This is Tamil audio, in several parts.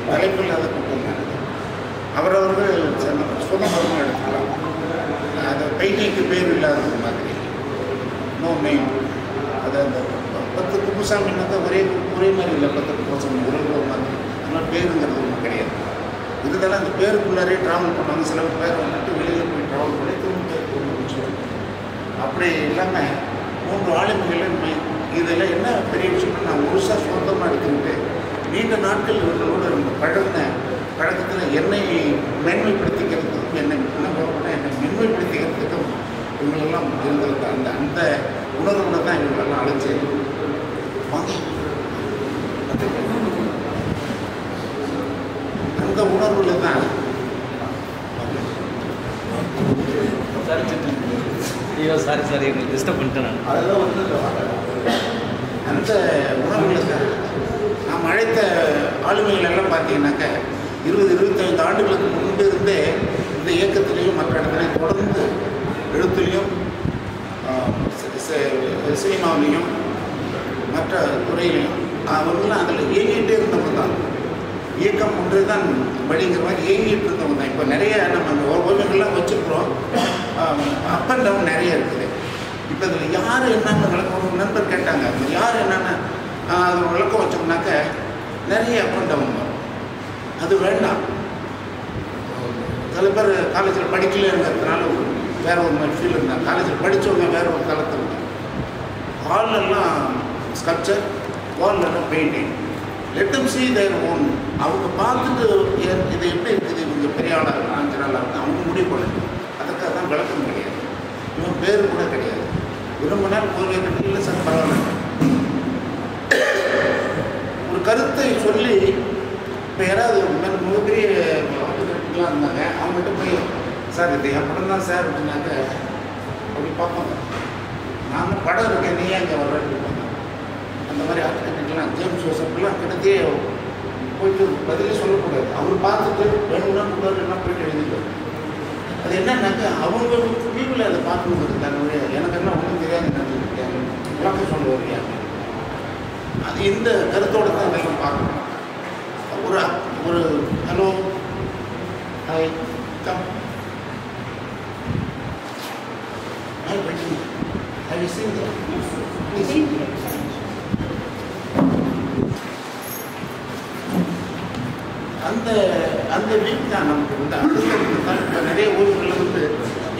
தலைப்பில்லாத கூட்டம் தான். அவரவர்கள் சுதந்திரமாக எடுத்துக்கலாம். அது பைட்டிக்கு பேர் இல்லாத மாதிரி நோ மெயின். அது அந்த 10 குப்புசாமின்னாக்கா ஒரே மாதிரி இல்லை. 10 குப்புசாமி ஒரு மாதிரி. அதனால் பேருங்கிறது ஒன்றும் கிடையாது. இருந்தாலும் அந்த பேருக்குள்ளாரே ட்ராவல் பண்ணுவாங்க. சில பேர் வந்துட்டு வெளியில் போய் ட்ராவல் பண்ணி திரும்ப அப்படி இல்லாமல் 3 ஆளுமைகள். இதெல்லாம் என்ன பெரிய விஷயம்னா, நான் முழுசாக சொந்தமாக எடுத்துக்கிட்டு நீண்ட நாட்கள் இவர்களோடு ரொம்ப பழக்கத்தில் என்னை மேன்மைப்படுத்திக்கிறதுக்கும் என்னை மென்மைப்படுத்திக்கிறதுக்கும் இவங்களெல்லாம் இருந்தது. அந்த உணர்வுல தான் இவங்களெல்லாம் அழைச்சி வாங்க. அந்த உணர்வுல தான் சாரி எங்களுக்கு டிஸ்டர்ப் பண்ணிட்டேன். அதெல்லாம் வந்து அந்த உணர்வுல தான் நாம் அழைத்த ஆளுமைகள் எல்லாம் பார்த்தீங்கன்னாக்க 20-25 ஆண்டுகளுக்கு முன்பு இருந்தே இந்த இயக்கத்திலையும் மற்ற இடத்துலையும் தொடர்ந்து எழுத்துலையும் சினிமாவிலையும் மற்ற துறையிலையும் அவங்களாம் அதில் இயங்கிட்டே இருந்தவங்க தான். இயக்கம் ஒன்று தான் வழிங்கிற மாதிரி இயங்கிட்டு இருந்தவங்க தான். இப்போ நிறைய நம்ம ஓவியங்கள்லாம் வச்சுருக்குறோம். அப் அண்ட் டவுன் நிறைய இருக்குது. இப்போ அதில் யார் என்னென்ன விளக்கம் ஒரு நண்பர் கேட்டாங்க, யார் என்னென்ன அது விளக்கம் வச்சோம்னாக்க நிறைய அப் அண்ட் டவுன் வரும். அது வேண்டாம். சில பேர் காலேஜில் படிக்கலங்கிறதுனால வேறு ஒரு மாதிரி ஃபீல் இருந்தாங்க. காலேஜில் படித்தவங்க வேறு ஒரு தளத்தில் இருந்தாங்க. ஹால்லெல்லாம் ஸ்கல்ப்சர், வால்லெல்லாம் painting. Let them see their own. அவங்க பார்த்துட்டு இது எப்படி இருக்குது, இவங்க பெரிய ஆளாக இருக்கும், 5 நாளாக இருக்கும், அவங்க முடிவு பண்ணணும். அதுக்காக தான் விளக்கம் கிடையாது. இவன் பேர் கூட கிடையாது. விரும்பினால் கோவில் கட்டில சார் பரவாயில்ல. ஒரு கருத்தை சொல்லி இப்போ யாராவது மிகப்பெரிய ஆர்டிகல்லாம் இருந்தாங்க, அவங்ககிட்ட போய் சார் இது அப்புறம் தான் சார் அப்படின்னாக்க அப்படி பார்ப்பாங்க. நான் தான் படம் இருக்கேன், நீயே அங்கே வர்றேன்னு இருப்பாங்க. அந்த மாதிரி ஆர்டிகல்லாம் ஜேம்ஸ் ஜோசப்லாம் கிட்டத்தே போயிட்டு பதிலே சொல்லக்கூடாது. அவர் பார்த்துட்டு வேணும்னா கூடாதுன்னா போயிட்டு எழுதிட்டு அது என்னன்னாக்க அவங்க வியூவில் அதை பார்க்கணுங்கிறது தன்னுடைய எனக்கு என்ன ஒன்றும் தெரியாது நினைச்சிருக்கேன் விளக்கம் சொல்ல வருவியாங்க. அது இந்த கருத்தோடு தான் அதெல்லாம் பார்க்கணும். ஒரு ஹலோ ஹாய் கம் ஹாய் பட்டி ஹாய் யூ சீன் தட் அந்த வீக் தான் நமக்கு வந்து அடுத்தடுத்து தான். இப்போ நிறைய ஊர்களில் வந்து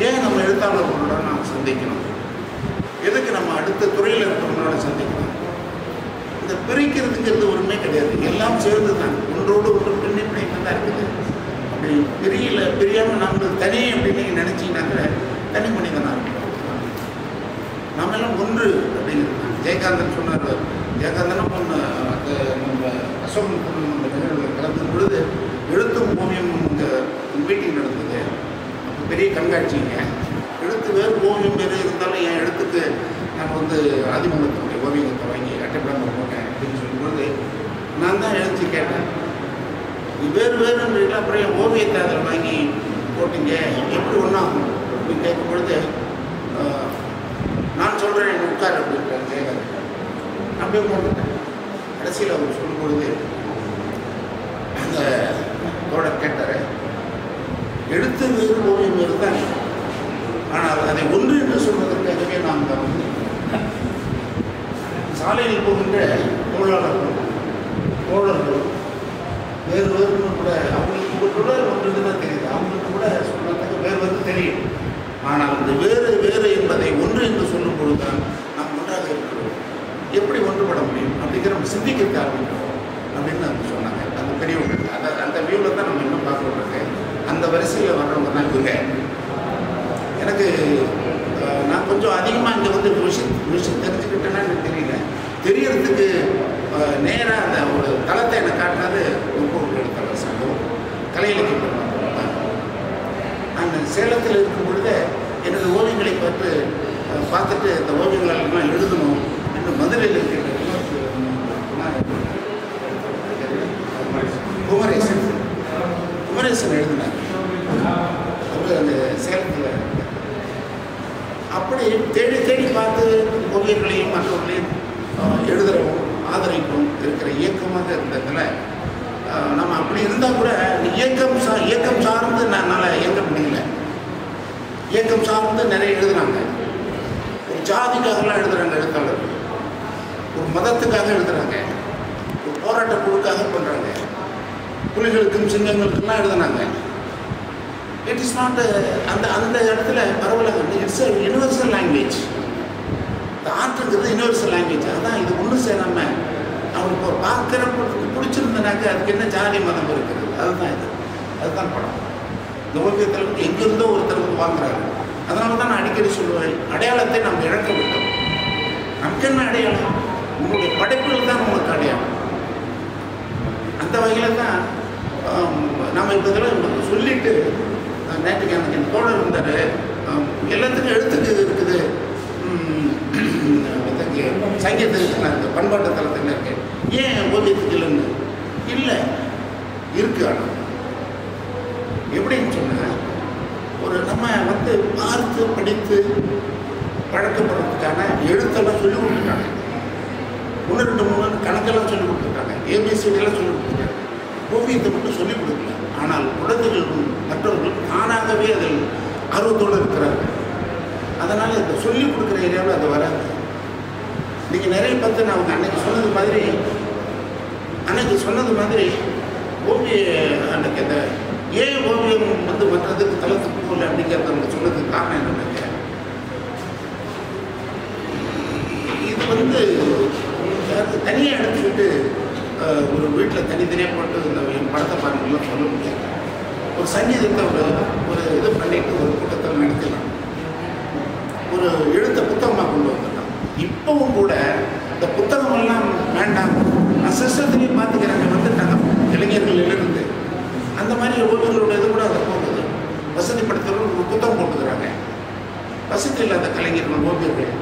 ஏன் நம்ம எழுத்தாளர்களோட நாம் சந்திக்கணும், எதுக்கு நம்ம அடுத்த துறையில் இருக்கிறவங்களோட சந்திக்கணும், இந்த பிரிக்கிறதுங்கிறது ஒன்றுமே கிடையாது. எல்லாம் சேர்ந்து தான் ஒன்றோடு ஒன்று பின்னி பிணைப்பு தான் இருக்குது. அப்படி பிரியாமல் நம்மளுக்கு தனி அப்படின்னு நீங்கள் நினச்சிங்கன்னாக்க தனி மனிதனாக இருக்கும். நம்ம எல்லாம் ஒன்று அப்படிங்கிறது ஜெயகாந்தன் சொன்னார். ஜெயகாந்தனும் ஒன்று அந்த நம்ம அசோகன் நம்ம நிகழ்வில் கலந்த பொழுது எழுத்தும் ஓவியம் இங்கே மீட்டிங் நடந்தது. அப்போ பெரிய கண்காட்சிங்க. எழுத்து வேறு ஓவியம் வேறு இருந்தாலும் என் எழுத்துக்கு நான் வந்து ஆதிமங்கலத்தினுடைய ஓவியத்தை வாங்கி அட்டைப்படாமல் போட்டேன் அப்படின்னு சொல்லும்போது நான் தான் எழுத்து கேட்டேன், வேறு வேறுன்றீங்களா, அப்புறம் என் ஓவியத்தை அதில் வாங்கி போட்டிங்க எப்படி ஒன்றாகும் அப்படின்னு கேட்கும் பொழுது நான் சொல்கிறேன் எனக்கு உட்கார் அப்படின்ட்டு ஜெயகாந்தன். அப்படியே போட்டுட்டேன். கடைசியில் அவர் சொல்லும்பொழுது அந்த தோழர் கேட்டார், எழுத்து வேறு ஓவியம் வேறு தான், ஆனால் அதை ஒன்று என்று சொல்வதற்காகவே நாம் தான் வந்து சாலையில் போகின்ற தோழர்கள் வேறு வேறுன்னு கூட அவங்களுக்கு கூட ஒன்று தான் தெரியுது. அவங்களுக்கு கூட சொல்றதுக்கு வேறு வேறு தெரியும். ஆனால் இந்த வேறு என்பதை ஒன்று என்று சொல்லும் பொழுது தான் நாம் ஒன்றாக இருக்கிறோம். எப்படி ஒன்றுபட முடியும் அப்படிங்கிற நம்ம சிந்திக்க ஆரம்பிக்கிறோம் அப்படின்னு அவங்க சொன்னாங்க. அந்த பெரியவங்க அந்த வியூவில் தான் நம்ம இன்னும் பார்க்கறது. அந்த வரிசையில் வர்றவங்க தான் இவங்க. எனக்கு நான் கொஞ்சம் அதிகமாக இங்கே வந்து விஷயம் தெரிஞ்சுக்கிட்டேன்னா எனக்கு தெரியல. தெரியறதுக்கு நேராக அந்த ஒரு தளத்தை என்னை காட்டினது ஒவ்வொரு எழுத்தாளர் சங்கம் கலை இலக்கியம். நான் சேலத்தில் இருக்கும் பொழுது எனது ஓவியங்களை பார்த்துட்டு இந்த ஓவியங்களெல்லாம் எழுதணும் என்று மதுரையில் இருக்கின்ற குமரேசன் எழுதினார். அவர் அந்த சேலத்தில் அப்படி தேடி பார்த்து ஓவியர்களையும் மற்றவர்களையும் எழுதுறவும் ஆதரிப்பும் இருக்கிற இயக்கமாக இருந்ததில் நம்ம அப்படி அப்படி இருந்தால் கூட இயக்கம் சார்ந்து என்னால் இயங்க முடியல. இயக்கம் சார்ந்து நிறைய எழுதுறாங்க. ஒரு ஜாதிக்காகலாம் எழுதுறாங்க எழுத்தாளர்கள், ஒரு மதத்துக்காக எழுதுறாங்க, ஒரு போராட்ட குழுக்காக பண்ணுறாங்க, புலிகளுக்கும் சிங்கங்களுக்கெல்லாம் எழுதுனாங்க. இட் இஸ் நாட் அந்த இடத்துல பரவலாக இட்ஸ் யூனிவர்சல் லாங்குவேஜ். இந்த ஆர்ட்டுங்கிறது யூனிவர்சல் லாங்குவேஜ். அதான் இது ஒன்றும் சேராமல் அவருக்கு பார்க்குறப்ப பிடிச்சிருந்தனாக்க அதுக்கு என்ன ஜாதி மதம் இருக்குது, அதுதான் இது, அதுதான் படம். இந்த ஓவியத்தில் வந்து எங்கேருந்தோ ஒருத்தர் வந்து வாங்குறாரு. அதனால தான் நான் அடிக்கடி சொல்லுவேன், அடையாளத்தை நம்ம இழக்க விட்டோம். நமக்கு என்ன அடையாளம்? உங்களுடைய படைப்புகள் தான் உங்களுக்கு அடையாளம். அந்த வகையில் தான் நம்ம இப்போ இதெல்லாம் சொல்லிட்டு நேற்றுக்கு எனக்கு என் தோழர் இருந்தார், எல்லாத்துக்கும் எழுத்துக்கு இருக்குது, சங்கீதத்துக்கு இந்த பண்பாட்டு தளத்தில் இருக்கு, ஏன் ஓவியத்துக்கு இல்லைன்னு இல்லை இருக்கு. ஆனால் எப்படின்னு சொன்னால், ஒரு நம்ம வந்து பார்த்து படித்து பழக்கப்படுறதுக்கான எழுத்தெல்லாம் சொல்லிக் கொடுத்துருக்காங்க. 1 2 3 கணக்கெல்லாம் சொல்லிக் கொடுத்துருக்காங்க, ஏபிசிடியெல்லாம் சொல்லிக் கொடுத்துருக்காங்க. ஓவியத்தை மட்டும் சொல்லிக் கொடுக்கல. ஆனால் குழந்தைகள் மற்றவர்கள் தானாகவே அதில் ஆர்வத்தோடு இருக்கிறார்கள். அதனால் இந்த சொல்லிக் கொடுக்குற ஏரியாவில் அது வராது. நீங்கள் நிறைய பார்த்து நான் அவங்க அன்னைக்கு சொன்னது மாதிரி ஓவிய அன்னைக்கு அந்த ஏன் ஓவியம் வந்து மற்றதுக்கு தளத்துக்கு போகல அப்படிங்கிறத அவங்க சொன்னதுக்கு காரணம் என்னன்னாக்க, இது வந்து தனியாக எடுத்துக்கிட்டு ஒரு வீட்டில் தனித்தனியாக போட்டு இந்த என் படத்தை பாருங்கலாம் சொல்ல முடியாது. ஒரு சங்கீதத்தை ஒரு இது பண்ணிட்டு ஒரு கூட்டத்தில் நடத்தலாம், ஒரு எழுத்த புத்தகமாக கொண்டு வந்துடலாம். இப்பவும் கூட இந்த புத்தகமெல்லாம் வேண்டாம், நான் சிஸ்டத்துலேயும் பார்த்துக்கிறாங்க, வந்துட்டாங்க இளைஞர்கள் இருந்து. அந்த மாதிரி ஓவியர்களோட இது கூட அதை போகுது. வசதிப்படுத்துறவங்க ஒரு புத்தகம் போட்டுக்கிறாங்க. வசதி இல்லாத கலைஞர்கள் ஓவியர்கள்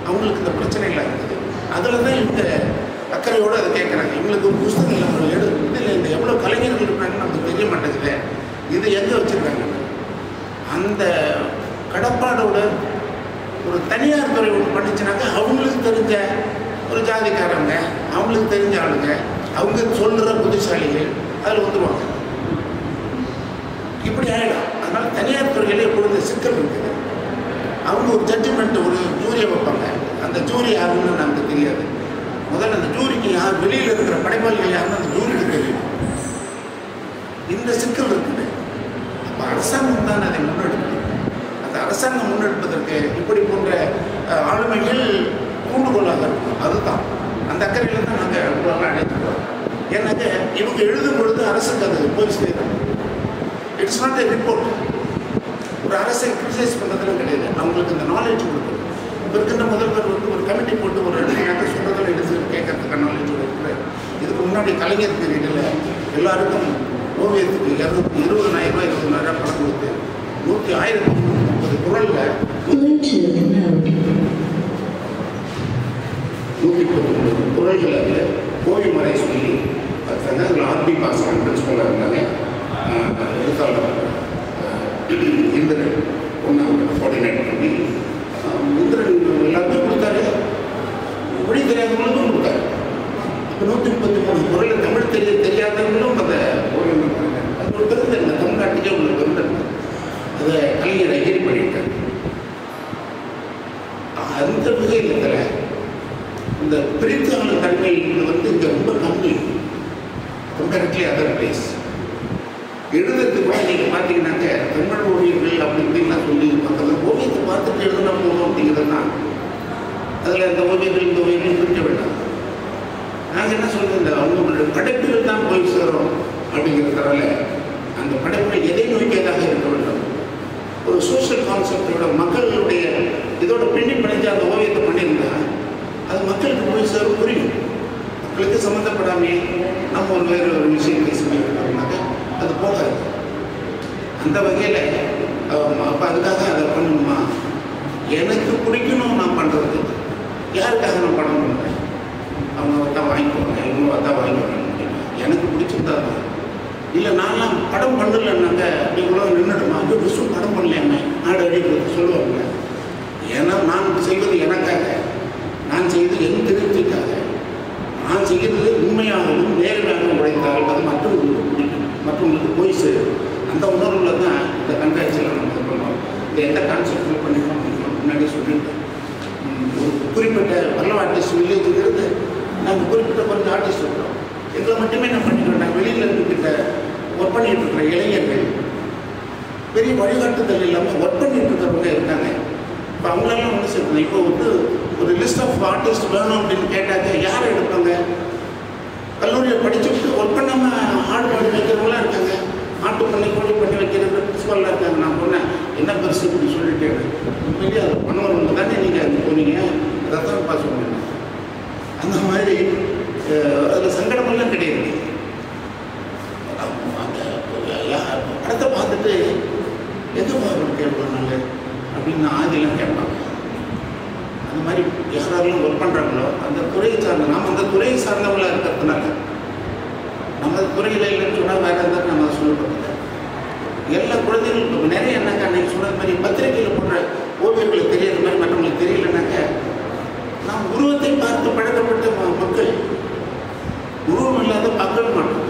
அவங்களுக்கு இந்த பிரச்சனைகளாக இருக்குது. அதில் தான் இந்த அக்கறையோடு அதை கேட்குறாங்க. இவங்களுக்கு ஒரு புஸ்தகம் இல்லை, இதில் இந்த எவ்வளோ கலைஞர்கள் இருக்காங்கன்னு நமக்கு தெரிய மாட்டேங்குது. இது எங்கே வச்சுருக்காங்க? அந்த கடப்பாடோட ஒரு தனியார் துறை ஒன்று பண்ணிச்சுனாக்கா அவங்களுக்கு தெரிஞ்ச ஒரு ஜாதிக்காரங்க, அவங்களுக்கு தெரிஞ்ச ஆளுங்க, அவங்க சொல்கிற புத்திசாலிகள் அதில் வந்துடுவாங்க. இப்படி ஆகிடும். அதனால் தனியார் துறையிலே எப்பொழுது சிக்கல் இருக்குது. அவங்க ஒரு ஜட்ஜ்மெண்ட், ஒரு ஜூரியை வைப்பாங்க. அந்த ஜூரி யாருன்னு நமக்கு தெரியாது. முதல்ல அந்த ஜூரிக்கு யார், வெளியில் இருக்கிற படைப்பாளிகள் யாருன்னு அந்த ஜூரிக்கு தெரியும். இந்த சிக்கல் இருக்குது. அப்போ அரசாங்கம் தான் அதை முன்னெடுக்கும். அந்த அரசாங்கம் முன்னெடுப்பதற்கு இப்படி போன்ற ஆளுமைகள் தூண்டுகோலாக இருக்கும். அதுதான் அந்த அக்கறையில் தான் நாங்கள் இவ்வளோ அழைத்துக்கிறோம். ஏன்னாக்க இவங்க எழுதும் பொழுது அரசுக்கு அது போய் சேரும். It's not a report. ஒரு அரசை கிரிட்டிசைஸ் பண்ணுறதுலாம் கிடையாது. அவங்களுக்கு இந்த நாலேஜ் கொடுக்கணும். இப்போ இருக்கின்ற முதல்வர் வந்து ஒரு கமிட்டி போட்டு ஒரு எடுத்துக்காட்டு சொல்கிறதில் எடுத்து கேட்கறதுக்கான நாலேஜ் இருக்கிறார். இதுக்கு முன்னாடி கலைஞர் பீரியடில் எல்லாருக்கும் ஓவியத்துக்கு 20,000 ரூபாய் 20,000 பணம் கொடுத்து 130 குரலில் 130 குரல்களை கோவிமறை சொல்லி அதில் ஆர்பி பாஸ்கர் பிரின்சிபலாக இருந்தாங்க. எழுத்தாளர் இந்திரன் ஒன்றாவது கோஆர்டினேட் பண்ணி இந்திரன் எல்லாத்தையும் கொடுத்தாரு. மொழி தெரியாதவங்களுக்கும் கொடுத்தாரு. இப்போ 133 குரல் தமிழ் தெரியாதவங்களும் அதை ஓவியம் பண்ணாங்க. அது ஒரு பெருந்த இல்லை, தமிழ்நாட்டுக்கே ஒரு பெருந்த. அதை கலைஞர் அங்கீகரி பண்ணியிருக்காரு. அந்த வகையில் இந்த பிரித்தாள தன்மை வந்து இங்கே ரொம்ப கம்மி கம்பேரிட்டிவ்லி அதர் பிளேஸ். எழுதுறதுக்கு கூட நீங்கள் பார்த்தீங்கன்னாக்க தமிழ் ஓவியர்கள் அப்படி இப்படின்லாம் சொல்லி பார்க்கறது, ஓவியத்தை பார்த்துட்டு எழுதுனா போதும் அப்படிங்கிறது தான். அதில் இந்த ஓவியர்கள் இந்த ஓவியர்கள் பிரிக்க வேண்டாம். நாங்கள் என்ன சொல்கிறோம், இந்த அவங்களுடைய படைப்புகள் தான் போய் சேரும் அப்படிங்கிறதுனால அந்த படைப்புகள் எதை நோக்கியதாக இருக்க வேண்டும். ஒரு சோஷியல் கான்செப்டோட மக்களுடைய இதோட பின்னி பிணைஞ்சு அந்த ஓவியத்தை பண்ணியிருந்தா அது மக்களுக்கு போய் சேரும், புரியும். மக்களுக்கு சம்மந்தப்படாமே நம்ம ஒரு வேறு ஒரு விஷயத்தை சொல்லியிருக்கோம்னாக்க அது போகாது. அந்த வகையில் அப்போ அதுக்காக அதை பண்ணணுமா? எனக்கு பிடிக்கணும் நான் பண்ணுறது. யாருக்காக நான் படம் பண்ணுறேன்? அவங்க தான் வாங்கிக்குவாங்க, இவங்க தான் வாங்கிக்குவாங்க. எனக்கு பிடிச்சிருந்தா தான். இல்லை நான்லாம் படம் பண்ணலைன்னாக்க அப்படி கூட நின்றுடுமா? ஐயோ விசுவல் படம் பண்ணலையாமே நாடு அடிக்கிறது சொல்லுவாங்க. ஏன்னா நான் செய்வது எனக்காக, நான் செய்வது என் திருப்திக்காக, நான் செய்கிறது உண்மையாகவும் நேர்மையாகவும் உழைத்தால் அது மற்றவர்களுக்கு பிடிக்கும். யோசிச்சு அந்த உணர்வில் தான் இந்த கண்காட்சியில் நம்ம இது பண்ணோம். இந்த எந்த கான்செப்டில் பண்ணிக்கணும் முன்னாடி சொல்லிட்டு ஒரு குறிப்பிட்ட பரல ஆர்டிஸ்ட் வில்லேஜுங்கிறது நாங்கள் குறிப்பிட்ட கொஞ்சம் ஆர்டிஸ்ட் இருக்கிறோம். எங்களை மட்டுமே நான் பண்ணிக்கிறோம். நாங்கள் வெளியில் இருக்கின்ற ஒர்க் பண்ணிகிட்டு இருக்கிற இளைஞர்கள் பெரிய வழிகாட்டுதல் இல்லாமல் ஒர்க் பண்ணிட்டு இருக்கிறவங்க இருக்காங்க. இப்போ அவங்களெல்லாம் வந்து சேர்க்கணும். இப்போ வந்து ஒரு லிஸ்ட் ஆஃப் ஆர்டிஸ்ட் வேணும் அப்படின்னு கேட்டாக்க யார் எடுப்பாங்க? கல்லூரியில் படிச்சுட்டு ஒர்க் பண்ணாமல் ஆடு பாடி வைக்கிறவங்களாம் இருக்காங்க. ஆட்டு பண்ணி கோழி பண்ணி வைக்கிறது பிரின்சிபல்லாம் இருக்காங்க. நான் சொன்னேன் என்ன பெருசு இப்படி சொல்லிட்டேன். உண்மையிலேயே அது பண்ணுவாங்க தானே நீங்கள் அங்கே போனீங்க, அதை தான் பார்த்து சொன்னீங்க. அந்த மாதிரி அதில் சங்கடமெல்லாம் கிடையாது. படத்தை பார்த்துட்டு எது கேட்பாங்க அப்படின்னு ஆதிலாம் கேட்பாங்க. அந்த மாதிரி யாரெல்லாம் ஒர்க் பண்ணுறாங்களோ அந்த துறையை சார்ந்த நாம் அந்த துறையை சார்ந்தவங்களாக இருக்கிறதுனால நம்ம துறையில் இல்லைன்னு சொன்னால் வேறு இருந்தாலும் நம்ம அதை சொல்லப்படுறது எல்லா குழந்தைகளுக்கும் நிறைய என்னக்கா அன்றைக்கி சொன்னது மாதிரி பத்திரிகையில் போடுற ஓவியர்களுக்கு தெரியாத மாதிரி மற்றவங்களுக்கு தெரியலனாக்க நாம் உருவத்தை பார்த்து பழக்கப்பட்ட மக்கள் உருவம் இல்லாத பார்க்கவே மாட்டோம்.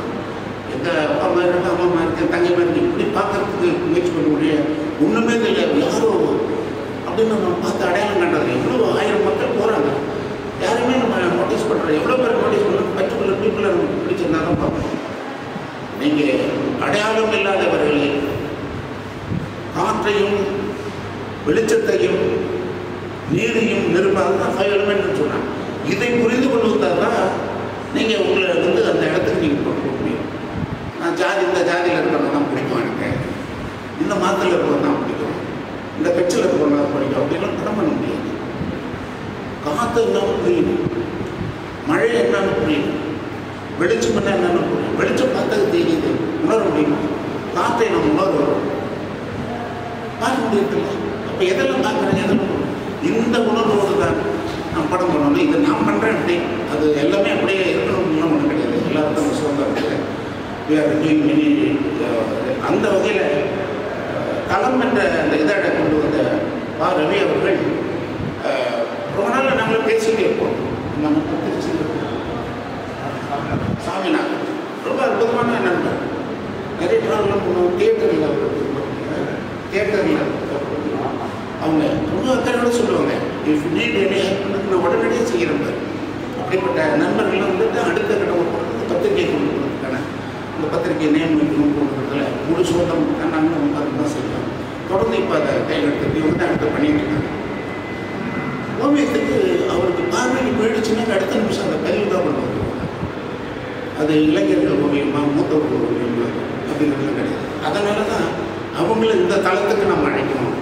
எங்கள் அப்பா அம்மா இருக்கு, அம்மா அம்மா இருக்கு, தங்கை மாதிரி இப்படி பார்க்கறதுக்கு முயற்சி பண்ண முடியாது. ஒன்றுமே தெரியாது யாரோ அப்படின்னு நம்ம பார்த்து அடையாளம் கண்டது. எவ்வளோ 1000 மக்கள் போகிறாங்க, யாருமே நம்ம நோட்டீஸ் பண்ணுறோம். எவ்வளோ பேர் நோட்டீஸ் பண்ணுறோம்? பர்டிகுலர் பீப்புளை நமக்கு பிடிச்சிருந்தா தான் பார்க்கணும். நீங்கள் அடையாளம் இல்லாதவர்களை காற்றையும் வெளிச்சத்தையும் நீரையும் நிருப்பாதான் 5 எலிமெண்ட்னு சொன்னாங்க. இதை புரிந்து கொள்வதால் தான் நீங்கள் உங்களை வந்து அந்த இடத்துக்கு நீங்கள் கொண்டு போக முடியும். நான் ஜாதி இந்த ஜாதியில் இருக்கிறவங்க தான் பிடிக்கும், எனக்கு இந்த மாதத்தில் இருக்கிறவங்க தான் பிடிக்கும், இந்த கட்சியில் இருக்கிறவங்க தான் பிடிக்கும் அப்படின்லாம் படம் பண்ண முடியாது. காற்று என்னன்னு புரியணும், மழை என்னன்னு புரியணும், வெளிச்சம் என்ன என்னன்னு புரியணும். வெளிச்சம் பார்த்தது தெரியுது, உணர முடியுமா? காற்றை நம்ம உணர்வோம், பார்க்க முடியதில்லை. அப்போ எதெல்லாம் பார்க்குறேன், எதெல்லாம் இந்த உணர்வோடு தான் நான் படம் பண்ணணும். இதை நான் பண்ணுறேன் அப்படி அது எல்லாமே அப்படியே இருக்கணும்னு ஒன்றும் கிடையாது. எல்லாருக்கும் சுதந்திரம் இருக்குது. அந்த வகையில் களம் என்ற அந்த இதழை கொண்டு வந்த பா. ரவி அவர்கள் ரொம்ப நாள் நாங்கள் பேசிகிட்டே இருப்போம். நம்ம திருச்சி சாமிநாதன் ரொம்ப அற்புதமான நண்பர். நிறைய ப்ராப்ளம் பண்ணுவோம். தியேட்டரில் அவங்க ரொம்ப அக்கறையோடு சொல்லுவாங்க, இஃப் நீட் எனி ஹெல்ப் நான் உடனடியே செய்கிறேன். அப்படிப்பட்ட நண்பர்கள்லாம் வந்துட்டு அடுத்த கட்டம் போகிறதுக்கு பத்திரிகை கொண்டு போகிறதுக்கான இந்த பத்திரிகை நேம் வைக்கணும் போகிறதுல முழு சோதம் நாங்கள் உட்காந்து தான் செய்வோம். தொடர்ந்து இப்போ அதை கையில் எடுத்துட்டு இவங்க தான் அடுத்து பண்ணிட்டு இருக்காங்க. ஓவியத்துக்கு அவருக்கு பார்வைக்கு போயிடுச்சுன்னா அடுத்த நிமிஷம் அந்த கல்வி தான் கொண்டு வந்துருவாங்க. அது இளைஞர்கள் ஓவியமா மூத்தவர்கள் ஓவியமா அப்படிங்கிறது கிடையாது. அதனால தான் அவங்கள இந்த தளத்துக்கு நம்ம அழைக்கணும்.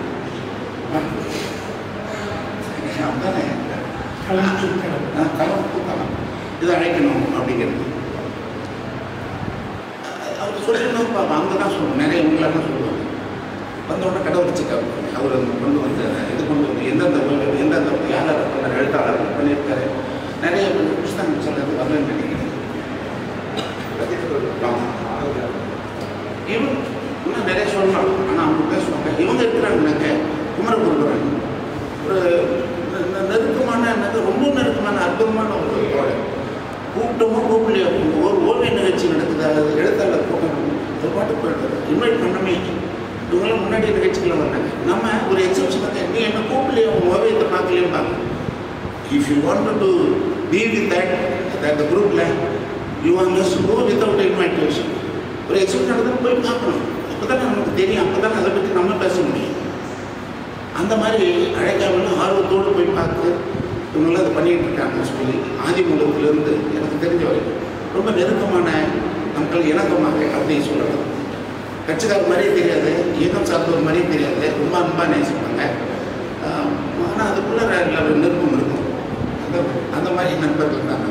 தானே களம் இதை அழைக்கணும் அப்படிங்கிறது அவர் சொல்லணும். அவங்க தான் சொல்லணும், நிறைய உங்களாக தான் சொல்லுவாங்க. வந்தோடனே கடை வச்சுக்காங்க. அவர் கொண்டு வந்து இது கொண்டு வந்து எந்தெந்த யார் அதை பண்ண எழுத்தாளர் பண்ணியிருக்காரு. நிறைய புஸ்தகம் சொல்றது வரலன்னு நினைக்கிறேன். இவங்க இன்னும் நிறைய சொல்லலாம், ஆனால் அவங்க பேசுவாங்க. இவங்க இருக்கிறாங்கன்னாக்க குமரகுருபரன் ஒரு நெருக்கமான ரொம்ப நெருக்கமான அற்புதமான ஒரு தோழர். கூட்டமோ கூப்பிடலையோ ஒரு ஓவிய நிகழ்ச்சி நடக்குது, அது எழுத்தாளர் கூட்டம் அது பாட்டு போயிடுறது. இன்வைட் பண்ணமே இவங்களாம் முன்னாடி நிகழ்ச்சிக்கெல்லாம் வந்தாங்க. நம்ம ஒரு எக்ஸிபிஷன் நீ என்ன கூப்பிடலையோ உங்கள் ஓவியத்தை பார்க்கலையும் பார்க்க. If you want to be with that குரூப்பில் you are must go without invitation. ஒரு எக்ஸிபிஷன் நடந்தால் போய் பார்க்கணும். அப்போ தானே நமக்கு தெரியும், அப்போ தானே அதை பற்றி நம்ம பேச முடியும். அந்த மாதிரி அழைக்காமல் ஆர்வத்தோடு போய் பார்த்து இவங்களாம் அதை பண்ணிகிட்டு இருக்காங்க சொல்லி ஆதிமூலத்திலேருந்து எனக்கு தெரிஞ்ச வரைக்கும் ரொம்ப நெருக்கமான மக்கள் இணக்கமாக அப்படின்னு சொல்லலாம். கட்சிக்கார மாதிரியே தெரியாது, இயக்கம் சார்ந்தவர் மாதிரியே தெரியாது, ரொம்ப அன்பாக நேசிப்பாங்க. ஆனால் அதுக்குள்ளே நெருக்கம் இருக்கும். அந்த மாதிரி நண்பர்கள் தான்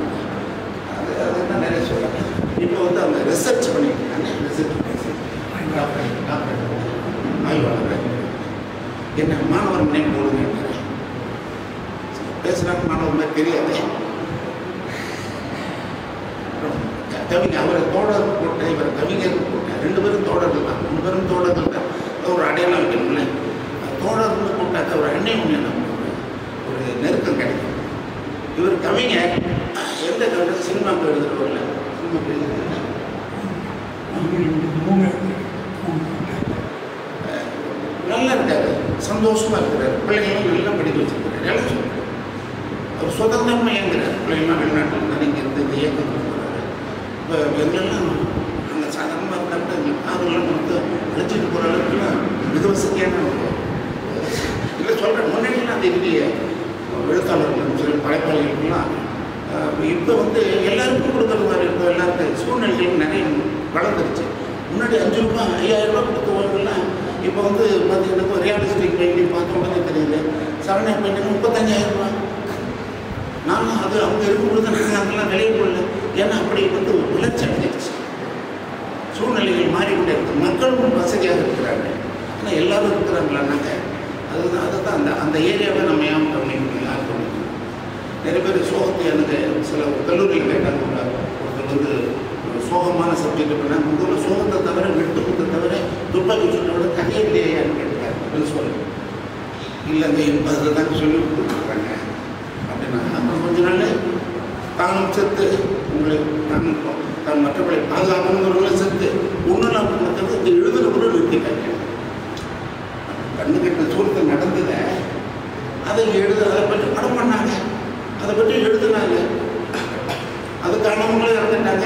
அது என்ன நிறைய சொல்கிறாங்க. இப்போ வந்து அவங்க ரிசர்ச் பண்ணிட்டு இருக்காங்க. ரிசர்ச் ஆய்வாளர் என்ன மாணவர் நேம் போடுங்க பேசுகிறாங்க. மாணவர் மாதிரி தெரியாது. கவிஞர் அவரை தோழர் போட்ட இவர் கவிஞர் போட்ட 2 பேரும் தோழர்கள் தான். 2 பேரும் தோழர்கள் தான். ஒரு அடையாளம் வைக்கணும்ல. தோழர்னு போட்டாக்க ஒரு அன்னை ஒன்று ஒரு நெருக்கம் கிடைக்கும். இவர் கவிஞர் எந்த கவிதை சினிமாவுக்கு எழுதுறவரில் சினிமாவுக்கு எழுதுறது சந்தோஷமாக இருக்கிறார். பிள்ளைங்களும் எல்லாம் படிக்க வச்சுருக்கிறார். எல்லாம் சொல்கிறார். அவர் சுதந்திரமாக இயங்குறார். பிள்ளைங்களாம் வெளிநாட்டில் நிறைய இருந்து இந்த இயக்கம் போகிறாரு. இப்போ எங்களெல்லாம் அங்கே சாதாரணமாக இருந்தால் கூட எங்களுக்கு காதெல்லாம் கொடுத்து அழைச்சிட்டு போகிற அளவுக்குலாம் மிக வசதியான இல்லை சொல்கிறேன். முன்னாடிலாம் அந்த இந்திய எழுத்தாளர்களும் சரி படைப்பாளிகளுக்கெல்லாம் இப்போ வந்து எல்லாருக்கும் கொடுக்குற மாதிரி இருக்கும். எல்லாருக்கும் சூழ்நிலைகளும் நிறைய வளர்ந்துருச்சு. முன்னாடி 5 ரூபா 5000 ரூபா கொடுத்தவங்கலாம் இப்போ வந்து பார்த்தீங்கன்னா ரியாலிஸ்டிக் பெயிண்டிங் பார்த்த உடனே தெரியுது. சரண்யா பெயிண்டிங் 35,000 ரூபா. நானும் அது அவங்க இருக்கும்பொழுது நாங்கள் அதெல்லாம் விலையை கொள்ள. ஏன்னா அப்படி வந்து வளர்ச்சி அடைஞ்சிடுச்சு. சூழ்நிலைகள் மாறிக்கிட்டே இருக்குது. மக்களும் வசதியாக இருக்கிறாங்க. ஆனால் எல்லாரும் இருக்கிறாங்களான்னாக்க அதுதான் அந்த ஏரியாவை நம்ம ஏன் கவனிக்கணும், யார் கவனிக்கணும்? நிறைய பேர் சோகத்தை எனக்கு சில கல்லூரியில் கேட்டாங்க. ஒருத்தர் வந்து சோகமான சப்ஜெக்ட் பண்ணால் முதல்ல சோகத்தை தவிர வெட்டுக்குத்தை தவிர துப்பாக்கி சூட்டோட கதையே இல்லையான்னு கேட்டுக்காரு. அப்படின்னு சொல்லுங்க. இல்லைங்க இப்போ அதில் தாங்க சொல்லி கொடுத்துருக்குறாங்க அப்படின்னா அப்புறம் கொஞ்ச நாள் தானும் செத்து உங்களை தான் மற்றவர்களை பாதுகாக்கணுங்கிறவங்களும் செத்து ஒன்றும் அப்படிங்கிறது இந்த எழுதுன கூட நிறுத்திட்டாங்க. கண்ணு கெட்ட சூழத்தை நடந்ததை அதை அதை பற்றி படம் பண்ணாங்க, அதை பற்றி எழுதுனாங்க. அதுக்கானவங்களும் இறந்துட்டாங்க,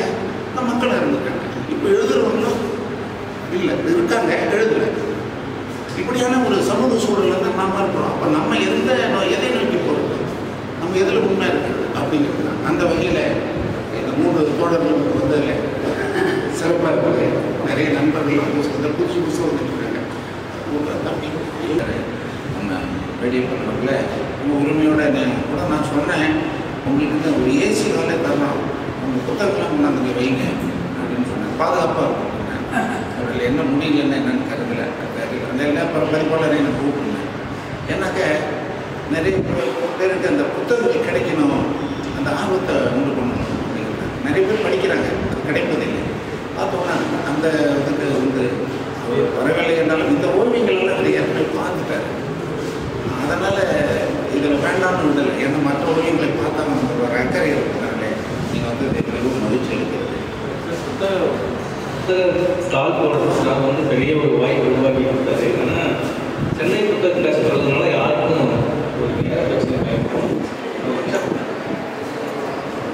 மக்களும் இறந்துட்டாங்க. இப்போ எழுதுறவங்களும் இல்லை இருக்காங்க, எழுதலை. இப்படியான ஒரு சமூக சூழலில் தான் நாம் இருக்கிறோம். அப்போ நம்ம எதை நோக்கி போகிறது, நம்ம எதில் உண்மை இருக்குது அப்படிங்கிறது தான். அந்த வகையில் இந்த 3 தோழர்களுக்கு வந்ததில் சிறப்பாக இருக்குது. நிறைய நண்பர்கள் வந்து புதுசு புதுசாக வந்துட்டுருக்காங்க. தம்பி நம்ம ரெடி பண்ணுறதுல நம்ம உரிமையோட கூட நான் சொன்னேன், உங்களுக்கு ஒரு ஏசி வேலை தரலாம், உங்கள் புத்தகம்லாம் கொண்டாந்து வைங்க அப்படின்னு சொன்னேன். பாதுகாப்பாக இருக்கும். அவர்கள் என்ன முடியலன்னு என்னென்னு கருதலை. அந்த எல்லா பரிபாலனை நான் கூப்பிடுனேன். ஏன்னாக்க நிறைய பேருக்கு அந்த புத்தகங்கள் கிடைக்கணும், அந்த ஆர்வத்தை உண்டு பண்ணணும் அப்படிங்கிறது. நிறைய பேர் படிக்கிறாங்க, அது கிடைப்பதில்லை. பார்த்தோன்னா அந்த இதுக்கு வந்து வரவில்லை என்றாலும் இந்த ஓவியங்களெல்லாம் அதை ஏற்கனவே பார்த்துட்டாரு. அதனால் இதில் வேண்டாம்னு விடலை. ஏன்னா மற்ற ஓவியங்களை பார்த்தா நமக்கு ஒரு அக்கறை இருக்கிறாங்களே, நீங்கள் வந்து இதை மிகவும் மகிழ்ச்சி அளிக்கிறது. ஸ்டால் போடுறது நாங்கள் வந்து பெரிய ஒரு வாய்ப்பு உருவாக்கி கொடுத்தாரு. ஆனால் சென்னை புத்தக கிளாஸ் போகிறதுனால யாருக்கும் ஒரு நேர பிரச்சனை இருக்கும்.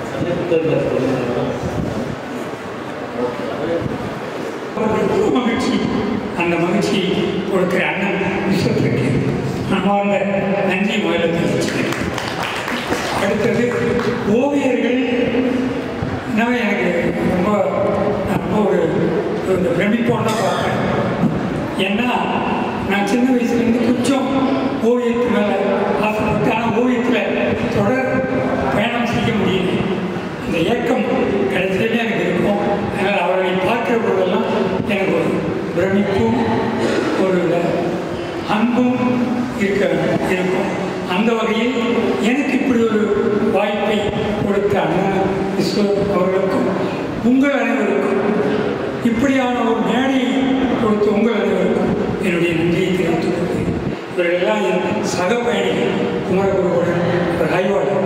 சென்னை புத்தக கிளாஸ் போகிறதுனால மகிழ்ச்சி. அந்த மகிழ்ச்சி கொடுக்கிற அண்ணன் விஸ்வத்திற்கு மனமார்ந்த நன்றி முதல்ல தெரிவிச்சுக்கிறேன். அடுத்தது ஓவியர்கள் இன்னும் எனக்கு ரொம்ப ஒரு பிரமிப்போடு தான் பார்ப்பேன். ஏன்னா நான் சின்ன வயசுலேருந்து கொஞ்சம் ஓவியத்து மேலே ஆசைப்பட்டு, ஆனால் ஓவியத்தில் தொடர் பயணம் செய்ய முடியல. இந்த இயக்கம் கிடைச்சதே எனக்கு இருக்கும். அதனால் அவர்களை பார்க்கிற போதெல்லாம் எனக்கு ஒரு பிரமிப்பும் ஒரு அன்பும் இருக்கும். அந்த வகையில் எனக்கு இப்படி ஒரு வாய்ப்பை கொடுத்த அண்ணன் விஸ்வ அவர்களுக்கும் உங்கள் அனைவருக்கும், இப்படியான ஒரு மேடையை கொடுத்த உங்கள் அனைவருக்கும் என்னுடைய நன்றியை தெரிவித்துக் கொள்கிறேன். இவர்களெல்லாம் என் சக பயணிகள். குமரகுருவுடன் ஒரு ஆய்வாளர்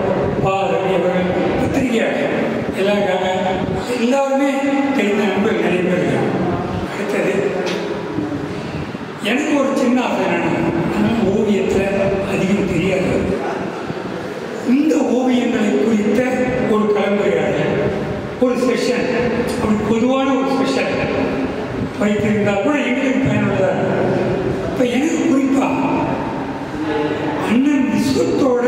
ரவி அவர்கள், பத்திரிகையாளர் எல்லாம் எல்லாருமே தெரிந்த நண்பர்கள் நிறைய பேர் இருக்காங்க. அடுத்தது எனக்கு ஒரு சின்ன ஆசை என்னன்னா, ஓவியத்தில் அதிகம் தெரியாது. இந்த ஓவியங்களை குறித்த ஒரு கலந்துரையாடல், ஒரு ஸ்பெஷல், அப்படி பொதுவான ஒரு ஸ்பெஷல் வைத்திருந்தால் கூட எங்களுக்கு பயனுள்ளதாக இருக்கும். இப்போ எனக்கு குறிப்பாக அண்ணன் விஸ்வத்தோட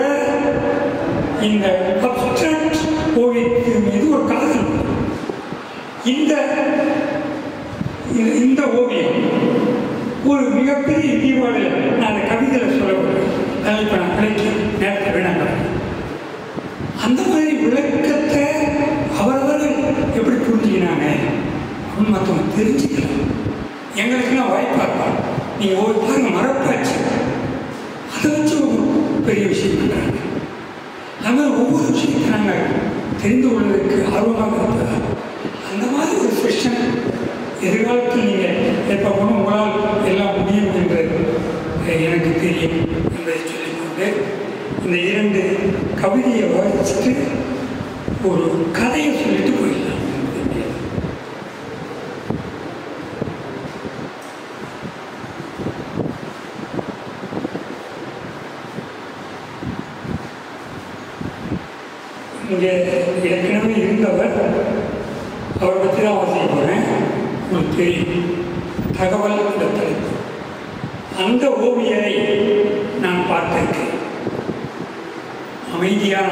இந்த அப்ஸ்ட்ராக்ட் ஓவியத்தின் மீது ஒரு காதல். இந்த ஓவியம் ஒரு மிகப்பெரிய தீபாவளி. நான் அந்த கவிதையில் சொல்லப்படுறேன். அதனால் இப்போ நான் கிடைக்க நேரத்தை வேணாங்க. அந்த மாதிரி விளக்கத்தை அவரவர்கள் எப்படி புரிஞ்சுக்கினாங்க அப்படின்னு மற்றவங்க தெரிஞ்சுக்கலாம். எங்களுக்குலாம் வாய்ப்பாக இருப்பாங்க. நீங்கள் ஒரு பாருங்க மரப்பாச்சு, அதை வச்சு ஒரு பெரிய விஷயம் பண்ணுறாங்க. நாங்கள் ஒவ்வொரு விஷயத்தை நாங்கள் தெரிந்து கொள்வதற்கு ஆர்வமாக இருப்பதா அந்த மாதிரி ஒரு செஷன் எதிர்காலத்தில் நீங்கள் எப்போ போனால் உங்களால் எல்லாம் முடியும் என்று எனக்கு தெரியும் என்பதை சொல்லிக்கொண்டு இந்த 2 கவிதையை வாசிச்சுட்டு ஒரு கதையை சொல்லிட்டு போயிடலாம். இங்கே ஏற்கனவே இருந்தவர், அவரை பற்றி தான் வாசிக்க போகிறேன். உங்களுக்கு தெரியும், தகவல் என்ற தலைப்பு. அந்த ஓவியரை நான் பார்த்திருக்கேன். அமைதியான,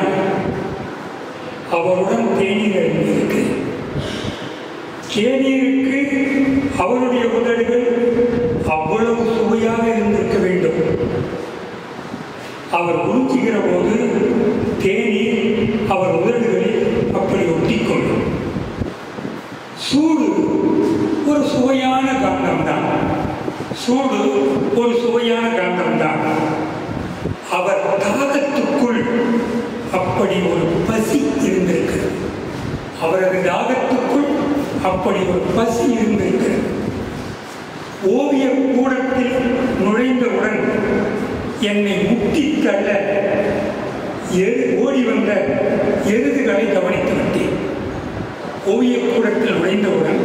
அவருடன் தேநீர் அருந்திருக்கு. தேநீருக்கு அவருடைய உதடுகள் அவ்வளவு சுவையாக இருந்திருக்க வேண்டும். அவர் உருச்சுகிற போது தேநீர் அவர் உதடுகளில் அப்படி ஒட்டிக்கொள்ளும். சூடு ஒரு சுவையான காந்தம்தான். சூடு ஒரு சுவையான காந்தம்தான். அவர் தாகத்துக்குள் அப்படி ஒரு பசி இருந்திருக்கிறது. அவரது தாகத்துக்குள் அப்படி ஒரு பசி இருந்திருக்கிறது. ஓவிய கூடத்தில் நுழைந்தவுடன் என்னை முட்டி தள்ள ஓடி வந்த எருதுகளை கவனித்து விட்டேன். ஓவிய கூடத்தில் நுழைந்தவுடன்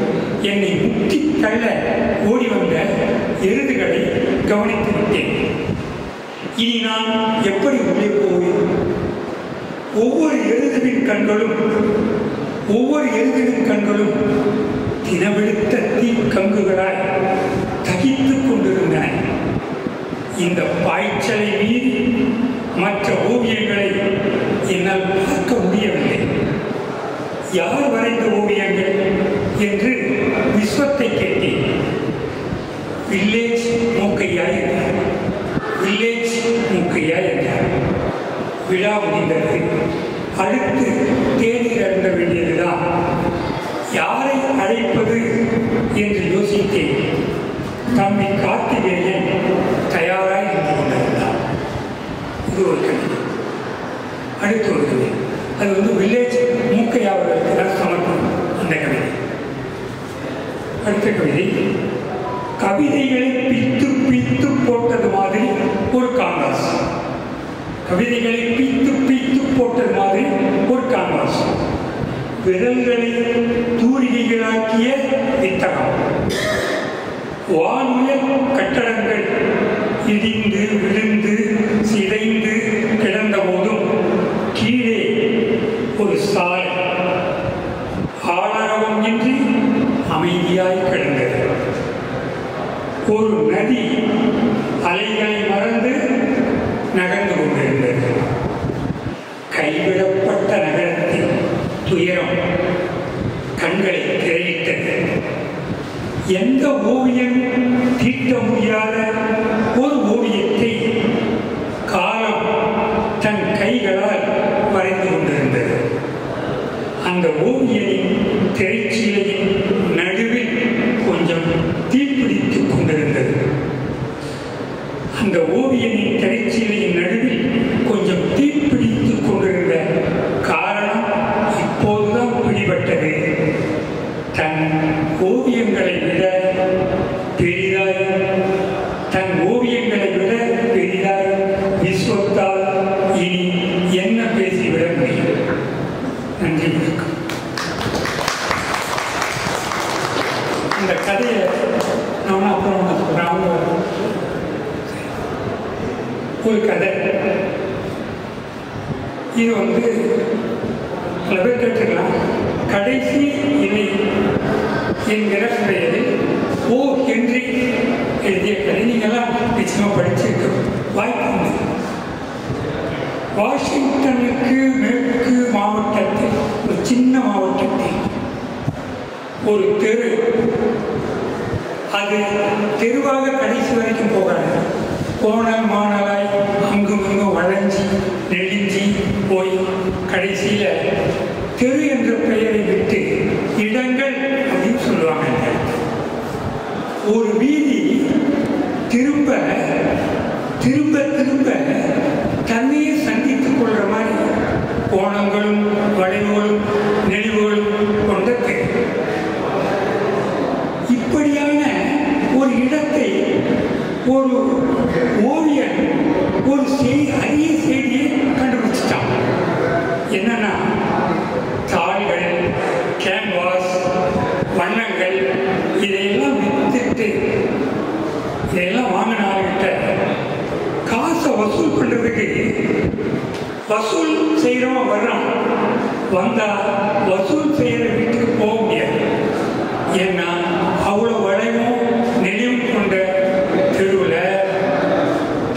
என்னை முட்டி தள்ள ஓடி வந்த எருதுகளை கவனித்து விட்டேன். இனி நான் எப்படி உள்ளே போவேன்? ஒவ்வொரு எருதுவின் கண்களும் தினவெடுத்த தீக்கங்குகளாய் தகித்துக் கொண்டிருந்தன. இந்த பாய்ச்சலை மீறி மற்ற ஓவியங்களை என்னால் பார்க்க முடியவில்லை. யார் வரைந்த ஓவியங்கள் என்று விஸ்வத்தை கேட்டேன். வில்லேஜ் மூக்கையா என்றார். வில்லேஜ் மூக்கையா என்றார். விழா முடிந்தது. அடுத்து தேநீர் அருந்த வேண்டியதுதான். யாரை அழைப்பது என்று யோசித்தேன். தம்பி கார்த்திகேயன் தயாராக இருந்து கொண்டிருந்தார். இது ஒரு கவிதை. அடுத்து ஒரு கவிதை, அது வில்லேஜ் மூக்கையாவதற்கு தான் சமர்ப்பணம். அந்த கவிதை. அடுத்த கவிதை, கவிதைகளை பித்து பித்து போட்டது மாதிரி ஒரு கான்வாஸ். கவிதைகளை பித்து பித்து போட்டது மாதிரி ஒரு கான்வாஸ். விரல்களை தூரிகைகளாக்கிய வித்தகம். வானுயர் கட்டடங்கள் இடிந்து விழுந்து சிதைந்து கிடந்த போதும் கீழே ஒரு சாலை ஆளரவம் இன்றி அமைதியாய் கிடந்தது. ஒரு நதி அலைகளை மறந்து நகர்ந்து கொண்டிருந்தது. கைவிடப்பட்ட நகரத்தின் துயரம் கண்களை திரையிட்டது. எந்த ஓவியம் தீட்ட முடியாத ஒரு ஓவியத்தை காலம் தன் கைகளால் வரைந்து கொண்டிருந்தது. அந்த ஓவியனின் திரைச்சீலையின் நடுவில் கொஞ்சம் தீப்பிடித்துக் கொண்டிருந்தது. அந்த ஓவியனின் திரைச்சீலையின் நடுவில் கொஞ்சம் தீப்பிடித்துக் கொண்டிருந்த காரணம் இப்போதுதான் பிடிபட்டது. தன் ஓவியங்களை விட பெரிதாய் விஸ்வத்தால் இனி என்ன பேசிவிட முடியும்? நன்றி. இந்த கதையை நான் அப்புறம் சொல்றேன். ஒரு கதை. இது பல பேர் கேட்டுக்கலாம். கடைசி இலை என்கிற பெயரில் ஓ ஹென்றி எழுதிய கதை. நீங்கள்லாம் நிச்சயமாக படிச்சிருக்க வாய்ப்பு உண்டு. வாஷிங்டனுக்கு மேற்கு மாவட்டத்தில், ஒரு சின்ன மாவட்டத்தில் ஒரு தெரு. அது தெருவாக கடைசி வரைக்கும் போகாது. கோணல் மாணலாய் அங்கும் இங்கும் வளைஞ்சி நெளிஞ்சி போய் கடைசியில் தெரு என்ற பெயரை விட்டு இடங்கள் அப்படின்னு சொல்லுவாங்க. ஒரு வீதி திரும்ப திரும்ப திரும்ப தன்னையே சந்தித்துக் கொள்ற மாதிரி கோணங்களும் வளைவுகளும் நெளிவுகளும் கொண்ட தெரு. இப்படியான ஒரு இடத்தை ஒரு ஓவியன் ஒரு அரிய செய்தியை கண்டுபிடிச்சிட்டான். என்னன்னா, தாள்கள், கேன்வாஸ், வண்ணங்கள் இதையெல்லாம் வித்துட்டு இதையெல்லாம் வாங்கினால்கிட்ட காசை வசூல் பண்ணுறதுக்கு வசூல் செய்கிறவன் வர்றான். வந்தால் வசூல் செய்கிற வீட்டுக்கு போக முடியாது. ஏன்னா அவ்வளோ வளைவும் நெளிவும் கொண்ட தெருவில்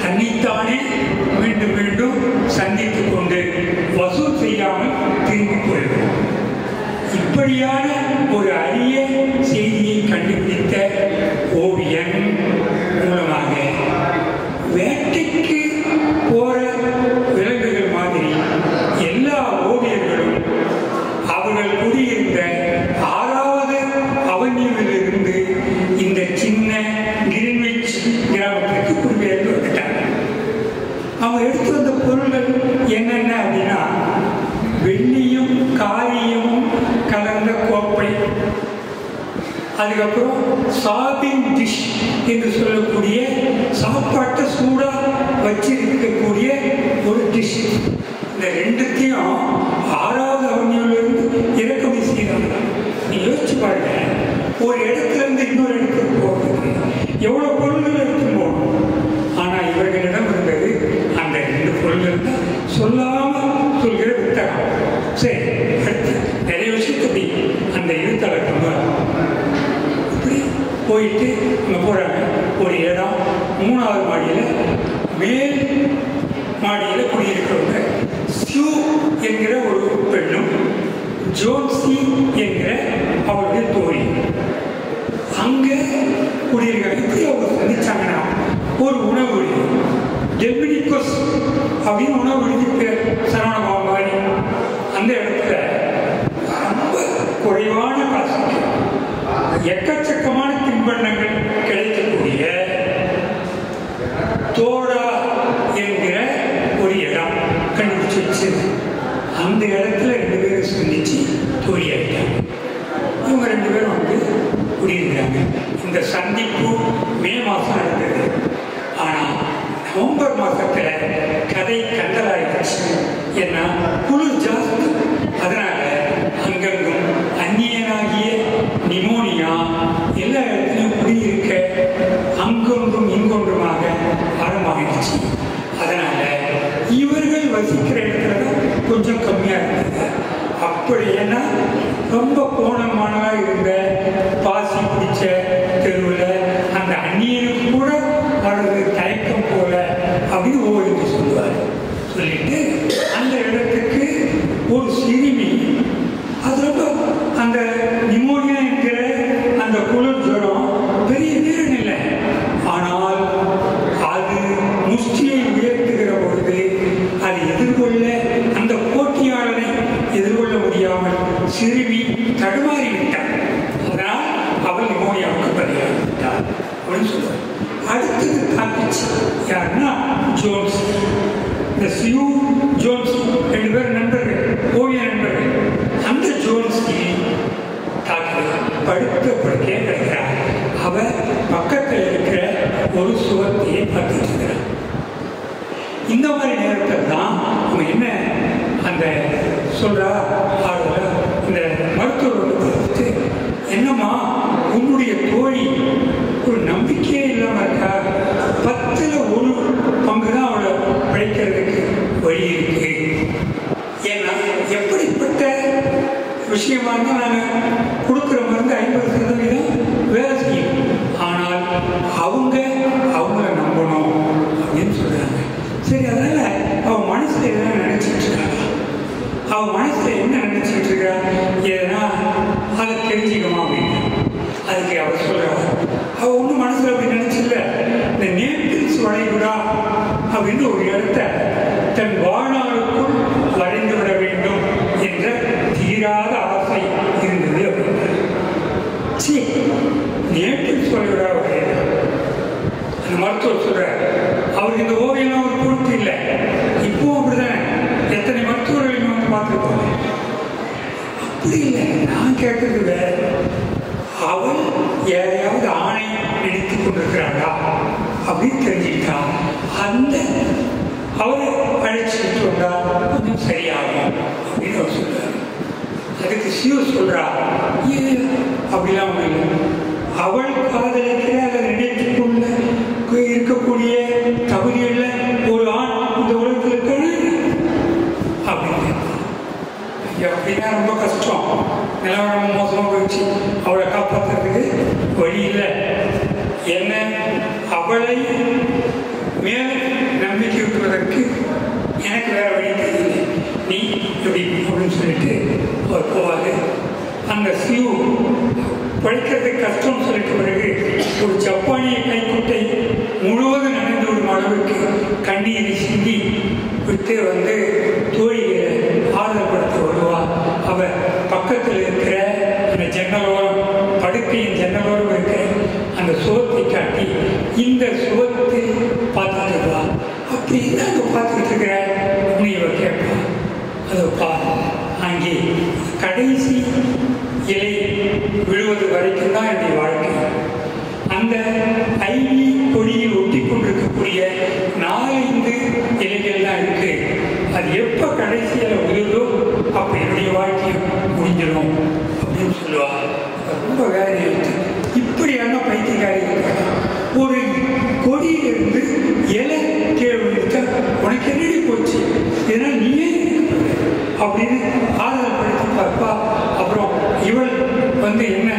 தன்னைத்தானே மீண்டும் மீண்டும் சந்தித்து கொண்டு வசூல் செய்யாமல் திரும்பி போயிடும். இப்படியான ஒரு அரிய செய்தியை கண்டுபிடித்த ஓவியன் மூலமாக வேட்டைக்கு போற விலங்குகள் மாதிரி எல்லா ஓவியர்களும் அவர்கள் குடியிருந்த 6வது அவென்யூவிலிருந்து இந்த சின்ன கிரீன்விச் கிராமத்திற்கு குடிபெயர்ந்து வந்துட்டாங்க. அவங்க எடுத்து வந்த பொருள்கள் என்னென்ன அப்படின்னா, வெள்ளியும் காரியமும் கலந்த கோப்பை, அதுக்கப்புறம் சாபிங் டிஷ் என்று சொல்லக்கூடிய சாப்பாட்டை சூடா வச்சிருக்கக்கூடிய ஒரு டிஷ். இந்த ரெண்டுத்தையும் 6வது அவென்யூவிலிருந்து இறக்குமதி செய்தாங்க. நீ யோசிச்சு பாருங்க, ஒரு இடத்துல இருந்து இன்னொரு இடத்துக்கு போகிறதுக்கு எவ்வளவு பொருள்கள் எடுத்து போகணும். ஆனா இவர்களிடம் இருந்தது அந்த 2 பொருள்கள் தான். சொல்லாம சொல்கிற புத்தகம். சரி, அடுத்து நிறைய விஷயத்துக்கு அந்த எழுத்தாளர் இப்படி போயிட்டு அங்கே போறாங்க. ஒரு இடம் 3வது மாடியில், மேல் மாடியில் குடியிருக்கிறவங்க சியூ என்கிற ஒரு பெண்ணும் ஜோன்சி என்கிற அவருடைய தோழி அங்கே குடியிருக்காங்க. இப்படி அவங்க சந்திச்சாங்கன்னா ஒரு உணவு விடுதி, டெமினிகோஸ் அப்படின்னு உணவு விடுதி பேர், சரவணபவன் மாதிரி. அந்த இடத்துல ரொம்ப குறைவான காசுக்கு எக்கச்சக்கமான தின்பண்டங்கள் கிடைக்கக்கூடிய தோடா என்கிற ஒரு இடம் கண்டுபிடிச்சு வச்சு அந்த இடத்துல 2 பேரும் சந்திச்சு தோழியாயிட்டாங்க. இவங்க 2 பேரும் வந்து குடியிருக்கிறாங்க. இந்த சந்திப்பு மே மாதம் நடந்தது. ஆனால் நவம்பர் மாதத்தில் கதை கண்டலாயிடுச்சு. ஏன்னா குளிர் ஜாஸ்தி. அதனால அங்கங்கும் அந்நியனாகிய நிமோனியா எல்லா இடத்துலையும் குடியிருக்க அங்கொன்றும் இங்கொன்றுமாக ஆரம்பமாகிடுச்சு. அதனால இவர்கள் வசிக்கிற இடத்துல கொஞ்சம் கம்மியாக இருந்தது. அப்படி ஏன்னா ரொம்ப கோணமானதாக இருந்த பாசி பிடிச்ச தெருவில் அந்த அந்நியனுக்கு கூட வர்றது தயக்கம் போல அப்படின்னு ஓய்வு சொல்லுவார். சொல்லிட்டு அந்த இடத்துக்கு ஒரு சிறுமி, அது ரொம்ப அந்த நிமோனியா என்கிற அந்த குளிர் ஜுரம் பெரிய வீரன் இல்லை, ஆனால் அது முஷ்டியை உயர்த்துகிற பொழுது அதை எதிர்கொள்ள அந்த போட்டியாளரை எதிர்கொள்ள முடியாமல் சிறுமி தடுமாறிவிட்டார். அதனால் அவள் நிமோனியாவுக்கு பலியாகிவிட்டார் அப்படின்னு சொல்லுவார். அடுத்தது தாக்கிச்சு யாருன்னா ஜோன்ஸ். இந்த சியூ ஜோன்ஸ் 2 பேர் நண்பர்கள், ஓவிய நண்பர்கள். அந்த ஜோன்ஸ் படுத்த படுக்கையே கிடைக்கிறார். அவ பக்கத்தில் இருக்கிற ஒரு சுவத்தையே பார்த்துட்டு இருக்கிறார். இந்த மாதிரி நேரத்தில் தான் அவங்க என்ன அந்த சொல்றா ஆளுல இந்த மருத்துவர் வந்து, என்னம்மா உன்னுடைய தோழி ஒரு நம்பிக்கையே இல்லாமல் இருக்கா, 10ல் 1 பங்கு தான் அவளை பிழைக்கிறதுக்கு வழி இருக்கு. ஏன்னா எப்படிப்பட்ட விஷயமா இருந்தால் நாங்கள் கொடுக்குற மருந்து 50% வேலை செய்யும். ஆனால் அவங்கள நம்பணும் அப்படின்னு சொல்றாங்க. சரி, அதனால அவன் மனசுல எதனா நினைச்சிட்டு இருக்காங்க. அவன் மனசுல என்ன நினைச்சிட்டு இருக்கா, ஏன்னா அதை தெரிஞ்சுக்கணும் அப்படின்னு. அதுக்கு அவர் சொல்றாரு, அவ ஒன்றும் மனசுல அப்படி நினைச்சில்ல, இந்த நேபிள்ஸ் வளைகுடா அப்படின்னு ஒரு இடத்த தன் வாழ்நாளுக்குள் வரைந்து விட வேண்டும் என்ற தீராத ஆசை இருந்தது அப்படின்றது. சரி, நேபிள்ஸ் வளைகுடா வரையணும். அந்த மருத்துவர் சொல்றாரு, அவருக்கு இந்த ஓவியம் ஒரு பொருட்டு இல்லை. இப்போ அப்படிதானே எத்தனை மருத்துவர்கள் வந்து பார்த்துருப்பாங்க. அப்படி இல்லை, நான் கேட்கறது வேற. அவள் யாரையாவது ஆணை எடுத்து கொண்டிருக்கிறாளா அப்படின்னு தெரிஞ்சுக்கிட்டா அந்த அவரை அழைச்சிட்டு வந்தால் கொஞ்சம் சரியாகும் அப்படின்னு அவர் சொல்றாரு. அதுக்கு சிவ சொல்றா, ஏன் அப்படிலாம் இல்லை, அவள் காதலிக்கிற அதை நினைத்துக்கொள்ள இருக்கக்கூடிய தகுதியுள்ள ஒரு ஆண் இந்த உலகத்தில் இருக்கான அப்படின்னு. அவளை மேல் நம்பிக்கை விட்டுவதற்கு எனக்கு வேற வழி தெரியல, நீ எப்படி அப்படின்னு சொல்லிட்டு அவர் போவார். அந்த சியூ படிக்கிறது கஷ்டம்னு சொல்லிட்டு பிறகு ஒரு ஜப்பானிய கைக்குட்டை முழுவதும் நனைந்து விடும் அளவுக்கு கண்ணீரை சிந்தி விட்டு வந்து தோழிகளை ஆதரப்படுத்த வருவா. அவள் பக்கத்தில் இருக்கிற அந்த ஜன்னலோரம், படுக்கையின் ஜன்னலோரம் இருக்கிற அந்த சுவத்தை காட்டி இந்த சுவத்தை பார்த்துட்டு இருக்கா. அப்படி என்ன பார்த்துக்கிட்டு இருக்கிற அப்படின்னு இவள் கேட்பா. அதுப்பா அங்கே கடைசி இலை விழுவது வரைக்கும் தான் என்னுடைய வாழ்க்கை. அந்த ஐவி கொடியில் ஒட்டி கொண்டிருக்கக்கூடிய 4-5 இலைகள் தான் இருக்கு. அது எப்போ கடைசியில் விழுதோ அப்போ என்னுடைய வாழ்க்கையும் முடிஞ்சிடும் அப்படின்னு சொல்லுவாள். ரொம்ப வேற இருக்கு. இப்படியான பைத்தியக்காரி இருக்காங்க. ஒரு கொடியிலிருந்து இலை கீழே விழுந்தா உனக்கு என்னடி போச்சு, இதனால் நீயே அப்படின்னு ஆதரப்படுத்தி பார்ப்பா. அப்புறம் இவள் வந்து என்ன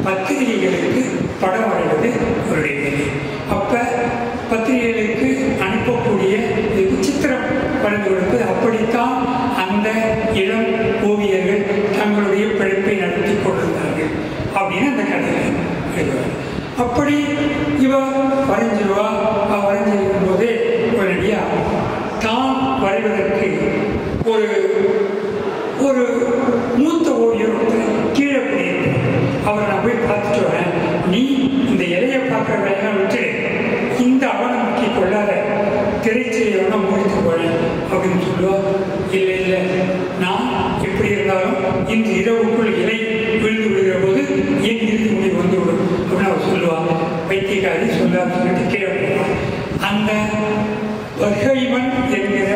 பத்திரிகைகளுக்கு படம் வரைவது அவருடைய வேலை. அப்போ பத்திரிகைகளுக்கு அனுப்பக்கூடிய சித்திரம் வரைந்து கொடுப்பது. அப்படித்தான் அந்த இளம் ஓவியர்கள் தங்களுடைய பிழைப்பை நடத்தி கொண்டிருந்தார்கள் அப்படின்னு அந்த கதையில் எழுதுவார். அப்படி இவ வரைஞ்சிருவா. வரைஞ்சிருக்கும் போதே உடனடியாக தான் வரைவதற்கு ஒரு மூத்த ஓவியர் கீழே போயிருப்பார். அவரை நான் போய் பார்த்துட்டு வரேன், நீ இந்த இலையை பார்க்குற வேலையெல்லாம் விட்டு இந்த அவநம்பிக்கை கொள்ளாத திரைச்சியை வேணா முடித்து போறேன் அப்படின்னு சொல்லுவா. இல்லை இல்லை, நான் எப்படி இருந்தாலும் இந்த இரவுக்குள் இலை விழுந்து விடுகிற போது என் இறுதி முடிவு வந்துவிடும் அப்படின்னு அவர் சொல்லுவாள். பைத்தியக்காரி சொல்லாத சொல்லிட்டு கீழே போவாள். அந்த வர்ஹைமன் என்கிற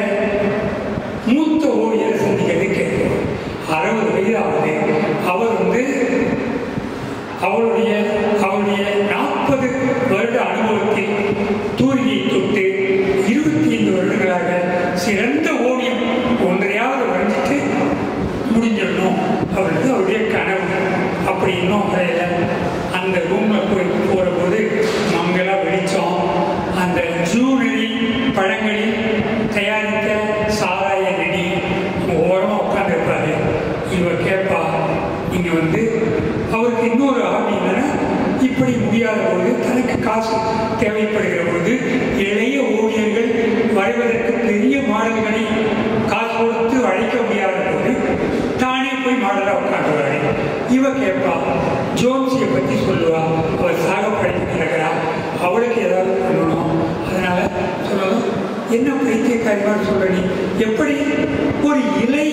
மூத்த ஓவியரை சந்திக்கிறது கேட்கிறோம். 60 வயது ஆகுது. அவர் வந்து அவருடைய 40 வருட அனுபவத்தில் தூரியை தொட்டு 25 வருடங்களாக சிறந்த ஓவியம் ஒன்றையாவது வரைஞ்சிட்டு முடிஞ்சிடணும் அவருக்கு அவருடைய கனவு. அப்படி இன்னும் வரையில அந்த ரூமில் போகிற போது மங்களா வெளிச்சம், அந்த ஜூனரி பழங்களில் தயாரித்த சாராய ரெடி ஓரமாக உட்காந்துருப்பாரு. இவர் கேட்பா, நீங்கள் வந்து அவருக்கு இன்னொரு ஆபி என்னன்னா, இப்படி முடியாத போது தனக்கு காசு தேவைப்படுகிற போது இளைய ஓவியர்கள் வரைவதற்கு பெரிய மாடல்களை காசு கொடுத்து அழைக்க முடியாத போது தானே போய் மாடலாக உட்காந்துவாரு. இவ கேட்பா, ஜோன்ஸியை பற்றி சொல்லுவா. அவள் சாகப்படுத்தி கிடக்கிறா, அவளுக்கு ஏதாவது பண்ணணும். அதனால சொல்லணும், என்ன பைத்தியக்காரிவான்னு சொல்ற நீ, எப்படி ஒரு இலை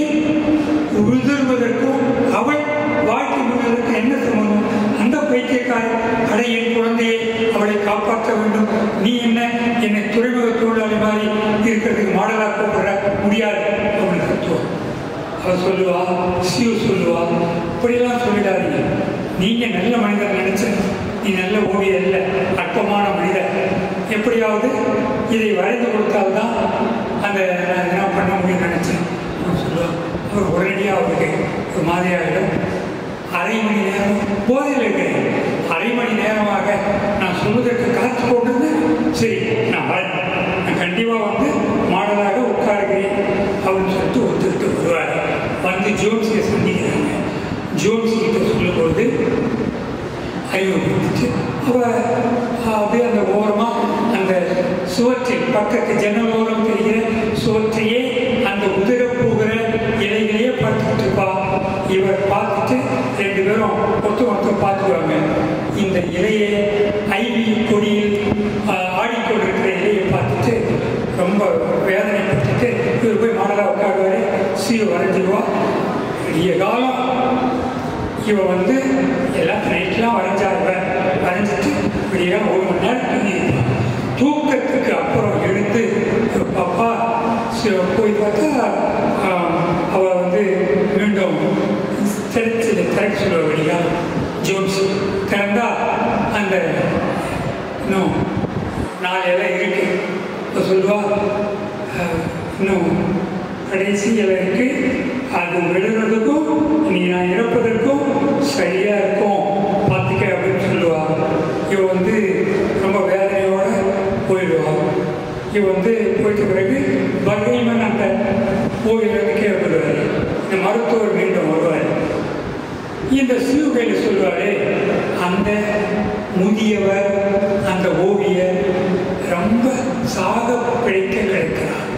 உழுதுவதற்கும் அவள் வாழ்க்கை முழுவதற்கு என்ன சம்பந்தம்? அந்த பைத்தியக்காரி அடை என் குழந்தையை அவளை காப்பாற்ற வேண்டும், நீ என்னை துறைமுக தொழிலாளி மாதிரி இருக்கிறதுக்கு மாடலாக கூப்பிட முடியாது அப்படின்னு கத்துவோம். அவள் சொல்லுவா, சிவ சொல்லுவா, இப்படியெல்லாம் சொல்லிடாதீங்க, நீங்க நல்ல மனிதர் நினைச்ச, நீ நல்ல ஓவியர் இல்லை, அற்பமான மனிதர், எப்படியாவது இதை வரைந்து கொடுத்தால்தான் அந்த நான் என்ன பண்ண முடியும்னு நினைச்சேன் அப்படின்னு சொல்லுவாள். அவர் உடனடியாக அவருக்கு ஒரு மாதிரியாகிடும். 1/2 மணி நேரம் போதையில் இருக்கிறேன், 1/2 மணி நேரமாக நான் சொல்வதற்கு காத்து கொண்டிருந்தேன், சரி நான் வரேன், நான் கண்டிப்பாக வந்து மாடலாக உட்காருகிறேன் அப்படின்னு சொல்லிட்டு ஒத்துக்கிட்டு வருவார். வந்து ஜோன்ஸியை சந்திக்கிறாங்க. ஜோன்ஸ் கிட்ட சொல்லும்போது அறிமுகப்படுத்திட்டு அவள் அப்படியே அந்த ஓரமாக அந்த சுவற்றில் பக்கத்து ஜன்னலோரம் தெரிகிற சுவற்றையே அந்த உதிர போகிற இலைகளையே பார்த்துக்கிட்டு இருப்பா. இவர் பார்த்துட்டு 2 பேரும் ஒருத்தர் பார்த்துக்குவாங்க. இந்த இலையை ஐவி கொடியில் ஆடிக்கொண்டிருக்கிற இலையை பார்த்துட்டு ரொம்ப வேதனைப்பட்டுட்டு இவர் போய் மாடலாக உட்காடுவார். சீவை வரைஞ்சிடுவா. பெரிய காலம் இவன் வந்து எல்லாம் நைட்லாம் வரைஞ்சிட்டு இப்படியா 1 மணி நேரம் தூங்கியிருப்பான். தூக்கத்துக்கு அப்புறம் எழுந்து பாப்பா போய் பார்த்தா அவள் வந்து மீண்டும் திறக்க சொல்லுவா. ஜோன்ஸ் திறந்தா அந்த இன்னும் 4 இலை இருக்கு. இப்போ சொல்லுவா, இன்னும் கடைசி இலை இருக்கு, அது விழுறதுக்கும் நீ நான் இறப்பதற்கும் சரியா இருக்கும் பார்த்துக்க அப்படின்னு சொல்லுவா. இவ வந்து ரொம்ப வந்து போயிட்ட பிறகு பர்கைமன் அந்த ஓவிலிருந்து கேட்கப்படுவார். இந்த மருத்துவர் மீண்டும் வருவார். இந்த சிவகையில் சொல்வார், அந்த முதியவர் அந்த ஓவியர் ரொம்ப சாக பிழைக்க கிடைக்கிறார்,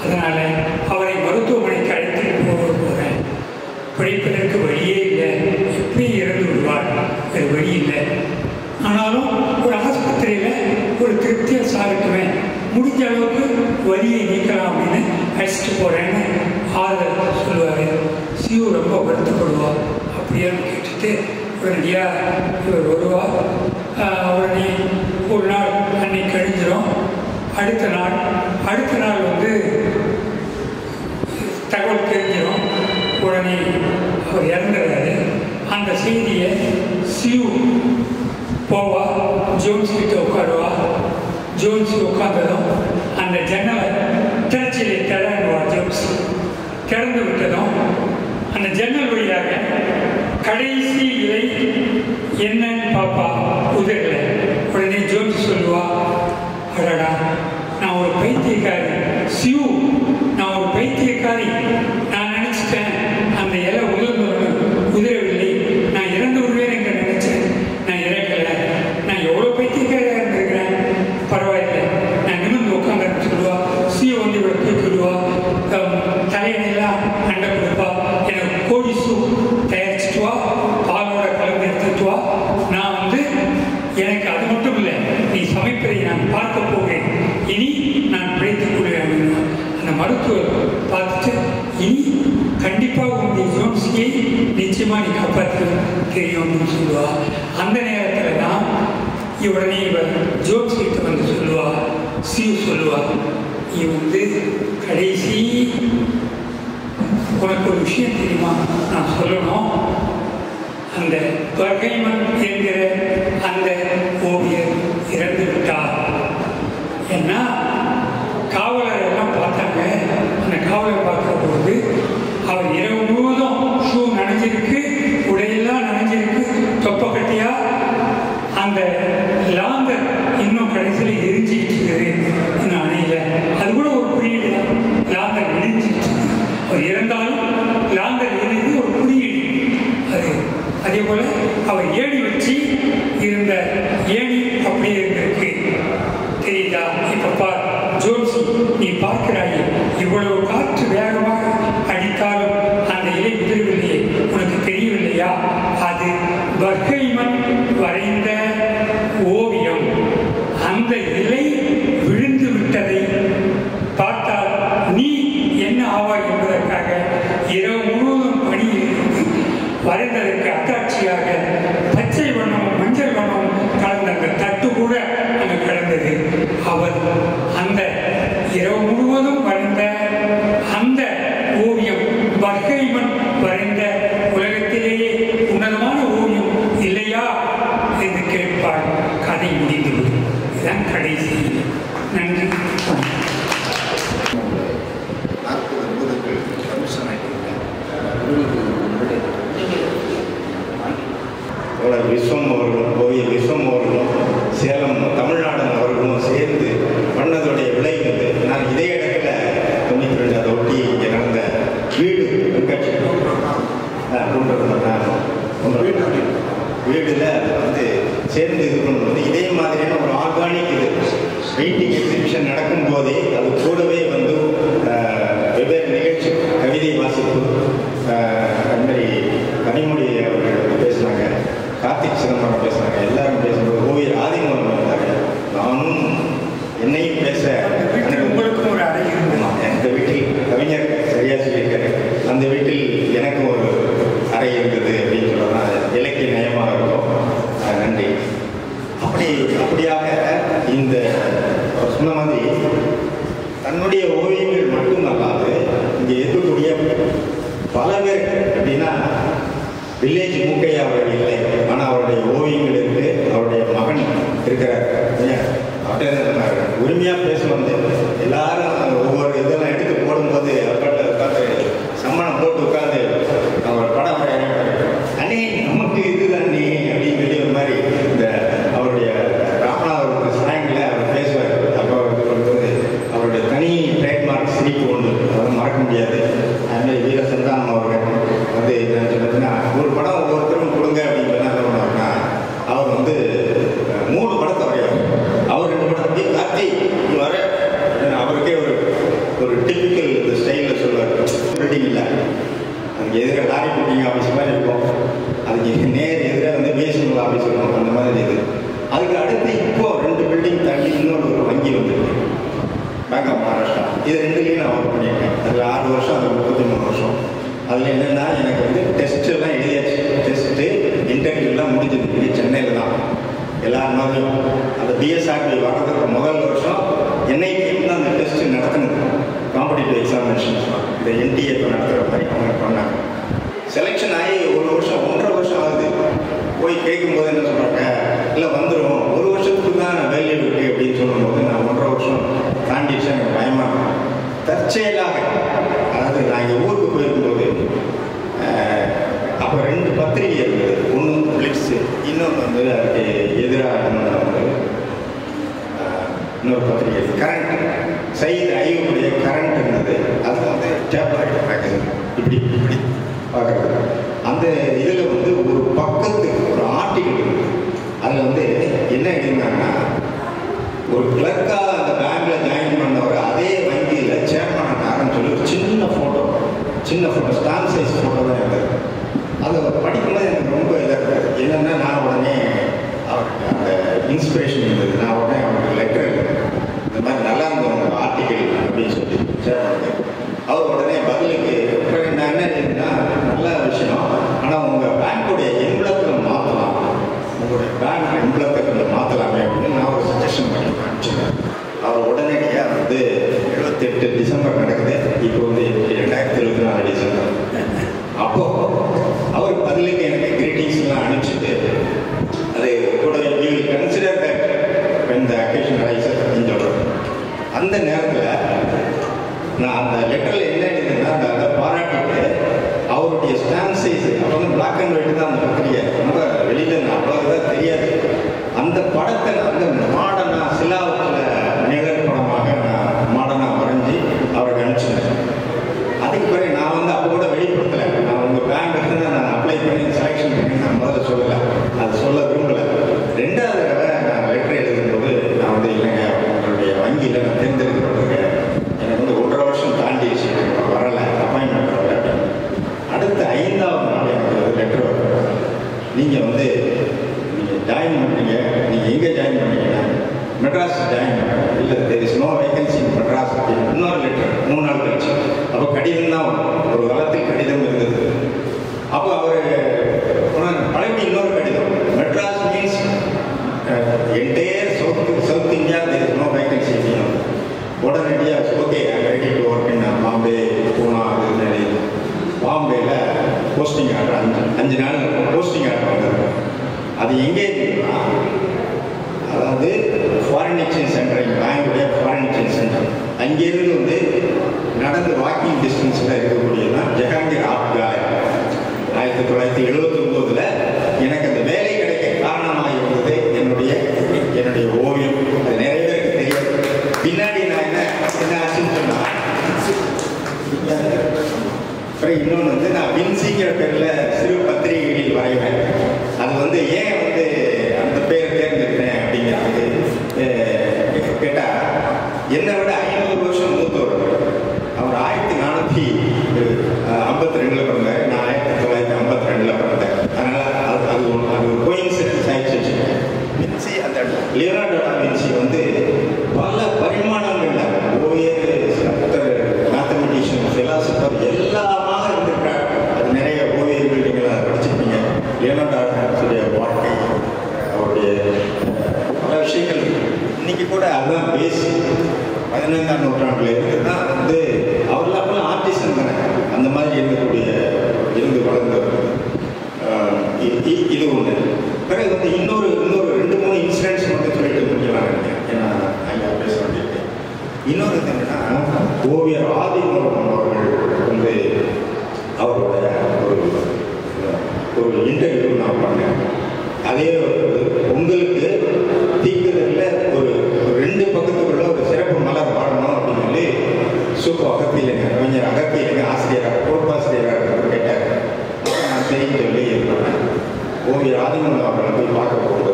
அதனால் அவரை மருத்துவமனைக்கு அழைத்து போகிறேன். பிழைப்பதற்கு வழியே இல்லை, எப்படி இறந்து விடுவார், வேறு வழி இல்லை. ஆனாலும் ஒரு ஆஸ்பத்திரியில் ஒரு திருப்தியாக சாகட்டுமே, முடிஞ்ச அளவுக்கு வலியை நீக்கலாம் அப்படின்னு அழைச்சிட்டு போகிறேன்னு ஆறுதல் சொல்லுவார். சிவ ரொம்ப வருத்தப்படுவார். அப்படியான்னு கேட்டுட்டு உடனடியாக இவர் வருவார். உடனே ஒரு நாள் அன்னைக்கு கழிஞ்சிடும். அடுத்த நாள் வந்து தகவல் தெரிஞ்சிடும். உடனே அவர் இறந்துடுறாரு. அந்த செய்தியை சிவ போவா, ஜோன்ஸ் கிட்ட உட்காருவா. ஜோன்ஸ் உட்கார்ந்ததும் அந்த ஜன்னலை திறச்சிலே திறந்துவா. ஜோன்ஸ் திறந்து விட்டதும் அந்த ஜன்னல் வழியாக கடைசி இலை என்னன்னு பாப்பா உதறல. உடனே ஜோன்ஸ் சொல்லுவா, அடடா நான் ஒரு பைத்தியக்காரி சிவ, நான் ஒரு பைத்தியக்காரி, நான் நினைச்சிட்டேன் அந்த இலை உதறவில்லை, நான் இறந்து விடுவேன் என்று நினைச்சேன், நான் இறக்கலை, நான் எவ்வளோ பைத்தியக்காரியாக இருந்திருக்கிறேன், பரவாயில்லை, நான் நிமிர்ந்து உட்காந்து சொல்லுவா. சிவ வந்து இவரை தூக்கிடுவா, தலையணையெல்லாம் அண்டை கொடுப்பா, எனக்கு கோழி சூப் தயாரிச்சுட்டு வா, பாலோட கலந்து எடுத்துட்டு வா, நான் வந்து எனக்கு அது மட்டும் இல்லை, நீ சமைப்பதை நான் பார்க்க போகிறேன், இனி நான் பிழைத்துக் கொள்வேன் அப்படின்னு அந்த மருத்துவர் பார்த்துட்டு, இனி கண்டிப்பாக உங்களுடைய ஜோன்ஸியை நிச்சயமாக நீ காப்பாற்ற தெரியும் அப்படின்னு சொல்லுவா. அந்த நேரத்தில் தான் உடனே இவர் ஜோன்ஸ் கிட்ட வந்து சொல்லுவா. சிவ சொல்லுவா, நீ வந்து கடைசி உனக்கு ஒரு விஷயம் தெரியுமா, நான் சொல்லணும். அந்த பர்கைமன் என்கிற அந்த ஓவியர் இறந்து விட்டார். ஏன்னா காவலர் எல்லாம் பார்த்தாங்க. அந்த காவலர் பார்க்குற போது அவர் இரவு முழுவதும் ஷூ நனைஞ்சிருக்கு, உடையெல்லாம் நனைஞ்சிருக்கு, தொப்பக்கட்டியா அந்த லாந்தர் இன்னும் கடைசியில் எரிஞ்சிட்டு இருக்குது அணையில. அது கூட ஒரு குறியீடு தான், லாந்தர் எரிஞ்சிட்டு. அவர் இறந்தாலும் லாந்தர் எரிஞ்சு ஒரு குறியீடு அது. அதே போல அவர் ஏணி வச்சு இருந்த ஏணி அப்படியே இருந்திருக்கு, தெரியுதா? இப்ப பார் ஜோன்ஸ், நீ பார்க்கிறாயே, இவ்வளவு காற்று வேகமாக அடித்தாலும் அந்த இலை உதிரவில்லையே, உனக்கு தெரியவில்லையா? அது பர்கைமன் வரைந்த ஓவியம். அந்த இலை விழுந்து விட்டதை பார்த்தால் நீ என்ன ஆவாய் என்பதற்காக இரவு முழுவதும் பணியில் இருந்து வரைந்ததற்கு அத்தாட்சியாக பச்சை வண்ணமும் மஞ்சள் வண்ணமும் கலந்த அந்த தட்டு கூட அங்கு கிடந்தது. அவர் அந்த இரவு முழுவதும் வரைந்த அந்த ஓவியம் பர்கைமன் வரைந்த உலகத்திலேயே உன்னதமான ஓவியம் இல்லையா என்று கேட்பார். கதை முடிந்துவிடும். இதுதான் கடைசி. நன்றி. 40 அற்புதங்கள் கமிஷன் தோழர் விஸ்வம் அவர்களும் ஓவியர் விஸ்வம் அவர்களும் சேலம் தமிழ்நாடன் அவர்களும் சேர்ந்து பண்ணதோடைய விளைவு. நான் இதே இடத்துல 92 அதை ஒட்டி இங்கே நடந்த வீடு கண்காட்சி வீடுல வந்து சேர்ந்து இது பண்ணும்போது இதே மாதிரியான ஒரு ஆர்கானிக் இது பெயிண்டிங் எக்ஸிபிஷன் நடக்கும் போதே அது கூடவே வந்து வெவ்வேறு நிகழ்ச்சி, கவிதை வாசிப்பு, அது மாதிரி கனிமொழி அவர்கள் பேசினாங்க, கார்த்திக் சிதம்பரம் பேசினாங்க. எல்லாரும் பேசும்போது ஓவியர் ஆதிமூலம் இருந்தாங்க. நானும் என்னையும் பேச உங்களுக்கும் ஒரு அறை இருக்குமா? அந்த வீட்டில் கவிஞர் சரியா சொல்லியிருக்காரு, அந்த வீட்டில் எனக்கும் ஒரு அறை இருந்தது அப்படின்னு சொல்லலாம். இலக்கிய நயமாக இருக்கும். நன்றி. அப்படியாக இந்த சொன்ன மாதிரி தன்னுடைய ஓவியங்கள் மட்டுமல்லாது இங்கே இருக்கக்கூடிய பல பேர் அப்படின்னா வில்லேஜ் மூக்கையா அவர்கள் இல்லை, ஆனால் அவருடைய ஓவியங்கள் இருக்கு. அவருடைய மகன் இருக்கிறார். உரிமையாக பேச வந்து எல்லாரும் ஒவ்வொரு இதெல்லாம் எடுத்து போடும்போது உட்காந்து சம்மணம் போட்டு உட்காந்து அவர் படம் அண்ணே நமக்கு இதுதான் நீ அப்படின்னு சொல்லி ஒரு மாதிரி இந்த அவருடைய ராமநாதபுரம் ஸ்லாங்கில் அவர் பேசுவார். அப்போ சென்னையில் தான் எல்லாரும் மாதிரியும் அந்த பிஎஸ்ஆர்பி வர்றதுக்கு முதல் வருஷம் என்ஐடியும் தான் அந்த டெஸ்ட்டு நடத்தினது. காம்படிட்டிவ் எக்ஸாமினேஷன்ஸ் இந்த என்டிஏ இப்போ நடத்துகிற மாதிரி அவங்க பண்ணாங்க. செலெக்ஷன் ஆகி ஒரு வருஷம் 1.5 வருஷம் ஆகுது. போய் கேட்கும்போது என்ன சொல்கிறாங்க, இல்லை வந்துடும், 1 வருஷத்துக்கு தான் வேல்யூ இருக்குது அப்படின்னு சொல்லும்போது நான் 1.5 வருஷம் தாண்டிடுச்சு, எனக்கு பயமாக இருக்கும். தற்செயலாக அதாவது நான் எங்கள் ஊருக்கு போயிருக்கும்போது அப்போ 2 பத்திரிகை இருந்தது. ஒன்று வந்து பிளிட்ஸு, இன்னொன்று வந்து அதுக்கு எதிராக வந்து இன்னொரு பத்திரிகை கரண்ட், சையத் ஐயூபுடைய கரண்ட் இருந்தது. அது வந்து டேப்லாய்ட் மேகசின் இப்படி இப்படி பார்க்குறது. அந்த இதில் வந்து ஒரு பக்கத்துக்கு ஒரு ஆர்டிகிள் இருக்குது. அதில் வந்து என்ன எழுதினாங்கன்னா, ஒரு கிளர்க்காக அந்த பேங்கில் ஜாயின் பண்ணவர் அதே வங்கியில் சேர்மன் ஆனார்னு சொல்லி ஒரு சின்ன ஃபோட்டோ ஸ்டாம்ப் சைஸ் ஃபோட்டோ தான் இருந்தது. அதை படிக்கும்போது எனக்கு ரொம்ப இதாக இருக்குது. என்னென்னா நான் உடனே அவருக்கு அந்த இன்ஸ்பிரேஷன் இருந்தது. நான் உடனே அவருக்கு லெட்டர் எழுதுறேன், இந்த மாதிரி நல்லா இருந்தது உங்கள் ஆர்டிகிள் அப்படின்னு சொல்லி சேர்மனுக்கு. அவர் உடனே பதிலுக்கு நான் என்ன எழுதுனா, நல்ல விஷயம், ஆனால் உங்கள் பேங்க்குடைய எம்பளத்தில் மாற்றலாம், உங்களுடைய பேங்க் எம்பளத்தை கொஞ்சம் மாற்றலாமே அப்படின்னு நான் ஒரு சஜஷன் பண்ணி அனுப்பிச்சிருக்கேன். அவர் உடனடியாக வந்து 78 டிசம்பர் நடக்குது, இப்போ வந்து 2024 டிசம்பர். அப்போது அவர் பதிலுக்கு எனக்கு கிரீட்டிங்ஸ்லாம் அனுப்பிச்சிட்டு அது கூட you will consider that when the occasion arises அப்படின்னு சொல்கிறேன். அந்த நேரத்தில் நான் அந்த லெட்டரில் என்ன எழுதுன்னா, அந்த பாராட்டிட்டு அவருடைய ஸ்டாம்ப் சைஸ் அப்போ வந்து பிளாக் அண்ட் ஒயிட் தான் அந்த பத்திரிகை, ரொம்ப வெளியில் அவ்வளோதான் தெரியாது. அந்த படத்தை அந்த மாடனாக சிலாவத்தில் நிழல் படமாக நான் மாடனாக வரைஞ்சி அவருக்கு அனுப்பிச்சிருந்தேன். அதுக்கு பிறகு நான் வந்து அப்போ கூட வெளிப்படுத்தலை, நான் உங்கள் பேங்க்கு தான் நான் அப்ளை பண்ணி செலெக்ஷன் பண்ணி நான் முதல்ல சொல்லலை, அது சொல்ல விரும்பலை. 2வது தடவை நான் லெட்டர் எழுதும்போது நான் வந்து இல்லைங்க, உங்களுடைய வங்கியில் நான் தேர்ந்தெடுக்கப்பட்டிருக்கேன், எனக்கு வந்து 1.5 வருஷம் தாண்டிடுச்சு, வரலை, அப்பாயின்மெண்ட் வரல. அடுத்த 5வது நாள் எனக்கு லெட்டர் வரும், நீங்கள் வந்து நீங்கள் ஜாயின் பண்ணுறீங்க, நீங்கள் எங்கே ஜாயின் பண்ணீங்கன்னா மெட்ராஸ் ஜாயின் பண்ணுறேன், இல்லை தேர் இஸ் நோ வேகன்சி இன் மெட்ராஸ் அப்படின்னு இன்னொரு லெட்டர் 3 நாள் கழிச்சு. அப்போ கடிதம் தான் ஒரு காலத்தில் கடிதம் இருந்தது. அப்போ அவர் பழனி இன்னொரு கடிதம், Madras means entire South India there is no vacancy அப்படின்னு. உடனடியாக okay I ready to work in Bombay, Poona, Tirunelveli. பாம்பேயில் போஸ்டிங் ஆர்டர் 5 நாள் போஸ்டிங் ஆர்டர் வந்தது. அது எங்கே இருக்குன்னா, அதாவது ஃபாரின் எக்ஸ்சேஞ்ச் சென்டர், எங்கள் பேங்குடைய ஃபாரின் எக்ஸ்சேஞ்ச் சென்டர், அங்கேருந்து வந்து நடந்து வாக்கிங் டிஸ்டன்ஸில் இருக்கக்கூடியதான் ஜஹாங்கீர் ஆர்ட் கேலரி. 1979 எனக்கு அந்த வேலை கிடைக்க காரணமாக இருந்தது என்னுடைய ஓவியம். அது நிறைய பேருக்கு தெரியாது. பின்னாடி நான் என்ன ஆச்சுன்னு சொன்னால், அப்புறம் இன்னொன்று வந்து நான் வின்சிங்கிற பேரில் சிறு பத்திரிகைகளில் வரைவேன். அது வந்து ஏன் வந்து அந்த பேரை தேர்ந்தெடுத்தேன் அப்படிங்கிறது கேட்டால், என்னை விட 500 வருஷம் மூத்தவர். அவர் 1452 பிறந்தார், நான் 1952 பிறந்தேன். அதனால் அது ஒரு கோயின்சிடன்ஸ் ஆகிடுச்சு வச்சுருக்கேன். வின்சி, அந்த லியோனார்டோ டா வின்சி வந்து பல பரிமாணங்களில் ஓவியர், ஸ்கல்ப்டர், மேத்தமெட்டிஷியன், ஃபிலாசபர் எல்லாமாக இருந்திருக்கார். அது நிறைய ஓவியர்கள் நீங்கள் அதை படிச்சிருப்பீங்க. லியோனார்டோ டா வின்சியுடைய வாழ்க்கை, அவருடைய பல விஷயங்கள் இன்னைக்கு கூட அதுதான் பேசி 15ஆம் நூற்றாண்டில் இருக்குன்னா வந்து அவர்கள் அப்பெல்லாம் ஆர்டிஸ்டன் தானே, அந்த மாதிரி இருந்து வளர்ந்தவர். இது ஒன்று. பிறகு வந்து இன்னொரு 2-3 இன்சிடென்ட்ஸ் மட்டும் சொல்லிட்டு முடிக்கலாம் நினைக்கிறேன், ஏன்னா ஐயா பேச வேண்டியிருக்கேன். இன்னொரு என்னன்னா, ஓவியர் ஆதிமூலம் அவர்கள் வந்து அவரோட ஒரு இன்டர்வியூ நான் பண்ணேன். அதே உங்களுக்கு தீக்குதலில் ஒரு 2 பக்கத்துக்குள்ள ஒரு சிறப்பு மலர் வாழணும் அப்படின்னு சொல்லி அகத்தியிலங்க, கவிஞர் அகத்தியிலங்க ஆசிரியராக, பொறுப்பாசிரியராக கேட்டார். நான் சரின்னு சொல்லி ஓவியர் ஆதிமூலம் அவர்களை போய் பார்க்க போகும்போது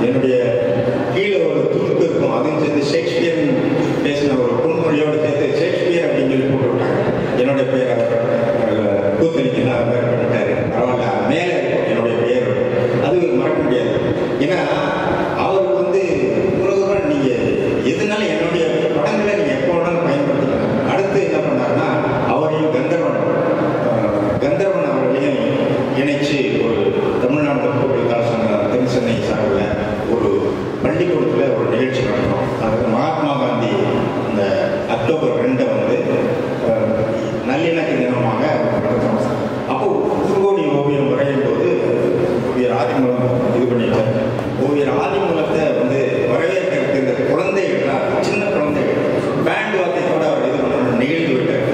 என்னுடைய கீழே ஒரு துணுக்கு இருக்கும், அதுவும் சேர்த்து ஷேக்ஸ்பியர் பேசின ஒரு பொன்மொழியோடு சேர்த்து ஷேக்ஸ்பியர் அப்படின்னு சொல்லி போட்டு விட்டாங்க. என்னுடைய பேர் கூத்தலிக்குன்னு அவர் பேர் பண்ணிட்டாரு. பரவாயில்ல, மேலே இருக்கும் என்னுடைய பேர். அது மறக்க முடியாது. ஏன்னா அவருக்கு வந்து உலகம் நீங்கள் எதுனால என்னுடைய படங்களை நீங்கள் எப்போ வேணாலும் பயன்படுத்திக்கலாம். அடுத்து என்ன பண்ணாருன்னா அவரையும் கந்தர்வன் அவர்களையும் இணைச்சு ஒரு தமிழ்நாடு முற்போக்கு சங்க தென் சென்னை சார்பில் ஒரு பள்ளிக்கூடத்தில் ஒரு நிகழ்ச்சி நடக்கும். அதாவது மகாத்மா காந்தி அந்த அக்டோபர் 2 வந்து நல்லிணக்க தினமாக நடத்தணும். அப்போ குறுங்கோடி ஓவியம் வரையும் போது ஓவியர் ஆதிமூலம் இது பண்ணிட்டார். ஓவியர் ஆதிமூலத்தை வந்து வரவேற்கிறதுக்கு இந்த குழந்தைகள்லாம், சின்ன குழந்தைகள் பேண்ட் வாத்தியத்தோட அவர் இது பண்ண நிகழ்ந்து விட்டார்.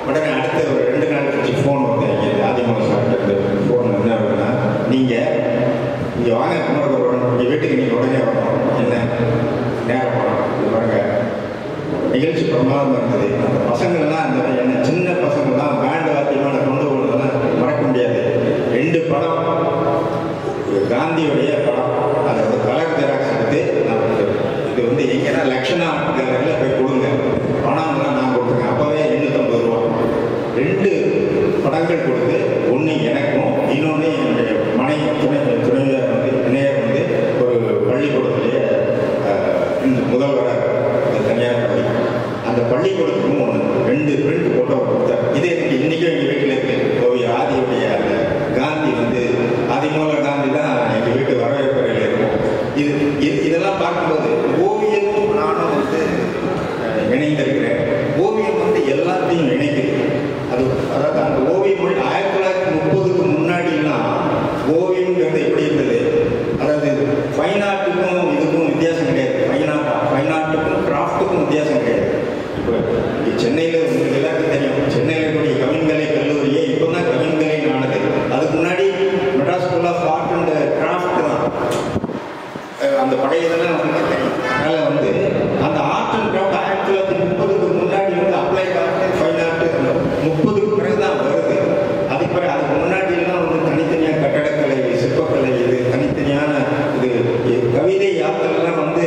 உடனே அடுத்த ஒரு 2 நாள் கழிச்சு ஃபோன் வந்து இங்கே ஆதிமூலம் சாப்பிட்டு ஃபோன் என்ன அப்படின்னா, நீங்கள் இங்கே வாங்க குமரகுருடன், இங்கே வீட்டுக்கு நீங்கள் உடனே வரணும், என்ன நேரம் போகணும், இது பாருங்க நிகழ்ச்சி பிரமாதமாக இருந்தது. அந்த பசங்கள்லாம் அந்த என்ன சின்ன பசங்கள்லாம் பேண்ட் வாத்தியமான கொண்டு போனதெல்லாம் மறக்க முடியாது. 2 படம், காந்தியுடைய படம், அதை வந்து கலர் ஜெராக்ஸ் எடுத்து இது வந்து எங்கன்னா லக்ஷணா கேலரியில் போய் கொடுங்க, பணம்லாம் நான் கொடுத்துருங்க. அப்போவே 850 ரூபா. 2 படங்கள் கொடுத்து, ஒன்று எனக்கும், இன்னொன்று என்னுடைய துணைவியார் வந்து இணையர் வந்து ஒரு பள்ளிக்கூடத்திலேயே இந்த முதல்வராக தனியார் பள்ளி, அந்த பள்ளிக்கூடத்துக்கும் 2 பிரிண்ட் போட்டோ கொடுத்தார். இதே இன்றைக்கும் எங்கள் வீட்டில் இருக்குது. ஓவிய ஆதியுடைய அந்த காந்தி வந்து ஆதிமூல காந்தி தான் எங்கள் வீட்டு வரவேற்பறையில் இருக்கும். இதெல்லாம் பார்க்கும்போது ஓவியமும் நானும் வந்து இணைந்திருக்கிறேன். ஓவியம் வந்து எல்லாத்தையும் இணைக்குது. அதாவது அந்த ஓவியம் 1930க்கு முன்னாடிலாம் ஓவியம்ங்கிறது எப்படி இருந்தது, அதாவது ஃபைன் ஆர்ட்டுக்கும் இதுக்கும் வித்தியாசம் கிடையாது. ஃபைன் ஆர்ட்டுக்கும் கிராஃப்ட்டுக்கும் வித்தியாசம் கிடையாது. இப்போ சென்னையில் உங்களுக்கு எல்லாருக்கும் தெரியும், சென்னையில் இருக்கக்கூடிய கவின்கலை கல்லூரியே இப்போ தான் கவின்கலை ஆனது. அதுக்கு முன்னாடி Madras school of art and craft தான் அந்த பழையதெல்லாம் நமக்கு தெரியும். அதனால் வந்து அந்த ஆர்ட் அண்ட் கிராஃப்ட் 1930க்கு முன்னாடி வந்து அப்ளைட் ஆர்ட், ஃபைன் ஆர்ட் 30க்கு பிறகு தான் வருது. அதுக்கு பிறகு அதுக்கு முன்னாடியெல்லாம் வந்து தனித்தனியாக கட்டடக்கலை, சிற்பக்கலை, இது தனித்தனியான இது கவிதை யாத்திரெல்லாம் வந்து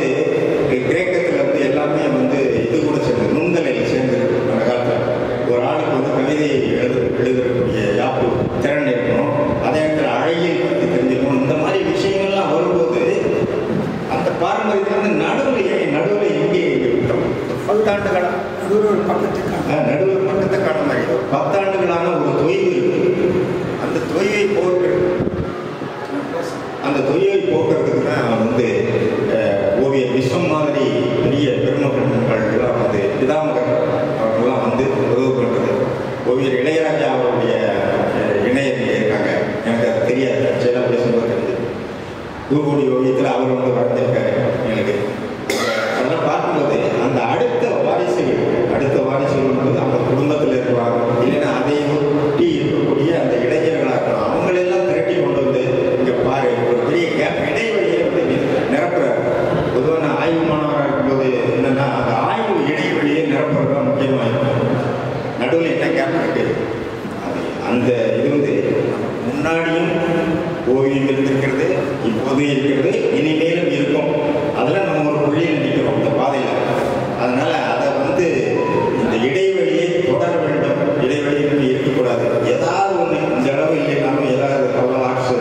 கிரேக்கத்தில் வந்து எல்லாமே வந்து இது கூட சேர்ந்து நுண்கலையில் சேர்ந்துருக்கு. அந்த காலத்தில் ஒரு ஆளுக்கு வந்து கவிதையை எழுதக்கூடிய யாப்பு திறன் இருக்கணும், அதே நேரத்தில் அழகியல் பற்றி தெரிஞ்சுக்கணும். இந்த மாதிரி விஷயங்கள்லாம் வரும்போது அந்த பாரம்பரியத்தில் வந்து நடுவில் எங்கே விட்டோம்? 10 ஆண்டுகளாக நடுவில் பக்கத்தை காண மாதிரி 10 ஆண்டுகளான ஒரு தொய்வு இருக்கு. அந்த தொய்வை போக்குறதுக்கு தான் வந்து ஓவியர் விஸ்வம் மாதிரி பெரிய பெருமக்கள்லாம் வந்து பிதாமகர் அவர்கள்லாம் வந்து உதவி பண்ணுறது. ஓவியர் இளையராஜா அவருடைய இணையர் இருக்காங்க, எனக்கு அது தெரியாது, செயலாக பேசும்போது தெரிஞ்சு. குருகோடி ஓவியத்தில் அவர் வந்து வரைஞ்சிருக்காரு எனக்கு. அதெல்லாம் பார்க்கும்போது அந்த அடுத்த வாரிசுகள் வந்து அந்த குடும்பத்தில் இருப்பாங்க, இல்லைன்னா அதை ஒட்டி இருக்கக்கூடிய அந்த இளைஞர்களாக இருக்கணும். அவங்களெல்லாம் திரட்டி கொண்டு வந்து இங்கே பாரு, ஒரு பெரிய கேப் இடைவெளியை வந்து நிரப்புறாரு. பொதுவாக நான் ஆய்வு மாணவராக இருக்கும்போது என்னென்னா அந்த ஆய்வு இடைவெளியை நிரப்புறது தான் முக்கியமாக இருக்கும். நடுவில் என்ன கேப் இருக்கு, அந்த இது வந்து முன்னாடியும் ஓவியம் இருந்திருக்கிறது, இப்போதும் இருக்கிறது, இனிமேலும் இருக்கும். அதில் நம்ம ஒரு புள்ளியில் நிற்கிறோம் இந்த பாதையில். அதனால் அதை வந்து இந்த இடைவெளியை தொடர வேண்டும். இடைவெளியில் இருக்கக்கூடாது. ஏதாவது ஒன்று இந்த அளவு இல்லைனாலும் ஏதாவது கவர்மெண்ட் ஆர்ட்ஸ்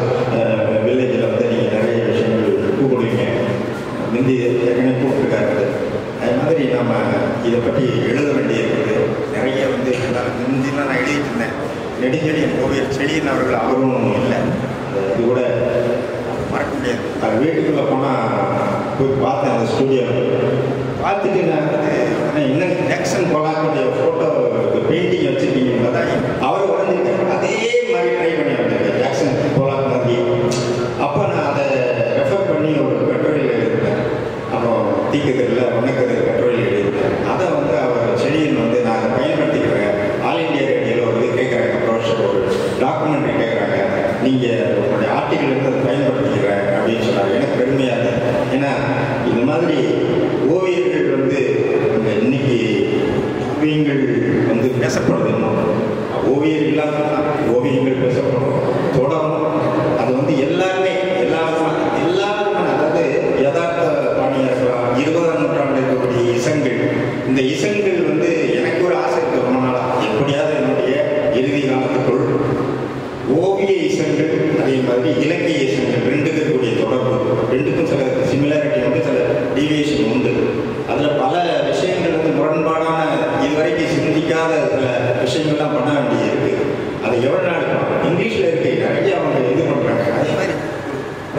வில்லேஜில் வந்து நீங்கள் நிறைய விஷயங்கள் கூப்பிடுவீங்க. முந்தி ஏற்கனவே கூப்பிட்டுருக்காரு. அது மாதிரி நம்ம இதை பற்றி எழுத வேண்டியிருக்குது நிறைய. வந்து முந்தினா நான் எழுதிட்டு இருந்தேன். நெடுஞ்செடி ஓவியர் செடியின் அவர்கள் அவரும் இல்லை, இது கூட மறக்க முடியாது. அது வீட்டுக்குள்ளே போனால் போய் பார்த்தேன். அந்த ஸ்டூடியோ பார்த்துட்டு நான் இன்னும் ஜாக்சன் பொலாக்குடைய ஃபோட்டோ பெயிண்டிங் வச்சுருக்கீங்க தான் அவர் வரைஞ்சிருக்காரு. அதே மாதிரி ட்ரை பண்ணி வந்தேன் ஜாக்சன் பொலாக் மாதிரி. அப்போ நான் அதை ரெஃபர் பண்ணி ஒரு கட்டுரையில் எழுதியிருந்தேன். அப்புறம் தீக்கதில் வண்ணக்கதில் கட்டுரையில் எழுதியிருந்தேன். அதை வந்து அவர் செடியின் வந்து நான் அதை பயன்படுத்திக்கிறேன். ஆல் இண்டியா ரேடியோவில் ஒரு இது கேட்குறாங்க, ப்ரொஃபஷர் ஒரு டாக்குமெண்ட்ரி கேட்குறாங்க, நீங்கள் உங்களுடைய ஆர்டிக்கல் இருந்து அதை பயன்படுத்திக்கிறேன் அப்படின்னு சொன்னார். எனக்கு பெருமையாக இருந்தது. ஏன்னா இந்த மாதிரி ஓவியர்கள் வந்து இன்னைக்கு ஓவியங்கள் வந்து பேசப்படுது. ஓவியர் இல்லாமல் ஓவியங்கள் பேசப்படும், தொடரும். அது வந்து எல்லாருமே அதாவது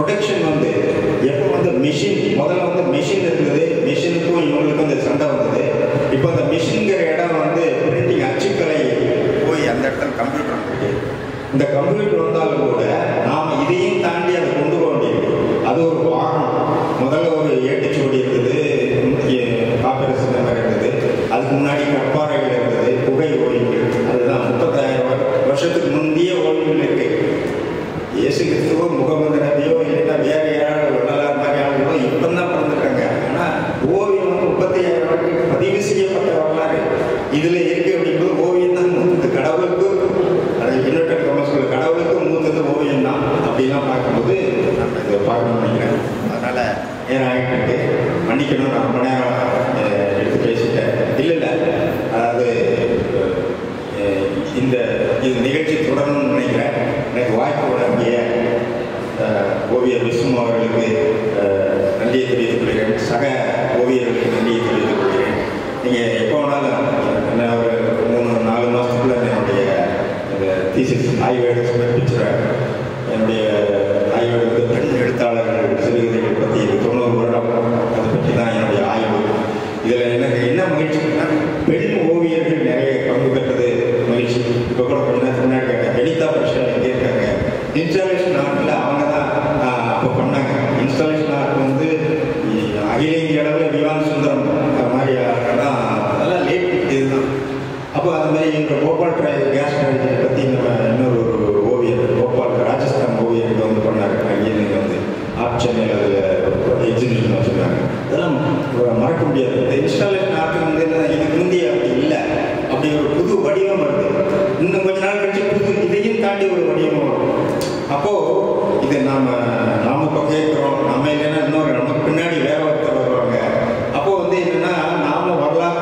ப்ரொடக்ஷன் வந்து எப்போ வந்து மிஷின் முதல்ல வந்து மிஷின் இருந்தது, மிஷினுக்கும் இவங்களுக்கும் அந்த சண்டை வந்தது. இப்போ அந்த மிஷின்கிற இடம் வந்து பிரிண்டிங் அச்சுக்கலை போய் அந்த இடத்துல கம்ப்யூட்டர் வந்துருக்கு. இந்த கம்ப்யூட்டர் வந்தாலும் கூட நாம் இதையும் தாண்டி அதை கொண்டு போக வேண்டியது. அது ஒரு வாகனம். முதல்ல ஒரு ஏட்டுச்சுவடி இருந்தது, காப்பரசு நகர் இருந்தது, அதுக்கு முன்னாடி கற்பாறைகள் இருந்தது, புகை ஓவியங்கள். அதுதான் 30,000 வருஷத்துக்கு முந்தைய ஓவியங்கள் இருக்கு. இயேசு கிறிஸ்துவோ முகமது நபியோ இல்லைன்னா வேற யாராவது வள்ளலார் மாதிரி ஆளுங்களோ இப்போ தான் பிறந்துட்டாங்க. ஆனால் ஓவியம் வந்து 35,000 வருடத்துக்கு பதிவு செய்யப்பட்ட வரலாறு இதில் இருக்கு. அப்படிங்கும்போது ஓவியம் தான் மூத்தது, கடவுளுக்கு அது இன்னொரு சொல்ல கடவுளுக்கு மூத்தது ஓவியம் தான். அப்படிலாம் பார்க்கும்போது நம்ம இதை பார்க்கணும்னு நினைக்கிறேன். அதனால் நேரம் ஆகிட்டு மன்னிக்கணும், நான் ரொம்ப நேரம் எடுத்து பேசிட்டேன். இல்லை அதாவது இந்த நிகழ்ச்சி தொடரணும்னு நினைக்கிறேன். எனக்கு வாய்ப்பு வழங்கிய ஓவியர் விஸ்வம் அவர்களுக்கு நன்றியை தெரிவித்துக் கொள்கிறேன். சக ஓவியர்களுக்கு நன்றியை தெரிவித்துக் கொள்கிறேன். நீங்கள் எப்போ வேணாலும் என்ன ஒரு 3-4 மாதத்துக்குள்ள என்னுடைய இந்த தீசிஸ் ஆய்வேடு சமர்ப்பிச்சுறேன். என்னுடைய ஆய்வேடு வந்து பெண் எழுத்தாளர்கள் சிறுகதைகள் பற்றி 90 வருடம் அதை பற்றி தான் என்னுடைய ஆய்வு. இதில் எனக்கு என்ன மகிழ்ச்சின்னா பெண் ஓவியர்கள் நிறைய பங்கு பெற்றது மகிழ்ச்சி. இப்போ கூட கொஞ்ச நேரத்துக்கு முன்னாடி கேட்டேன், லலிதா பிரஷன் எங்கே இருக்காங்க? இன்ஸ்டாலேஷன் ஆர்ட்டில் அவங்க தான் அப்போ பண்ணாங்க. இன்ஸ்டாலேஷன் ஆர்ட் வந்து அகில இந்திய அளவில் விவான் சுந்தரம் மாதிரி தான், அதெல்லாம் லேட் இதுதான். அப்போ அது மாதிரி எங்கள் கோபால் கேஸ் ட்ராஜடியை பற்றி நம்ம இன்னொரு ஓவியர் கோபால் ராஜஸ்தான் ஓவியர்கள் வந்து பண்ணாங்க. அங்கேயே வந்து ஆர்ட் சென்னையில் அதில் எக்ஸிபிஷன் வச்சுருக்காங்க. அதெல்லாம் மறக்க முடியாது. இந்த இன்ஸ்டாலேஷன் ஆர்ட் வந்து இதுக்கு முந்தைய அப்படி இல்லை, அப்படி ஒரு புது வடிவம் வருது. இன்னும் கொஞ்ச நாள் கழிச்சு புது இதையும் தாண்டி ஒரு வடிவம் வரும். அப்போது இதை நாம் இப்போ கேட்குறோம், நம்ம இல்லைன்னா இன்னொரு நமக்கு பின்னாடி வேற ஒருத்தர் வருவாங்க. அப்போது வந்து என்னென்னா நாம் வரலாறு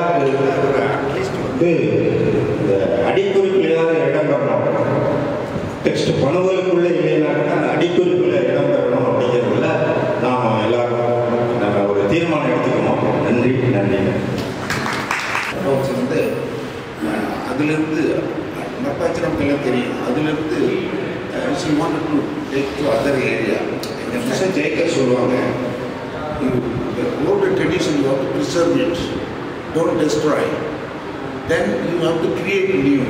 அட்லீஸ்ட் வந்து இந்த அடிக்குறிப்புலையாவது இடம் பெறணும். டெக்ஸ்ட் பணுவலுக்குள்ளே இல்லைனாக்கா அந்த அடிக்குறிப்புல இடம் பெறணும். அப்படிங்கிறதுல நாம் எல்லாரும் நம்ம ஒரு தீர்மானம் எடுத்துக்கணும். நன்றி நன்றி. வந்து அதிலிருந்து மப்பாச்சிரம்கெல்லாம் தெரியும். அதிலிருந்து she wanted to take to other area. எங்கள் மிஸ்டர் ஜெயக்கர் சொல்லுவாங்க, the old tradition you have to preserve it, don't destroy, then you have to create new,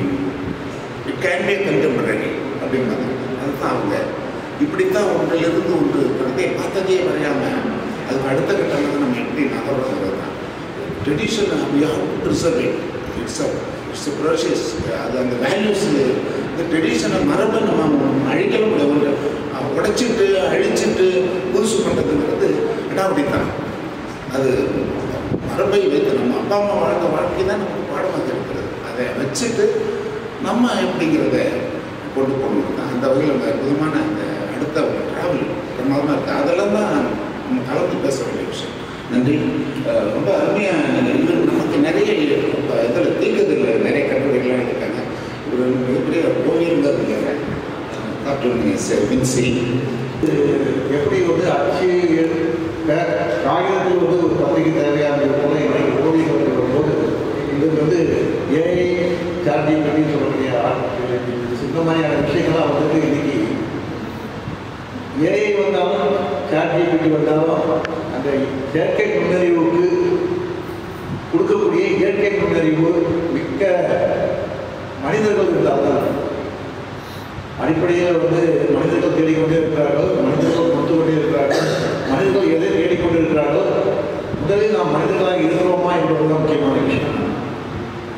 it can be a contemporary அப்படிங்கிறாங்க. அதுதான் அவங்க இப்படித்தான் ஒன்றிலிருந்து ஒன்று கருத்தை பார்த்ததே வரையாமல் அதுக்கு அடுத்த கட்டத்தில் நம்ம எப்படி நகர்றது தான் tradition. we have to preserve it. It's a precious. அது அந்த வேல்யூஸ், இந்த ட்ரெடிஷனை மரபை நம்ம அழிக்கலாம் முடியாது. உடைச்சிட்டு அழிச்சிட்டு புதுசு பண்ணுறதுங்கிறது இடாவடித்தான். அது மரபை வைத்து நம்ம அப்பா அம்மா வாழ்க்கை தான் நமக்கு பாடமாக இருக்கிறது. அதை வச்சுட்டு நம்ம எப்படிங்கிறத கொண்டு போகணும். அந்த வகையில் அந்த அற்புதமான அந்த அடுத்த ஒரு ட்ராவல் பிரமாதமாக இருக்குது. அதெல்லாம் தான் நம்ம கலந்து பேச வேண்டிய விஷயம். நன்றி. ரொம்ப அருமையாக இது நமக்கு நிறைய இதில் தீர்க்கதில் நிறைய கட்டுரைகள்லாம் இருக்காங்க. ஒரு மிகப்பெரிய ஓவியங்கிறது கார்ட்டூன் வின்சி எப்படி வந்து அச்சு காகிதத்தில் வந்து ஒரு பத்திரிகை தேவையானது போல இன்னைக்கு ஓவியம் வரும்போது இது வந்து ஏஐ சார்ஜி பற்றி சொல்லக்கூடிய இந்த மாதிரியான விஷயங்கள்லாம் வந்துட்டு இன்னைக்கு ஏஐ வந்தாலும் சார்ஜிபிடி வந்தாலும் அந்த செயற்கை நுண்ணறிவுக்கு கொடுக்கக்கூடிய இயற்கை நுண்ணறிவு மிக்க மனிதர்கள் இருந்தால்தான் அடிப்படையில் வந்து மனிதர்கள் தேடிக்கொண்டே இருக்கிறார்கள், மனிதர்கள் கொடுத்து கொண்டே இருக்கிறார்கள். மனிதர்கள் எதை தேடிக்கொண்டு இருக்கிறார்கள், முதலில் நாம் மனிதர்களாக இருக்கிறோமா என்பதுதான் முக்கியமான விஷயம்.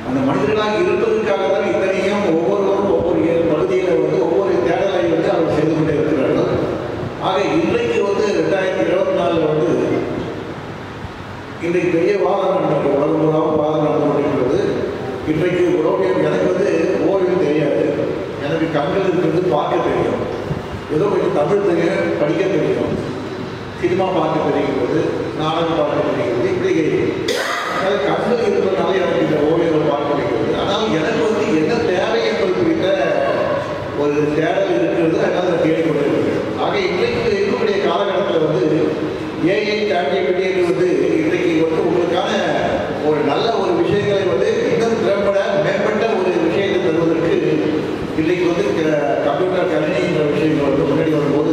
அந்த மனிதர்களாக இருப்பதற்காக தான் இத்தனையும் ஒவ்வொருவரும் ஒவ்வொரு பகுதியில் வந்து ஒவ்வொரு தேடலை வந்து அவர் செய்து கொண்டே இருக்கிறார்கள். ஆக இன்றைக்கு வந்து 2024 வந்து இன்றைக்கு பெரிய வாதம் வரும்போதாகவும் வாதம் நடந்து கொண்டிருக்கிறது. இன்றைக்கு ஓவியம் எனக்கு வந்து ஓவியம் தெரியாது, எனக்கு கண்கள் இருக்கிறது பார்க்க தெரியும், ஏதோ கொஞ்சம் தமிழ் தெரியும், படிக்க தெரியும், சினிமா பார்க்க தெரிகிறது, நாடகம் பார்க்க தெரிகிறது, இப்படி அதாவது கண்கள் இருக்கிறதுனால எனக்கு இந்த ஓவியங்கள் பார்க்க முடிகிறது. ஆனால் எனக்கு வந்து என்ன தேவை என்பது குறித்த ஒரு தேடல் இருக்கிறது, அதனால் அதை தேடிக்கொண்டிருக்கிறது. ஆக இன்றைக்கு இருக்கக்கூடிய காலகட்டத்தில் வந்து ஏஐ சார்ஜிபிடி வந்து இன்றைக்கு வந்து உங்களுக்கான ஒரு நல்ல ஒரு விஷயங்களை வந்து இன்னும் திறம்பட மேம்பட்ட ஒரு விஷயத்தை தருவதற்கு இன்றைக்கு வந்து கம்ப்யூட்டர் கணினிங்கிற விஷயங்கள் வந்து முன்னாடி வரும்போது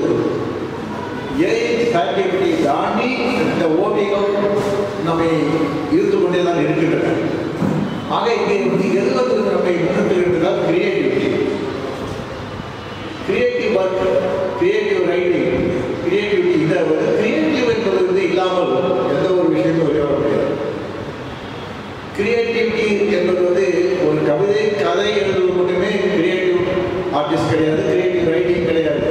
கிரியேட்டிவிட்டியை தாண்டி இந்த ஓவியங்கள் நம்மை இருந்து கொண்டே தான் இருக்கின்றன. ஆக இங்கே எது வந்து நம்மை முன்னிறுத்துகின்றதால் creativity, creative work, creative writing, creativity. இதை வந்து கிரியேட்டிவ் என்பது வந்து இல்லாமல் எந்த ஒரு விஷயமும் வெளியே வர முடியாது. கிரியேட்டிவிட்டி என்பது வந்து ஒரு கதை எழுதுவது மட்டுமே கிரியேட்டிவ் ஆர்டிஸ்ட் கிடையாது, கிரியேட்டிவ் ரைட்டிங் கிடையாது.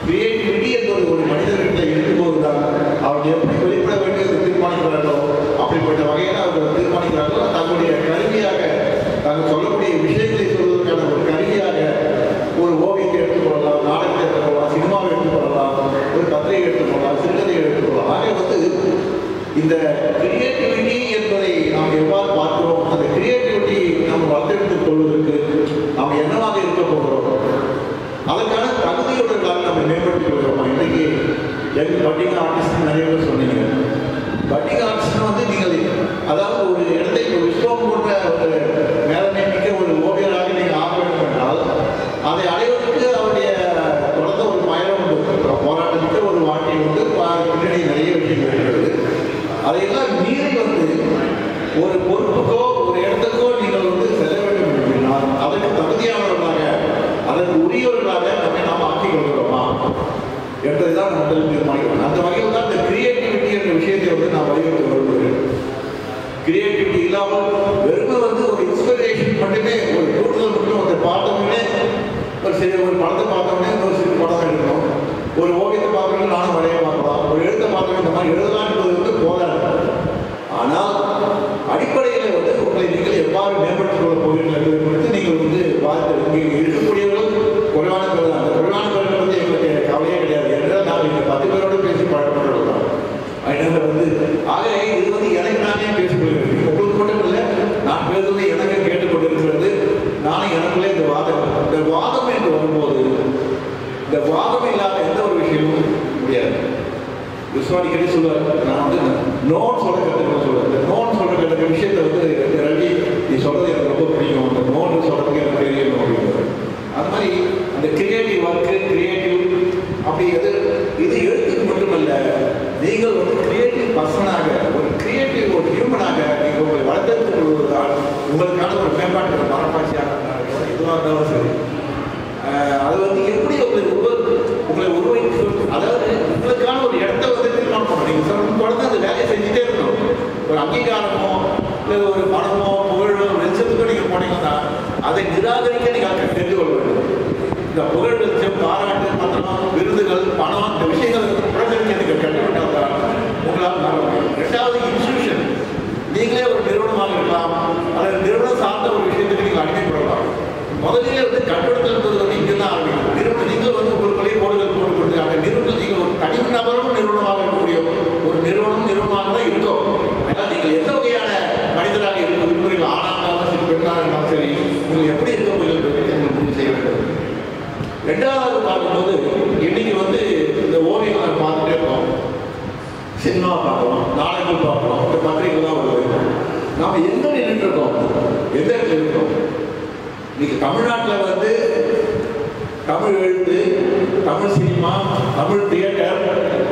கிரியேட்டிவிட்டி என்பது ஒரு மனிதர்கிட்ட இருக்கும்போது தான் அவர்கள் எப்படி வெளிப்பட வேண்டியது தீர்மானிக்கிறார்களோ அப்படிப்பட்ட வகையில் அவர்கள் தீர்மானிக்கிறார்களோ தங்களுடைய கருவியாக தாங்கள் சொல்லக்கூடிய விஷயங்களை சொல்வதற்கான ஒரு கருவியாக ஒரு ஓவியத்தை எடுத்துக்கொள்ளலாம், நாடகத்தை எடுத்துக்கொள்ளலாம், சினிமாவை எடுத்துக்கொள்ளலாம், ஒரு கதையை எடுத்துக்கொள்ளலாம், சிறுகதையை எடுத்துக்கொள்ளலாம். ஆக வந்து இந்த கிரியேட்டிவிட்டி என்பதை நாம் எவ்வாறு பார்க்கிறோம், அந்த கிரியேட்டிவிட்டி நாம் வளர்த்தெடுத்துக் கொள்வதற்கு நாம் என்னவாக இருக்க போகிறோம், அதற்கான தகுதியுடன் நம்ம மேம்படுத்திக் கொள்கிறோம். இன்றைக்கு எங்கள் பட்டிங் ஆர்டிஸ்ட் நிறைய பேர் சொன்னீங்க. பட்டிங் ஆர்டிஸ்ட் வந்து நீங்கள் அதாவது ஒரு இடத்தை ஒரு விஸ்வம் போன்ற ஒரு மேலமை மிக்க ஒரு ஓவியராக நீங்கள் ஆக வேண்டும் என்றால் அதை அடைவதற்கு அவருடைய தொடர்ந்த ஒரு பயணம் உண்டு, போராட்டமிக்க ஒரு வாழ்க்கை உண்டு, பின்னணி நிறைய விஷயங்கள் இருக்கிறது. அதையெல்லாம் மீறி வந்து ஒரு பொறுப்புக்கோ ஒரு இடத்துக்கோ நீங்கள் வந்து செல்ல வேண்டும் என்றால் அதற்கு தகுதியானவர்களாக அதற்கு உரியவர்களாக நம்மை நாம் ஆக்கிக் கொள்கிறோமா என்பதுதான் முதல் தீர்மானிக்கிறோம். அந்த வகையில் தான் இந்த கிரியேட்டிவிட்டி என்ற விஷயத்தை வந்து நான் வலியுறுத்தி வருகிறேன். கிரியேட்டிவிட்டி இல்லாமல் வெறுமை வந்து ஒரு இன்ஸ்பிரேஷன் மட்டுமே, ஒரு கூடுதல் மட்டும் அதை பார்த்தோம்னே ஒரு படத்தை பார்த்தோம்னே ஒரு சிறு படம் எடுக்கணும், ஒரு ஓவியத்தை பார்க்கணும், நானும் வரைய பார்க்கலாம், ஒரு எழுத்தை பார்க்கணும், இந்த மாதிரி எழுதலாம் என்பது வந்து போதாது. ஆனால் அடிப்படையில் வந்து உங்களை நீங்கள் எவ்வாறு மேம்படுத்திக் கொள்ள போகிறீர்கள் என்பதை குறித்து நீங்கள் வந்து பார்த்து இங்கே இருக்கக்கூடியவர்கள் குறைவான பேர் தான். அந்த குறைவான பேர்கள் வந்து எங்களுக்கு கவலையே கிடையாது. என்றால் நாங்கள் இங்கே 10 பேரோடு பேசி பழக்கப்பட்டவர்கள் தான். அதனால வந்து ஆகவே இது வந்து எனக்கு நானே பேசிக்கொள்கிறேன். உங்களுக்கு மட்டும் இல்லை, நான் பேசுவதை எனக்கு கேட்டுக்கொண்டிருக்கிறது. நானும் எனக்குள்ளே இந்த வாதம் என்று வரும்போது இந்த வாதம் இல்லாத எந்த ஒரு விஷயமும் முடியாது. விஸ்வாடிக்கடி சொல்லுவார், நான் வந்து நோன் சொல்ல கற்றுக்கணும் சொல்லுவேன். இந்த நோன் சொல்ற கற்றுக்க விஷயத்தை வந்து ரவி நீ சொல்றது எனக்கு ரொம்ப பிடிக்கும், அந்த நோன் சொல்றதுக்கு எனக்கு தெரியணும் அப்படிங்கிறது. அது மாதிரி அந்த கிரியேட்டிவ் ஒர்க்கு, கிரியேட்டிவ் அப்படி இது எழுத்துக்கு மட்டுமல்ல, நீங்கள் வந்து கிரியேட்டிவ் பர்சனாக, ஒரு கிரியேட்டிவ் ஒரு ஹியூமனாக நீங்கள் உங்களை வளர்த்தெடுத்துக் கொள்வதால் உங்களுக்கான ஒரு மேம்பாட்டு மரப்பாட்சியாக எதுவாக இருந்தாலும் சரி, அது வந்து எப்படி உங்களை உருவாக்கி, அதாவது உங்களுக்கான ஒரு இடத்த வந்து தீர்மானம் பண்ணணும். நீங்கள் தொடர்ந்து அந்த வேலையை செஞ்சுட்டே இருக்கணும். ஒரு அங்கீகாரமோ இல்லை ஒரு பணமோ புகழோ வெளிச்சத்துக்கோ நீங்கள் போனீங்கன்னா அதை நிராகரிக்க நீங்கள் தெரிந்து கொள்ள வேண்டும். இந்த புகழ் வெளிச்சம், பாராட்டு, பத்திரம், விருதுகள், பணம், இந்த விஷயங்கள் புறக்கணிக்க நீங்கள் கட்டுப்பட்டால் உங்களால் மாற முடியும். 2வது இன்ஸ்டிடியூஷன், நீங்களே ஒரு நிறுவனமாக இருக்கலாம் அல்லது நிறுவனம் சார்ந்த ஒரு விஷயத்துக்கு நீங்கள் அடிமைப்படலாம். முதலிலே வந்து கட்டுப்படுத்தல் என்பது வந்து இங்கே தான் ஆரம்பிக்கும். நிறுவனம் நீங்கள் வந்து உங்களுக்குள்ளே கோடுகள் போட்டு கொடுத்து அந்த நிறுவனம் நீங்கள் ஒரு தனி நபரும் நிறுவனமாக இருக்கக்கூடிய ஒரு நிறுவனமாக தான் இருக்கும். அதனால் நீங்கள் எந்த வகையான மனிதராக இருக்க விரும்புகிறீர்கள், ஆணாக இருந்தாலும் சரி, பெண்ணாக இருந்தாலும் சரி, நீங்கள் எப்படி இருக்க முடியும் முடிவு செய்ய வேண்டும். 2வது பார்க்கும்போது இன்னைக்கு வந்து இந்த ஓவியங்களை நம்ம பார்த்துட்டே இருக்கோம், சினிமா பார்க்குறோம், நாடகங்கள் பார்க்குறோம், இந்த பத்திரிகைகள் தான் வருது. நாம் எந்த நின்றுட்டு இருக்கோம், எந்த இடத்துல இருக்கோம்? இன்னைக்கு தமிழ்நாட்டில் வந்து தமிழ் எழுத்து, தமிழ் சினிமா, தமிழ் தியேட்டர்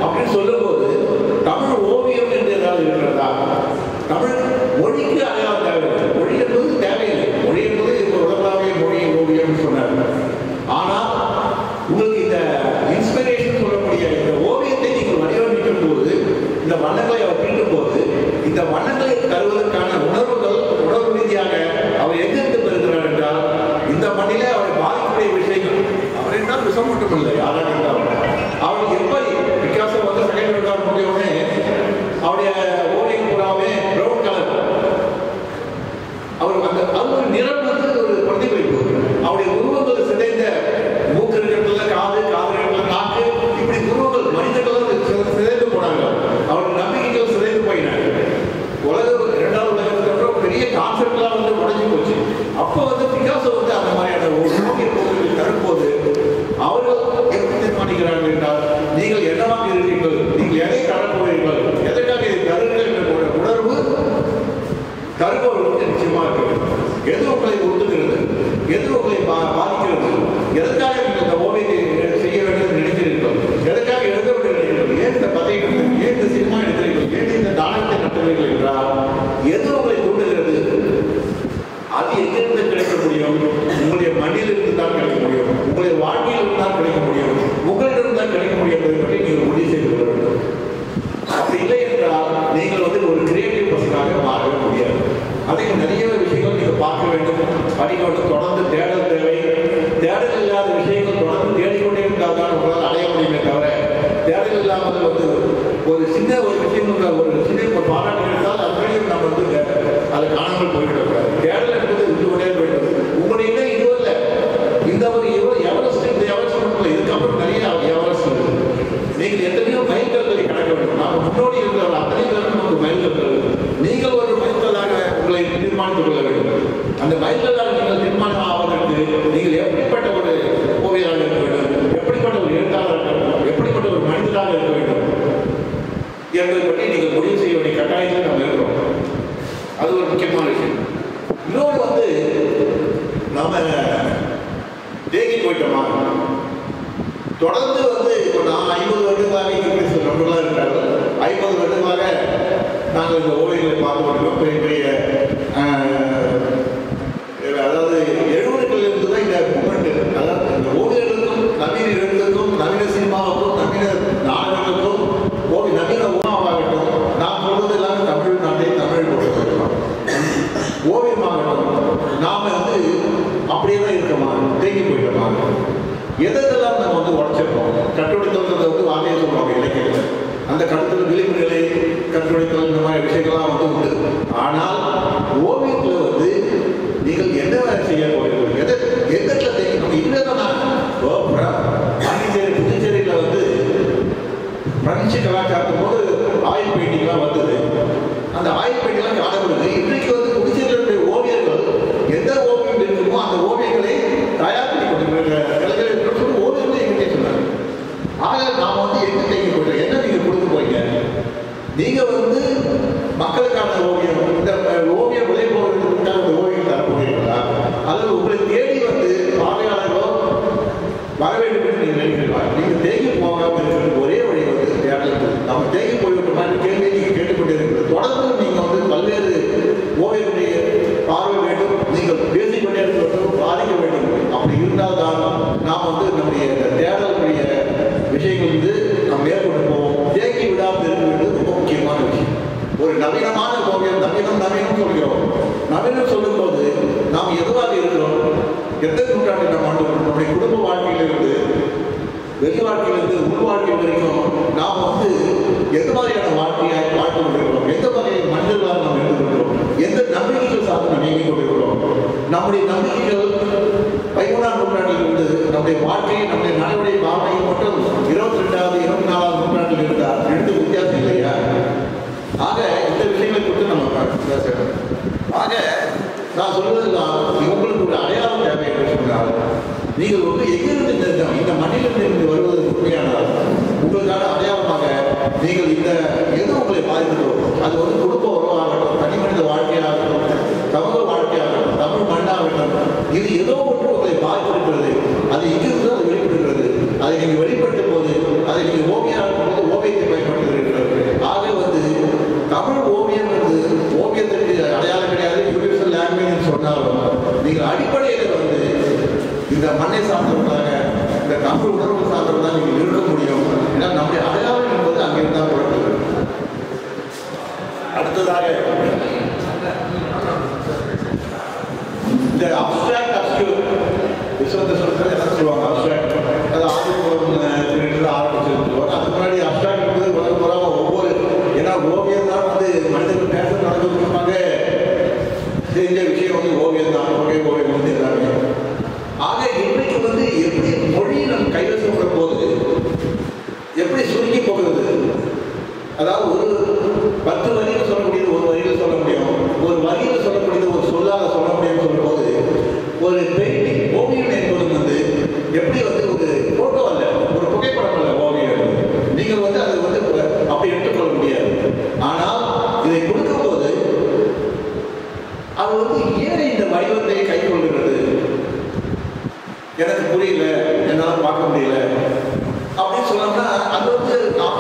அப்படின்னு சொல்லும்போது தமிழ் ஓவியம் என்று ஏதாவது இருக்கிறதா? தமிழ் மொழிக்கு அடையாளம் தேவையில்லை, மொழி என்பது தேவையில்லை. மொழி என்பது இப்போ உலகளாவிய மொழி ஓவியம் சொன்னாங்க. ஆனால் உங்களுக்கு இந்த இன்ஸ்பிரேஷன் சொல்லக்கூடிய இந்த ஓவியத்தை நீங்கள் வடிவமைக்கும் போது, இந்த வண்ணங்களை அவர் தீட்டும் போது, இந்த வண்ணங்களை தருவதற்கான உணர்வு ரீதியாக அவர் எங்கிருந்து பெறுகிறார் என்றால் இந்த மண்ணிலே அவரை பாதிக்கக்கூடிய விஷயங்கள். அவர் என்றால் விஷம் மட்டுமில்லை, யாராக இருந்தாலும் அவருக்கு எப்படி வித்தியாசம் வந்து செகண்ட் வேண்டும், தொடர்ந்து தேடல் தேவை. தேடல் இல்லாத விஷயங்கள் தொடர்ந்து தேடிக்கொண்டே இருந்தால் தான் உங்களால் அடைய முடியுமே தவிர, தேடல் இல்லாமல் ஒரு சின்ன ஒரு விஷயம் ஒரு சின்ன ஒரு பாராட்டு எடுத்தால் அது நம்ம அதை காணாமல் போய்விடக்கூடாது. தேடல் என்பது இருந்து கொண்டே வேண்டும். உங்களுடைய இதுவும் இல்லை, இந்த ஒரு எவரெஸ்ட், இந்த எவரெஸ்ட் மட்டும் இதுக்கப்புறம் நிறைய எவரெஸ்ட் இருக்கு. நீங்கள் எத்தனையோ மைல்கல்களை கடக்க வேண்டும். நாம் முன்னோடி இருக்கிற அத்தனை பேரும் நமக்கு மைல்கல்கள். நீங்கள் ஒரு மைல்கல்லாக உங்களை தீர்மானித்துக் கொள்ள வேண்டும். அந்த மைல்கல்லாக நீங்கள் தீர்மானம் ஆவதற்கு நீங்கள் எப்படிப்பட்ட ஒரு ஓவியராக இருக்க வேண்டும், எப்படிப்பட்ட ஒரு எழுத்தாளராக இருக்க வேண்டும், எப்படிப்பட்ட ஒரு மனிதராக இருக்க வேண்டும் என்பதை பற்றி நீங்கள் முடிவு செய்ய வேண்டிய கட்டாயத்தில் நம்ம இருக்கிறோம். அது ஒரு முக்கியமான விஷயம். இன்னொன்று நம்ம தேங்கி போயிட்டோமா, தொடர்ந்து இப்போ நான் 50 வருடங்களாக இங்கே நண்பர்களாக இருக்கிறார்கள். 50 வருடங்களாக நாங்கள் இந்த ஓவியங்களை பார்த்து கொண்டிருக்கோம். பெரிய பெரிய அதாவது 70களிலிருந்து தான் இந்த மூமெண்ட், அதாவது இந்த ஓவியர்களுக்கும் நவீன எழுத்துக்கும் நவீன சினிமாவுக்கும் நவீன நாடகங்களுக்கும் நவீன உணவாகட்டும், நான் சொல்வது எல்லாமே தமிழ் நாட்டை தமிழ் கொடுத்துருக்கோம். ஓவியமாகட்டும் நாம் அப்படியே தான் இருக்கோமா, தேங்கி போயிட்டோமா, எதெல்லாம் நம்ம உடச்சிருக்கோம். கட்டுரைத்தல் வார்த்தையை சொல்லுவாங்க இலக்கியத்தில். அந்த கருத்தில் விளிம்புகளை கட்டுரைத்தல் இந்த மாதிரி விஷயங்கள்லாம் உண்டு. ஆனால் ஓவியத்தில் நீங்கள் என்ன வேலை செய்ய போகிறீர்கள், எதற்கில் தேங்கி நம்ம இல்லைதான். பாண்டிச்சேரி புதுச்சேரியில் பிரெஞ்சு கலாச்சாரத்தும் போது ஆயில் பெயிண்டிங்லாம் வந்தது. அந்த ஆயில் பெயிண்டிங்லாம் காணப்படுது. இன்றைக்கு புதுச்சேரியினுடைய ஓவியர்கள் எந்த ஓவியம் இருக்குமோ அந்த ஓவியங்களை தயார் பண்ணி கொண்டிருக்கிற ஓவியங்களை எங்கிட்டே சொன்னாங்க. ஆக நாம் எங்க தேங்கி போயிட்டோம், என்ன நீங்க கொடுத்து போய்ங்க, நீங்க மக்களுக்கான ஓவியம், இந்த ஓவிய விளைபொருளுக்கான ஓவியம் தர போகிறீங்களா, அல்லது உங்களை தேடி பார்வையாளர்களோ வர வேண்டும் என்று நீங்கள் நினைக்கிறீர்களா? நீங்க தேங்கி போகாமல் இருக்கிறது ஒரே வழி தேடல். நம்ம தேங்கி போய்விட்ட மாதிரி கேள்வியை நீங்க கேட்டுக்கொண்டே இருக்கிறது. தொடர்ந்து நீங்க பல்வேறு ஓவியர்களுடைய பார்வை வேண்டும், நீங்கள் பேசிக்கொண்டே இருக்கிறது பாதிக்க வேண்டும். அப்படி இருந்தால் தான் நாம் நம்முடைய தேடலுடைய விஷயங்கள் நாம் மேற்கொண்டு போவோம். தேங்கி விடாமல் இருக்க வேண்டியது ரொம்ப முக்கியமான விஷயம். ஒரு நவீனமான ஓவியம், நவீனம் சொல்கிறோம். நவீனம் சொல்லும் போது நாம் எதுவாக இருக்கிறோம், எந்த நூற்றாண்டில் நாம் ஆண்டுகிறோம், நம்முடைய குடும்ப வாழ்க்கையிலிருந்து வெளி வாழ்க்கையிலிருந்து உள் வாழ்க்கை வரைக்கும் நாம் எந்த மாதிரியான வாழ்க்கையை வாழ்ந்து கொண்டிருக்கிறோம், எந்த வகையான மனிதர்களாக நாம் இருந்திருக்கிறோம், எந்த நம்பிக்கைகள் சார்ந்து நாம் இயங்கிக் கொண்டிருக்கிறோம். நம்முடைய நம்பிக்கைகள் 13ஆம் நூற்றாண்டிலிருந்து நம்முடைய வாழ்க்கையை, நம்முடைய நடைமுறை பாவனையை மட்டும் 22வது 24வது நூற்றாண்டில் இருந்தால் ரெண்டு வித்தியாசம் இல்லையா? ஆக இந்த விஷயங்களை குறித்து நம்ம பேசணும். ஆக நான் சொல்வதெல்லாம் உங்களுக்கு ஒரு அடையாளம் தேவை என்று சொன்னால், நீங்கள் எங்கிருந்து இந்த மண்ணிலிருந்து வருவது உண்மையானால் உங்களுக்கான அடையாளமாக நீங்கள் இந்த எது உங்களை பாதிக்கிறோ, அது குடும்ப உறவாகட்டும், தனி மனித வாழ்க்கையாகட்டும், சமூக வாழ்க்கையாகட்டும், தமிழ் மண்ணாகட்டும், இது ஏதோ ஒன்று உங்களை பாதித்திருக்கிறது. அது இங்கிருந்து அது வெளிப்படுகிறது. அதை நீங்கள் வெளிப்படுத்தும் போது அதை நீங்கள் ஓவியம் போது ஓவியத்தை பயன்படுத்துகிறீர்கள். ஆக தமிழ் ஓவியம் ஓவியத்திற்கு அடையாளம் கிடையாது, யூனிவர்சல் லாங்குவேஜ் சொன்னாலும் நீங்கள் அடிப்படையில் இந்த மண்ணை சார்ந்தவர்களாக, இந்த தமிழ் உணர்வு சார்ந்தவர்களாக நீங்கள் இருக்க முடியும். ஏன்னா நம்முடைய அடையாளம் என்பது அங்கிருந்தான் குழந்தை. அடுத்ததாக இந்த அப்ஸ்ட்ராக்ட் அப்ஸ்கியூர் விஸ்வத்தை சொல்றது என்ன சொல்லுவாங்க, அப்ஸ்ட்ராக்ட் அது ஆரம்பிச்சிருக்கோம். அதுக்கு முன்னாடி அப்ஸ்ட்ராக்ட் என்பது முதல் ஒவ்வொரு, ஏன்னா ஓவியம் தான் மனிதர்கள் பேச நடந்துருப்பாங்க தெரிஞ்ச விஷயம் ஓவியம் தான், ஓவியம் எல்லாமே. ஆக இன்றைக்கு எப்படி மொழி நம் கைவசப்படும் போது எப்படி சுருங்கி போகிறது, அதாவது ஒரு 10 வரியில் சொல்லக்கூடியது ஒரு வரியில் சொல்ல முடியும், ஒரு வரியில் சொல்லக்கூடியது ஒரு சொல்லாக சொல்ல முடியும்னு சொல்லும் போது ஒரு பெயிண்டிங் ஓவியம் என்பது எப்படி ஒரு போட்டோ அல்ல, ஒரு புகைப்படம் அல்ல ஓவியம். நீங்கள் அது அப்படி எடுத்துக்கொள்ள முடியாது. ஆனால் இதை கொடுக்கும் போது அது ஏன் இந்த வடிவத்தை கை கொள்கிறது, எனக்கு புரியல, என்னால் பார்க்க முடியல அப்படின்னு சொன்னோம்னா அது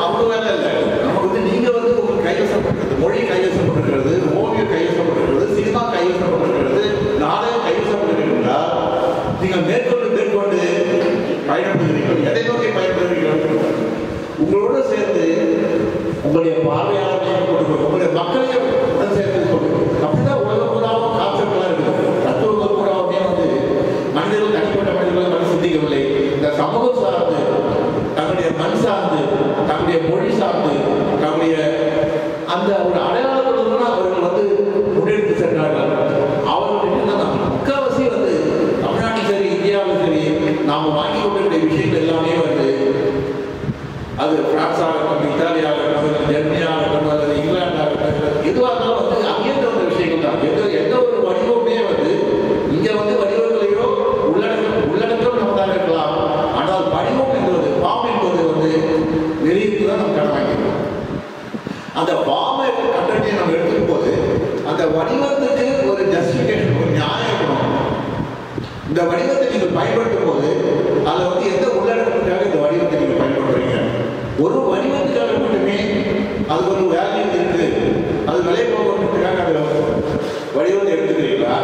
அவ்வளோ வேலை இல்லை. நம்ம நீங்க உங்களுக்கு கைவசப்பட்டிருக்கிறது, மொழி கைவசப்பட்டிருக்கிறது, ஓவியம் கைவசப்பட்டிருக்கிறது, சினிமா கைவசப்பட்டிருக்கிறது, நாடகம் கைவசப்பட்டிருக்கிறா, நீங்கள் மேற்கொண்டு பயன்படுத்துகிறீர்கள். எதை நோக்கி பயன்படுத்துகிறீர்கள்? உங்களோட சேர்த்து உங்களுடைய பார்வையாளர்களையும் கொடுக்கணும், உங்களுடைய மக்களையும் சேர்த்து கொடுக்கணும். அப்படிதான் உலகம் பூராவும் கான்செப்ட்லாம் இருக்குது. தத்துவங்கள் பூராவுமே அந்த ஒரு அடையாளத்துடன் அவர்கள் வந்து முன்னெடுத்து சென்றார்கள். அவர்கள் முக்கால்வாசி வந்து தமிழ்நாட்டிலும் சரி இந்தியாவிலும் சரி நாம் வாங்கி கொண்டிருக்கிற விஷயங்கள் எல்லாமே வந்து அது பிரான்ஸ் ஆகட்டும், இத்தாலி ஆகட்டும், ஜெர்மனி ஆகட்டும், அல்லது இங்கிலாந்து ஆகட்டும், எதுவாக இருந்தாலும் வந்து அங்கேருந்து வந்த விஷயங்கள் தான். எந்த ஒரு வடிவமே வந்து இங்கே வந்து வடிவங்களையோ உள்ளடக்கம் நம்ம தான் இருக்கலாம். ஆனால் வடிவம் என்பது ஃபார்ம் என்பது வந்து வெளியிட்டு தான் நம்ம கடை வாங்கிக்கிறோம். அந்த ஃபார்மை கண்டென்ட்டை நம்ம எடுத்துக்கும் போது அந்த வடிவத்துக்கு ஒரு ஜஸ்டிஃபிகேஷன், ஒரு நியாயம் இருக்கணும். இந்த வடிவத்தை நீங்கள் பயன்படுத்தும் போது அதில் வந்து எந்த உள்ளடக்கத்துக்காக இந்த வடிவத்தை நீங்கள் பயன்படுத்துறீங்க? ஒரு வடிவத்துக்காக மட்டுமே அது ஒரு வேல்யூ இருக்கு, அது விலை போகிறதுக்காக அந்த வடிவத்தை எடுத்துக்கிறீங்களா?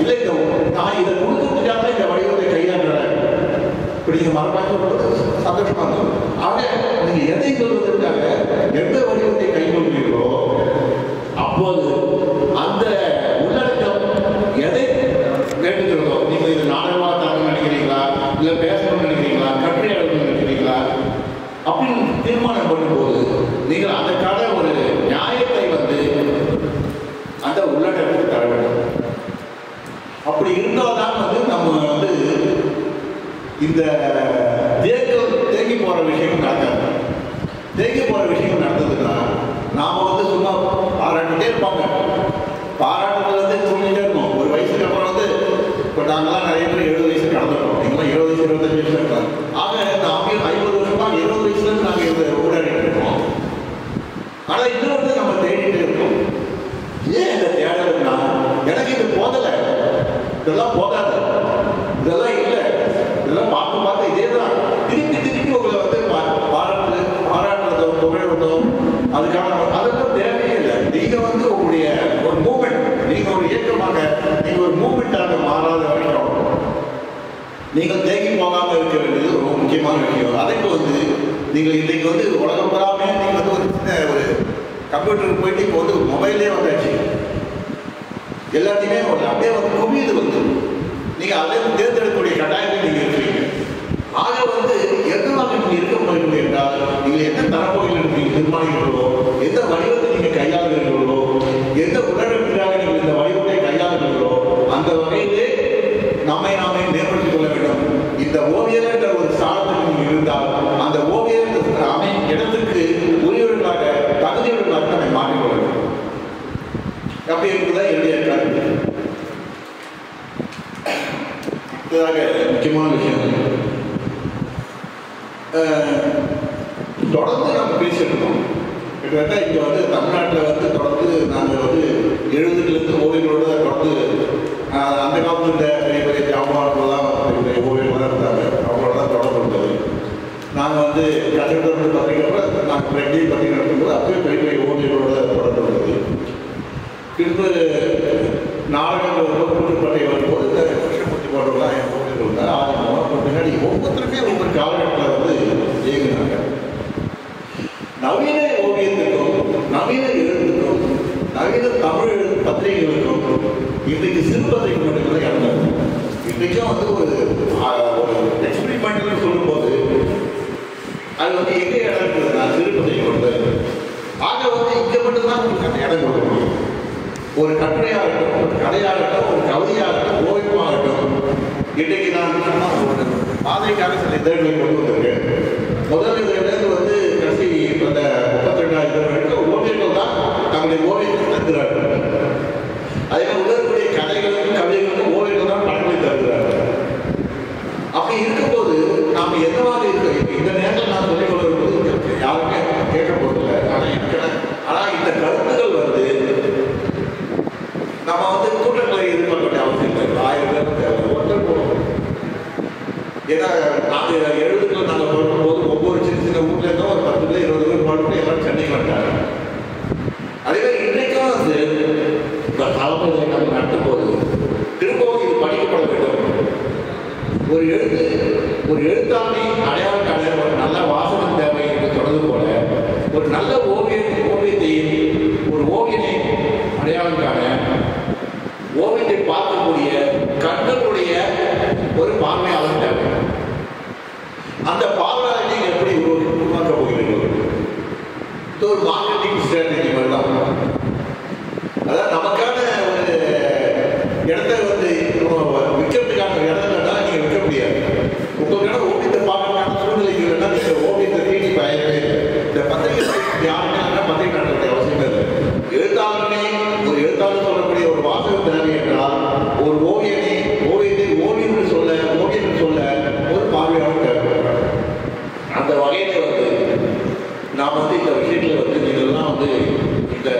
இல்லை இந்த நான் இதை கொடுக்கறதுக்காக இந்த வடிவத்தை கையாளுறேன், இப்படி நீங்கள் மரபாக சொல்றது சந்தோஷமா இருக்கும். ஆக நீங்கள் எதை சொல்வதற்காக எந்த வடிவத்தை கைகொள்கிறீர்களோ அப்போது அந்த உள்ளடக்கம் எதை வேண்டுகிறதோ, நீங்கள் இது நாடகமாக தாங்க நினைக்கிறீங்களா, இல்லை பேசணும்னு நினைக்கிறீங்களா, கட்டுரை எழுதணும்னு நினைக்கிறீங்களா, அப்படின்னு தீர்மானம் பண்ணும்போது நீங்கள் அதற்கான ஒரு நியாயத்தை வந்து அந்த உள்ளடக்கத்துக்கு தர வேண்டும். அப்படி இருந்தால்தான் வந்து நம்ம வந்து இந்த தேங்கி போற விஷயம் நடக்காது. தேங்கி போற விஷயம் நடந்ததுன்னா நாம வந்து சும்மா பாராட்டிட்டே இருப்பாங்க. பாராட்டுறது வந்து சொல்லிட்டே இருக்கோம். ஒரு வயசுக்கு அப்புறம் வந்து இப்போ நாங்களாம் நிறைய பேர் 70 வயசுக்கு கடந்துட்டோம். நீங்களாம் 20 வயசு 25 வயசுல இருக்கலாம். ஆக நாங்கள் 50 வருஷமா 20 வயசுல இருந்து நாங்கள் இதை ஊடாடிட்டு இருக்கோம். ஆனா இன்னும் வந்து நம்ம தேடிட்டே இருக்கோம். ஏன் இந்த தேடலுன்னா எனக்கு இது போதலை, இதெல்லாம் போதாது, இதெல்லாம் இல்லை, இதெல்லாம் பார்த்து இதே தான் திருப்பி உங்களை வந்து பாராட்டுறதோ புகழ்வதோ அதுக்கான அதெல்லாம் தேவையே இல்லை. நீங்க வந்து உங்களுடைய ஒரு மூமெண்ட், நீங்க ஒரு இயக்கமாக, நீங்க ஒரு மூமெண்டாக மாறாத வரைக்கும் நீங்கள் தேங்கி போகாமல் இருக்க வேண்டியது ரொம்ப முக்கியமான விஷயம். அதுக்கு வந்து நீங்கள் இன்றைக்கு வந்து உலகம் பெறாமே நீங்கள் வந்து ஒரு சின்ன ஒரு கம்ப்யூட்டருக்கு போயிட்டு இப்போ வந்து மொபைல்லே வந்தாச்சு, எல்லாத்தையுமே அப்படியே வந்து குவியுது வந்து நீங்கள் அதே தேர்ந்தெடுக்கக்கூடிய கட்டாயத்தில் நீங்கள் இருக்கிறீங்க. ஆக வந்து எதுவாக நீங்கள் இருக்க போகிறீர்கள் என்றால் நீங்கள் என்ன தரப்போகிறீர்கள் நீங்கள் தீர்மானிக்கிறீர்களோ, எந்த வடிவத்தை நீங்கள் கையாளுகிறீர்களோ, எந்த உள்ளடக்கத்திற்காக நீங்கள் இந்த வடிவத்தை கையாளுகிறீர்களோ அந்த வகையிலே நாமே மேம்படுத்திக் கொள்ள வேண்டும். இந்த ஓவியர் என்ற ஒரு ஸ்தானத்துக்கு நீங்கள் இருந்தால் அந்த ஓவியர் இடத்துக்கு உரியவர்களாக தகுதியுள்ளவர்களாக நம்மை மாற்றிக்கொள்ள வேண்டும். அப்படி இருக்குதான் என்னுடைய கருத்து. முக்கியமான விஷயம் தொடர்ந்து நம்ம பேசிட்டு இருக்கோம். கிட்டத்தட்ட இங்கே வந்து தமிழ்நாட்டில் வந்து தொடர்ந்து நாங்கள் வந்து 70லேருந்து ஓவியர்களோட தொடர்ந்து அந்த காலத்தில் பெரிய பெரிய ஜாமான்கள்லாம் பெரிய ஓவியர்களாக இருந்தாங்க, அவங்களோட தான் தொடர்பு இருந்தது. நாங்கள் வந்து கட்டிடத்தை பத்திரிக்கை நாங்கள் ரெண்டையும் பற்றி நடத்தும்போது அப்பவே பெரிய பெரிய ஓவியர்களோட தொடர்பு இருந்தது. திரும்ப நாடகங்கள் வரும்போது கூட்டுப்பட்டை வரும்போது இந்த கிருஷ்ணமூர்த்தி போன்றவங்களாம் என் ஓவியர்கள் இருந்தால் ஆரம்பமாக பின்னாடி ஒவ்வொருத்தருமே ஒவ்வொரு காலகட்டத்தில் வந்து இயங்கினாங்க. நவீன ஓவியத்துக்கும் நவீன எழுத்துக்கும் நவீன தமிழ் பத்திரிகைகளுக்கும் இன்றைக்கு சிறு பத்திரிகை மட்டும்தான் இறந்தாங்க. இன்றைக்கும் வந்து ஒரு எக்ஸ்பிரிமெண்டல் சொல்லும்போது அது வந்து எங்கே இடம் இருக்குதுன்னா சிறு பத்திரிகை கொண்டு. ஆக வந்து இங்கே மட்டும்தான் உங்களுக்கு இடம் கொடுக்க முடியும். ஒரு கட்டுரையாகட்டும், ஒரு கதையாகட்டும், ஒரு கவிதையாகட்டும், ஓவியமாகட்டும், இன்றைக்கு நான் ஒரு பாதைக்காக சில இதழ்களை கொண்டு வந்திருக்கேன். முதல் இதழிலிருந்து வந்து கடைசி அந்த 32 இதழ்களுக்கு ஓவியர்கள் தான் தங்களுடைய ஓவியத்தை தருகிறார்கள். அதே மாதிரி உலகக்கூடிய கதைகளுக்கும் கவிதைகளுக்கும் ஓவியர்கள் தான் படங்களை தருகிறார்கள். அப்படி இருக்கும்போது நாம் என்னவாக இருக்கிறோம்? இந்த நேரத்தில் நான் சொல்லிக் கொள்வது யாருமே கேட்க போறதில்லை. ஆனால் இந்த கருத்துக்கள் வந்து நம்ம வந்து கூட்டங்களை எதிர்பார்க்க வேண்டிய அவசியம் இல்லை. 1000 பேர் ஒருத்தர் போகணும். ஏன்னா நாங்கள் 70களில் நாங்கள் பிறக்கும்போது ஒவ்வொரு சின்ன ஊர்ல இருந்தோம் ஒரு 10 பேர் 20 பேர் பாட்டு எல்லாரும் சென்னைக்கு வந்தாங்க. அதே மாதிரி இன்றைக்கும் வந்து தலைமையை நாங்கள் நடத்தும் போது திரும்பவும் இது படிக்கப்பட வேண்டும். ஒரு எழுத்தாண்மை அடையாளம் காண ஒரு நல்ல வாசகம் தேவை என்று தொடர்ந்து போல ஒரு நல்ல ஓவியத்தை ஒரு ஓவியனை அடையாளம் காண ஓவியத்தை பார்க்கக்கூடிய கண்களுடைய ஒரு பார்வையாளர் தேவை. அந்த பார்வையாளரை எப்படி உருவாக்க போகிறீர்கள்? இது ஒரு மார்க்கெட்டிங் ஸ்ட்ராட்டஜி மாதிரி தான். அதாவது நமக்கான ஒரு இடத்த வந்து விற்கிறதுக்கான இடம் தான் நீங்கள் விற்க முடியாது. உங்களுக்கான ஓவியத்தை பார்க்கறதுக்கான சூழ்நிலைக்கு இல்லைன்னா நீங்கள் ஓவியத்தை தேடி பயணமே இல்லை. இந்த பத்திரிகை யாருமே பத்திரிகை நடத்த அவசியமே இல்லை. எழுத்தாளனே ஒரு எழுத்தாளர் சொல்லக்கூடிய ஒரு வாசகம் தேவை என்றால் ஒரு ஓவியத்தை ஓவியம் சொல்ல ஒரு பார்வையாளர் தேவைப்படுறாங்க. அந்த வகையில வந்து நாம் வந்து இந்த விஷயத்துல வந்து நீங்கள்லாம் வந்து இந்த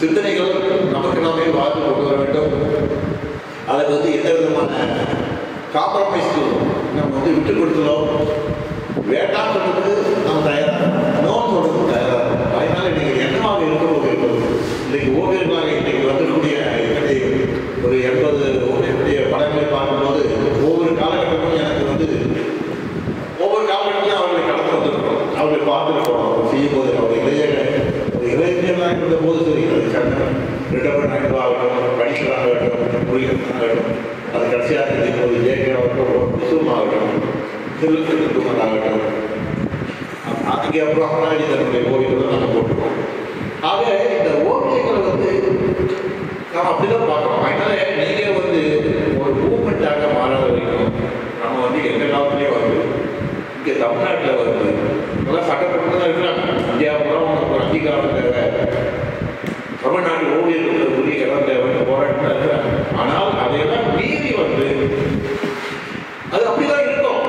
சிந்தனைகள் நமக்கு நாமே வாழ்ந்து கொண்டு வர வேண்டும். அதுக்கு வந்து எந்த விதமான காம்ப்ரமைஸ் நம்ம வந்து விட்டு கொடுத்துடும். வேண்டாம் சொல்றது நம்ம தயாராக, நோன் சொல்றது தயாராக. அதனால நீங்கள் என்னவாக இருக்கிறது இன்னைக்கு ஓவியர்களாக இன்னைக்கு வந்துக்கூடிய ஒரு 80 ஓவியர்களுடைய படங்களை பார்க்கும்போது ஒவ்வொரு காலகட்டமும் எனக்கு வந்து ஒவ்வொரு காலகட்டத்திலும் அவர்களை கடந்து வந்திருக்கோம், அவர்களை பார்த்துருக்கோம் செய்யும்போது. அவருடைய இளைஞர்களாக இருந்த போது சரி, அது சட்டம் ரிட்டபர் நாயுடு ஆகட்டும், கணிசனாகட்டும், முருகன் ஆகட்டும், அது கடைசியாக இருக்கும்போது ஜேகே ஆகட்டும், விசுவம் ஆகட்டும், திருக்குமார் ஆகட்டும், அதுக்கு அப்புறம் அண்ணாடி தன்னுடைய ஓவியங்களை நம்ம போட்டுருக்கோம். ஆக இந்த ஓவியங்களை வந்து நம்ம அப்படிதான் பார்க்கணும். அதனால நீங்கள் வந்து ஒரு மூவ்மெண்ட்டாக மாறாத வரைக்கும் நம்ம வந்து எந்த காலத்துலேயும் வந்து இங்கே தமிழ்நாட்டில் வந்து இதெல்லாம் சட்டப்பட்டு தான் இருக்கிறாங்க. இந்தியாவுக்குலாம் ஒரு அங்கீகாரம் தேவை, தமிழ்நாட்டு ஓவியர்களுக்கு உரிய இடம் தேவைன்னு போராட்டம் இருக்கிறாங்க. ஆனால் அதையெல்லாம் மீறி வந்து அது அப்படிதான் இருக்கும்.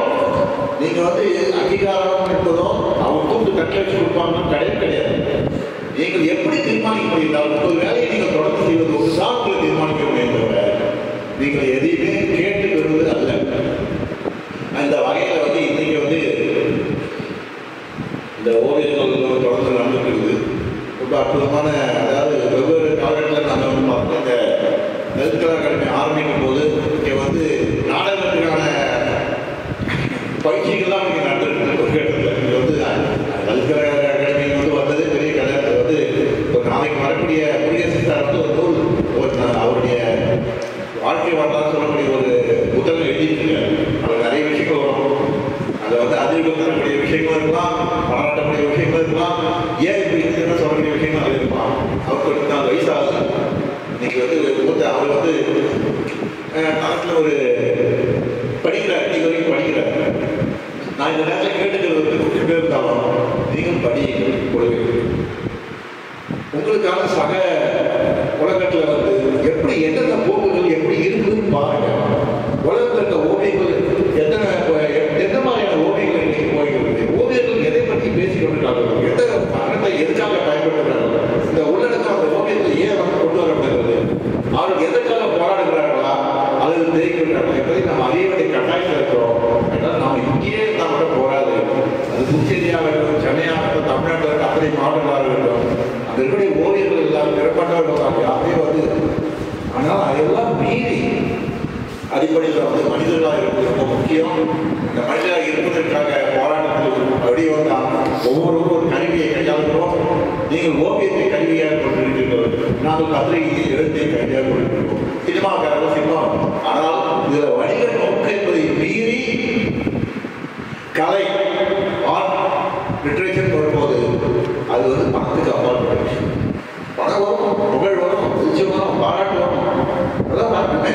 நீங்கள் வந்து அங்கீகாரம் என்பதும் அவங்க கூப்பிட்டு கட்டளை வச்சு கொடுப்பாங்கன்னு கிடையாது. நீங்கள் எப்படி தீர்மானிக்க முடிந்தால் உங்கள் வேலையை நீங்கள் தொடர்ந்து செய்வது ஒரு சார்பில் தீர்மானிக்க முடியும் தவிர நீங்கள் எதையுமே கேட்டு பெறுவது அல்ல. அந்த வகையில் வந்து இன்னைக்கு வந்து இந்த ஓவியர்கள் தொடர்ந்து நடந்துட்டு இருக்குது. ரொம்ப அற்புதமான, அதாவது வெவ்வேறு காலகட்டத்தில் நாங்கள் வந்து பார்த்தோம். இந்த லலித் அகாடமி ஆரம்பிக்கும் போது இங்கே வந்து நாடகத்துக்கான பயிற்சிகள்லாம் இங்கே நடந்துருக்கு. ஒரு இடத்துல இங்கே வந்து லலித் அகாடமி வந்து வந்தது பெரிய கதை. அது வந்து ஒரு நாளைக்கு வரக்கூடிய குடியரசு சார் வந்து ஒரு நூல் அவருடைய வாழ்க்கை வரலாறு சொல்லக்கூடிய ஒரு புத்தகம் எழுதிட்டுருக்காரு. அதில் நிறைய விஷயங்கள் வரும். அதை வந்து அதிர்வு தரக்கூடிய விஷயங்களும் இருக்கலாம், பாராட்டக்கூடிய விஷயங்களும் இருக்கலாம், ஏன் இப்படி இருக்குன்னு சொல்லக்கூடிய விஷயங்கள் அது இருக்கலாம். அவருக்கு 4 வயசாகுது. இன்னைக்கு வந்து அவர் வந்து காலத்தில் ஒரு படிக்கிறார், இன்னைக்கு வரைக்கும் படிக்கிறார். நான் இந்த நேரத்தில் கேட்டுக்கிறது வந்து கொஞ்சம் பேர் இருந்தாலும் நீங்கள் படியுங்கள், கொடுங்க. உங்களுக்கான சக உலகத்தில் வந்து எப்படி எந்தெந்த போக்குகள் எப்படி இருக்குதுன்னு பாருங்க. உலகத்தில் இருக்க ஓவியங்கள் எந்த மாதிரியான ஓவியங்கள் இன்னைக்கு போய்கிறது, ஓவியர்கள் எதை பற்றி பேசிக் கொண்டிருக்காங்க, எந்த மரத்தை எதுக்காக பயன்படுத்துகிறார்கள், இந்த உள்ளடக்கம் அந்த ஓவியத்தில் ஏன் வந்து கொண்டு வரப்படுகிறது, அவர்கள் எதற்காக போராடுகிறார்களா அல்லது தெரிவிக்கிறார்கள் என்பதை நாம் அறிய வேண்டிய கட்டாயத்தில் இருக்கிறோம். அதனால் நாம் இங்கேயே இருந்தால் மட்டும் போராது. அது புதுச்சேரியாக இருக்கட்டும், சென்னையாக இருக்கட்டும், தமிழ்நாட்டில் இருக்க அத்தனை மாவட்டங்களாக இருக்கட்டும், அந்த இருக்கக்கூடிய ஓவியர்கள் எல்லாம் பிறப்பட்டவர்கள் யாரையும் வந்து. ஆனால் அதெல்லாம் மீறி அடிப்படையில் வந்து மனிதர்களாக இருப்பது ரொம்ப முக்கியம். இந்த மனிதராக இருப்பதற்காக போராட்டத்தில் அப்படியே வந்தால் ஒவ்வொருவரும் ஒரு கருவியை கையாளுகிறோம். நீங்கள் ஓவியத்தை கருவியாக கொண்டிருக்கிறீர்கள், நாங்கள் பத்திரிகை எழுத்தை கருவியாக கொண்டிருக்கிறோம். சினிமாக்காரர்கள் சினிமா. ஆனால் இதில் வணிக நோக்கு என்பதை மீறி கலை, ஆர்ட், லிட்ரேச்சர் வரும்போது அது வந்து பணத்துக்கு அப்பாற்பட்ட விஷயம். பணம் வரும், புகழ் வரும், நிச்சயம் வரும், பாராட்டு வரும், அதெல்லாம் வரட்டுமே.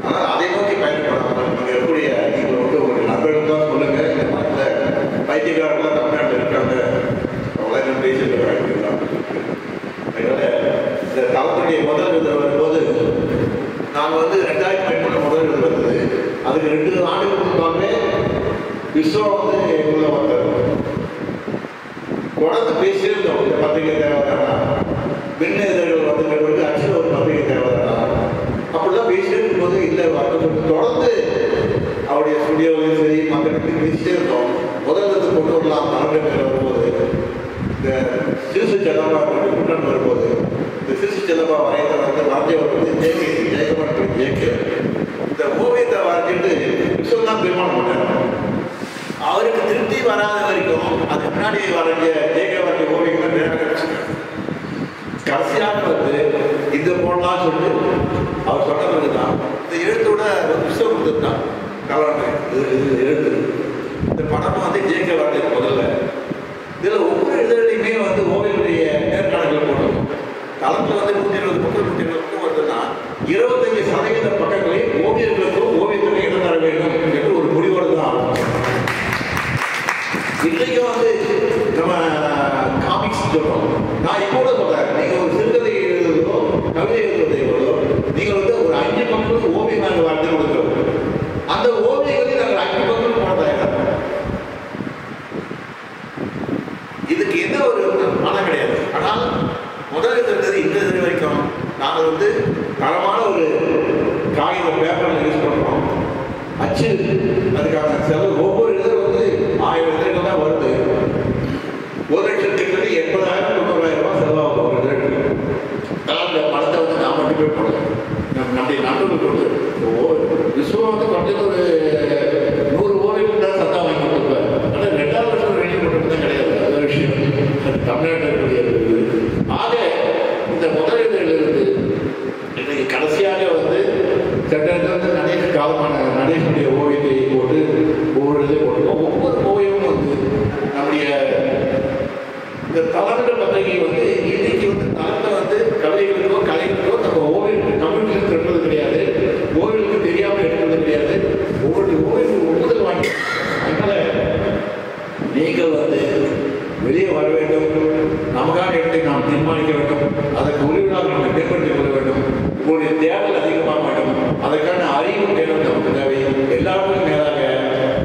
ஆனால் அதை நோக்கி பயன்படாமல் நீங்கள் எப்படி நீங்கள் வந்து ஒரு நண்பர்கள் தான் சொல்லுங்க. இந்த மரத்தில் பைத்தியக்காரர்கள் தமிழ்நாட்டில் இருக்காங்க, அவங்களாம் பேசிட்டு வாழ்க்கைதான். அதனால இந்த தளத்துடைய முதல் விருது வரும்போது நான் வந்து 2013 முதல் விருது வந்தது. அதுக்கு 2 ஆண்டுகளுக்கு முன்பாகவே விஸ்வம் வந்து எங்களுக்குள்ள வந்தார். தொடர்ந்து பேசியிருந்தோம். இந்த பத்திரிகை தேவைதானா, மின்னேதர்கள் வந்து ஆக்சுவலாக ஒரு பத்திரிகை தேவைதானா, அப்படிலாம் பேசிட்டே இருக்கும்போது இல்லை தொடர்ந்து அவருடைய ஸ்டுடியோவிலையும் சரி மக்களுக்கு பேசிட்டே இருந்தோம். முதல்ல கொண்டு வரலாம் மரபு வரும்போது இந்த சிறுசு செல்லப்பா கூட்டம் வரும்போது இந்த சிறுசு செல்லப்பா வரையத்தை வந்து வரைஞ்சவர் வந்து ஜெயக்குமார் இந்த ஓவியத்தை வரைஞ்சிட்டு விஸ்வம் தீர்மானம் பண்ணார். அவருக்கு திருப்தி வராத வரைக்கும் அதுக்கு முன்னாடி வரைஞ்ச ஜெயக்குமார் ஓவியங்கள் நேரம் கிடைச்சிருக்காங்க. கடைசியாக வந்து இந்த போடலாம் சொல்லிட்டு அவர் சொன்ன பிறகுதான் இந்த எழுத்தோட விஸ்வம் கொடுத்துருந்தான் கலவரம். இது எழுத்து இந்த படம் வந்து ஜேகே வார்த்தை முதல்ல இதில் சொல்றோம். நான் இப்போ கூட சொல்றேன், நீங்க ஒரு சிறுகதை எழுதுவதோ கவிதை எழுதுவதோ நீங்கள் வந்து ஒரு 5 பக்கம் ஓவியம் நாங்கள் வரைந்து கொடுக்கிறோம். அந்த ஓவியங்களை நாங்கள் 5 பக்கம் போனதாக இதுக்கு எந்த ஒரு பணம் கிடையாது. ஆனால் முதல் இருந்தது இந்த இது வரைக்கும் நாங்கள் வந்து தரமான ஒரு காகித பேப்பரில் யூஸ் பண்ணுறோம். அச்சு அதுக்கான செலவு ஒவ்வொரு இதழ் வந்து 1000 இதழ்கள் தான் வருது. 1,00,000 80,000 90,000 ரூபாய் செலவாகும் ஒரு இதழ். ஆனால் இந்த பணத்தை வந்து நான் மட்டுமே போடுறேன். நம்முடைய நண்பர்கள் கொடுத்து விஸ்வம் வந்து கொஞ்சம் ஒரு 100 ஓவியம் தான் சத்தா வாங்கி கொடுத்துருப்பேன். ஆனால் 2வது வருஷம் ரெடி பண்ணுறது தான் கிடையாது. அது விஷயம் தமிழ்நாட்டில். ஆக இந்த முதலீடுகளிலிருந்து இன்னைக்கு கடைசியாக வந்து சென்னையில் வந்து நடேஷ் காலமான நடேஷனுடைய ஓவியத்தை போட்டு ஒவ்வொரு இதையும் போட்டுருக்கோம். ஒவ்வொரு ஓவியமும் வந்து நம்முடைய இந்த தலைவர் பத்திரிகை வந்து இன்னைக்கு வந்து தலைவர் வந்து கவிதைகளுக்கோ கலைகளுக்கோ நம்ம ஓவியம் கம்யூனிகேஷன் எடுப்பது கிடையாது. ஓவியங்களுக்கு தெரியாமல் எடுப்பது கிடையாது. ஒவ்வொரு ஓவியம் ஒப்புதல் வாங்கி அதனால நீங்கள் வந்து வெளியே வர வேண்டும். நமக்கான இடத்தை நாம் தீர்மானிக்க வேண்டும். அதற்கு உரிமையாக நம்ம மேம்படுத்திக் கொள்ள வேண்டும். உங்களுடைய தேடல் அதிகமாக வேண்டும். அதற்கான அறிவு தேடல் நமக்கு தேவை. எல்லாருக்கும் மேலாக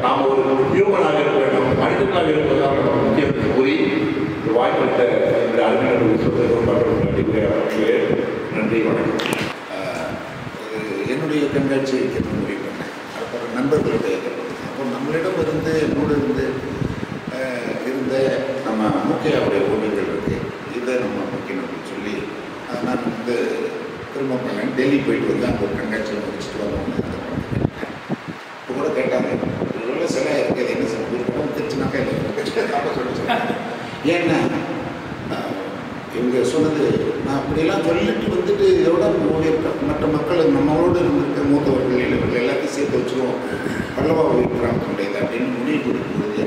நாம் ஒரு ஹியூமனாக இருக்க வேண்டும். மனிதர்களாக இருப்பதாக நம்ம முக்கியத்துவம் கூறி வாய்ப்பளித்த இந்த அறிஞர்கள் சொல்வதற்கு நன்றி, வணக்கம். என்னுடைய கண்காட்சி வைக்கணும்னு முடிவு பண்ணேன். அப்புறம் நண்பர்களுடைய அப்போ நம்மளிடம் இருந்து நூல் இருந்த நம்ம மூக்கையாவுடைய ஓவியங்கள் இருக்குது, இதை நம்ம வைக்கணும்னு சொல்லி நான் வந்து திரும்ப பண்ணேன். டெல்லி போயிட்டு வந்து அங்கே ஒரு கண்காட்சியில் முடிச்சுட்டு வரணும்னு அதை பண்ணிட்டேன். இப்போ கூட கேட்டாங்க, இவ்வளோ சிலை இருக்குது, அது என்ன சார் ஒரு படம் திருச்சினாக்கா இல்லை சொல்லிச்சேன். ஏன்னா இவங்க சொன்னது நான் அப்படியெல்லாம் சொல்லிட்டு வந்துட்டு இதோட மற்ற மக்கள் நம்மளோடு இருந்திருக்க மூத்தவர்கள் இவர்கள் எல்லாத்தையும் சேர்த்து வச்சுருவோம் பல்லவா உயிர்ப்புறாமக்கூடியது அப்படின்னு முடிவு கொடுக்கும்போது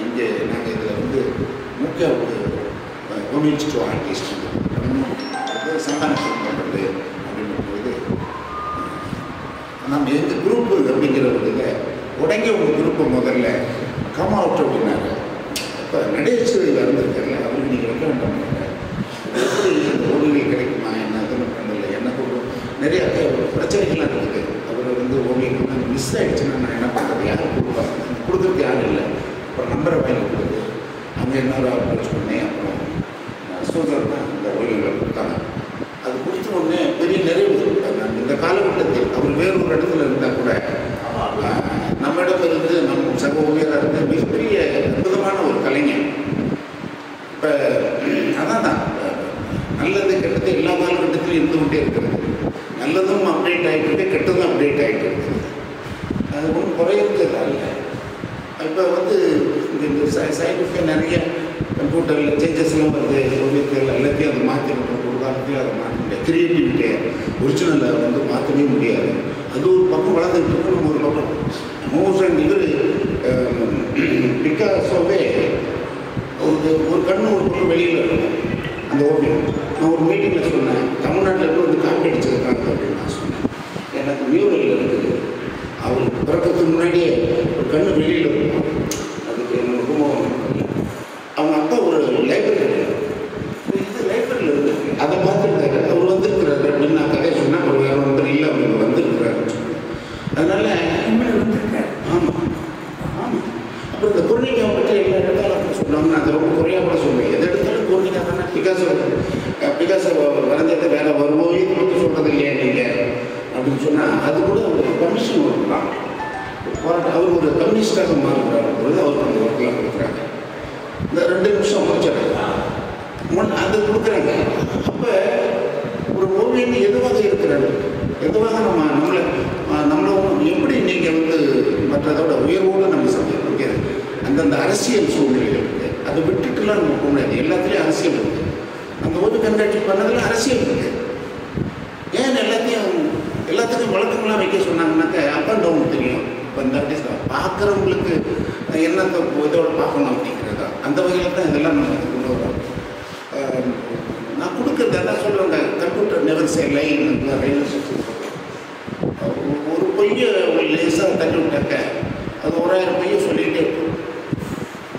இங்கே நாங்கள் இதில் வந்து மூக்கையாவுக்கு ஹோமிஸ்ட் ஆர்டிஸ்ட் சந்தானம் பண்ணுறது அப்படின்னும்போது நம்ம எந்த குரூப்பு அப்படிங்கிறதுல உடங்கி உங்கள் குரூப்பை முதல்ல கம் அவுட் அப்படின்னாரு. இப்போ நடேஷ் இருந்திருக்காருல்ல, அவருக்கு நீங்கள் வைக்க வேண்டாம். எப்படி இந்த ஓவியங்கள் கிடைக்குமா என்ன அதுன்னு பண்ணல. எனக்கு நிறைய பிரச்சனைகள்லாம் இருக்குது. அவர் வந்து ஓவியங்கள் மிஸ் ஆகிடுச்சுன்னா நான் என்ன பண்ணுறது, யாரும் கொடுப்பாங்க, கொடுக்குறதுக்கு யாரும் இல்லை. அப்புறம் நம்பரை வாங்கி கொடுத்து அங்கே இன்னொரு அப்ரோச் பண்ணி அப்புறம் சூதர் தான் இந்த ஓவியங்களை கொடுத்தாங்க. அது கொடுத்த உடனே பெரிய நிறைவு கொடுத்தாங்க. இந்த காலகட்டத்தில் அவர் வேறொரு இடத்துல இருந்தால் கூட நம்ம இடத்துல நம்ம சக ஊழியராக இருந்து மிகப்பெரிய அற்புதமான ஒரு கலைஞர். இப்போ அதான் நல்லது கெட்டது எல்லா காலகட்டத்திலும் இருந்து கொண்டே இருக்கிறது. நல்லதும் அப்டேட் ஆகிட்டு இருக்கு, கெட்டதும் அப்டேட் ஆகிட்டு இருக்குது. அது ஒன்றும் குறையிறது இல்லை. இப்போ வந்து இந்த சயின்டிஃபிக்காக நிறைய கம்ப்யூட்டரில் சேஞ்சஸ்லாம் வருது. ஓவியத்தில் எல்லாத்தையும் அதை மாற்றிருக்கோம். ஒரு காலத்தையும் அதை மாற்ற முடியாது. கிரியேட்டிவிட்டியை ஒரிஜினலை வந்து மாற்றவே முடியாது. அது ஒரு பக்கம் வளர்ந்துட்டு இருக்கோம். நம்ம ஒரு பக்கம் மோசன் இவர் பிக்காசோவே ஒரு கண்ணு ஒரு பக்கம் வெளியில் இருக்கும் அந்த ஓவியம். நான் ஒரு மீட்டிங்கில் சொன்னேன், தமிழ்நாட்டில் இருந்து வந்து காப்பி அடிச்சிருக்காங்க அப்படின்னு நான் சொன்னேன். எனக்கு மியூரல் இருக்குது. அவர் பிறக்கிறதுக்கு முன்னாடியே ஒரு கண்ணு வெளியில் இருக்கும். அதுக்கு என்னோட கும்பகம் அவங்க அப்பா ஒரு லைப்ரரி, இது லைப்ரரியில் இருக்குது, அதை பார்த்துருக்காரு. அவர் வந்திருக்கிறாரு அப்படின்னு நான் கதையை சொன்னேன். அவர் வேறு ஒன்று இல்லை, அவங்க வந்திருக்கிறாருன்னு சொன்னேன். அதனால் ஆமாம் ஆமாம். அப்புறம் இந்த குர்னிக்காவை பற்றி எல்லா இடத்தாலும் சொல்லுவாங்க. அதை ரொம்ப குறையாக கூட சொல்லுவேன். எது எடுத்தாலும் குர்னிக்கா தானே. பிகாசோ வரைஞ்சதை வேற வருவோ இது மட்டும் சொல்கிறது இல்லையா நீங்கள் அப்படின்னு சொன்னால் அது கூட அவருக்கு பர்மிஷன் கொடுக்கலாம். போராட்டம் அவர் ஒரு கம்யூனிஸ்டாக மாறுகிறார் பொழுது அவருக்கு அந்த ஒர்க்கெலாம் கொடுக்குறாங்க. இந்த 2 நிமிஷம் முடிச்சாங்க அது கொடுக்குறாங்க. அப்போ ஒரு ஓவியம் எதுவாக இருக்கிறாரு, எதுவாக நம்மளை எப்படி நீங்கள் வந்து மற்றதோட உயர்வோடு நம்ம சந்திக்கிறது. அந்தந்த அரசியல் சூழ்நிலைகள் இருக்குது. அதை விட்டுட்டுலாம் நம்ம போக முடியாது. எல்லாத்துலேயும் அரசியல் இருக்குது. அந்த ஓவிய கண்காட்சி பண்ணதில் அரசியல் இருக்குது. ஏன் எல்லாத்துக்கும் வழக்கங்களாம் வைக்க சொன்னாங்கன்னாக்க அப் அண்ட் டவுன் தெரியும். இப்போ இந்த ஆர்டிஸ்ட் பார்க்குறவங்களுக்கு என்னத்தை இதோட பார்க்கணும் அப்படிங்கிறதா அந்த வகையில் தான் இதெல்லாம் நம்ம கொண்டு வரோம். நான் கொடுக்குறது எல்லாம் சொல்லுவாங்க, கம்ப்யூட்டர் நெவர் சே லைன் ஒரு பொய்யை லேசாக தள்ளி விட்டாக்க அது 1000 பொய்யை சொல்லிகிட்டே இருக்கும்.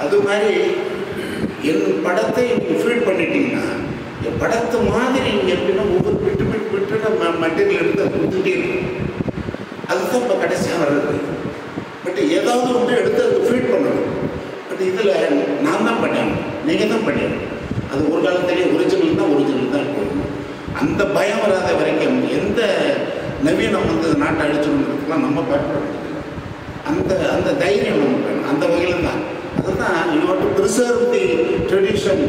அது மாதிரி என் படத்தை நீங்கள் ஃபீட் பண்ணிட்டீங்கன்னா என் படத்தை மாதிரி நீங்கள் எப்படின்னா ஒவ்வொரு விட்டு மெட்டீரியல் எடுத்து அது கொடுத்துட்டே இருக்கும். அதுதான் இப்போ கடைசியாக வர்றது. பட் ஏதாவது ஒன்று எடுத்து அதுக்கு ஃபீட் பண்ணணும். பட் இதில் நான் தான் பண்ணேன், நீங்கள் தான் பண்ணேன். அது ஒரு காலத்திலேயே ஒரிஜினல் தான் போடணும். அந்த பயம் வராத வரைக்கும் எந்த நவீனம் வந்து நாட்டை அழிச்சுக்கிறதுக்கெலாம் நம்ம பயன்பட முடியல. அந்த தைரியம் நமக்கு வேணும். அந்த வகையில் தான் அதுதான் you want to preserve the tradition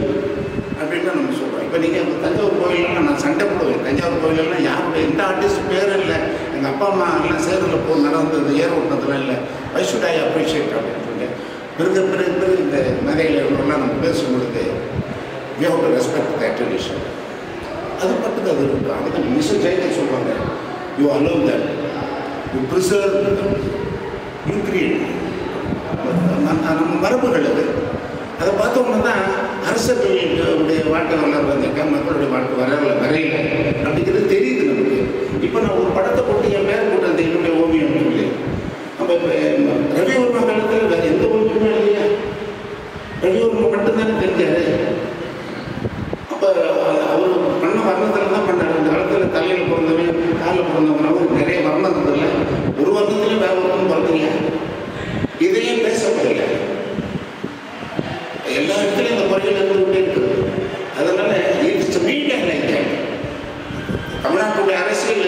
அப்படின்னு நம்ம சொல்கிறோம். இப்போ நீங்கள் தஞ்சாவூர் கோயிலெலாம் நான் சண்டை போடுவேன். தஞ்சாவூர் கோயிலெல்லாம் யாருடைய எந்த ஆர்டிஸ்ட் பேரும் இல்லை. எங்கள் அப்பா அம்மா எல்லாம் சேரில் போய் நடந்தது ஏர் ஓட்டினதுலாம் இல்லை. வை ஷுட் ஐ அப்ரிஷியேட் அப்படின்னு சொல்லிட்டு பிறகு இந்த மேதைகளை எல்லாம் நம்ம பேசும்பொழுது we have to respect the tradition. அது பட்டுக்கு அது இருக்கும். அதுதான் மிஸ்டர் ஜெயலலிதா சொல்லுவாங்க, you allow that, you preserve, you create. நம்ம மரபுகள் அது. அதை பார்த்தோம்னா தான் அரசர்களுடைய வாழ்க்கை வரலாறு வந்திருக்க, மக்களுடைய வாழ்க்கை வரையில அப்படிங்கிறது தெரியுது நமக்கு. இப்போ நான் ஒரு படத்தை போட்டு என் பேர் போட்டு அந்த என்னுடைய ஓவியம் சொல்லி நம்ம இப்போ ரவிவர்மா காலத்தில் வேறு எந்த ஓவியமே இல்லையா? ரவிவர்மா மட்டும்தானே தெரிஞ்சாரு. அப்போ அவர் பண்ண வர்ணத்தில் தான் பண்ணார். அந்த காலத்தில் தலையில் பிறந்தவன் காலில் பிறந்தவனாவும் நிறைய வர்ணம் இருந்ததில்ல. ஒரு வர்ணத்துலேயும் வேறு வர்ணம் பிறந்தீங்க. இதையும் பேசப்படல. எல்லா இடத்துலையும் இந்த முறையில் இருந்துகிட்டே இருக்குது. அதனால இட்ஸ் மீடியா லைக் தட். தமிழ்நாட்டுடைய அரசியல்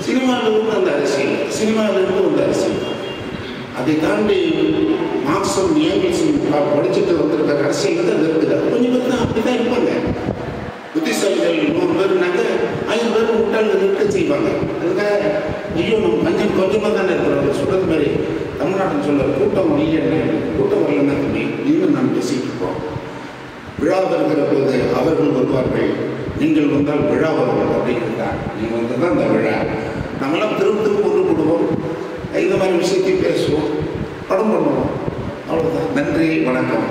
சினிமாவிலிருந்து அந்த அரசியல், சினிமாவிலிருந்து அந்த அரசியல். அதை தாண்டி மார்க்சும் ஏங்கிள்ஸும் படிச்சுட்டு வந்திருக்க அரசியல் தான் இருக்குது. அது கொஞ்சம் பேர் தான் அப்படி தான் இருப்பாங்க. புத்திசாலிகள் 100 பேருனாக்க 1000 பேர் முட்டாள்கள் இருக்க செய்வாங்க. அதுக்காக ஐயோ நம்ம கொஞ்சமாக தானே இருக்கிறோம் சொல்கிறது மாதிரி தமிழ்நாட்டில் சொல்ல கூட்டம் இல்லைன்னு, கூட்டம் வரலன்னா தம்பி நீங்களும் நான் பேசிட்டு இருக்கோம். விழா வருகிற போது அவர்கள் வருவார்கள், நீங்கள் வந்தால் விழா வருவோம் அப்படிங்கிறதா. நீங்கள் வந்து தான் அந்த விழா. நம்மளாம் திரும்ப கொண்டு போடுவோம், இந்த மாதிரி விஷயத்தையும் பேசுவோம், படம் பண்ணுவோம். அவ்வளோதான். நன்றி, வணக்கம்.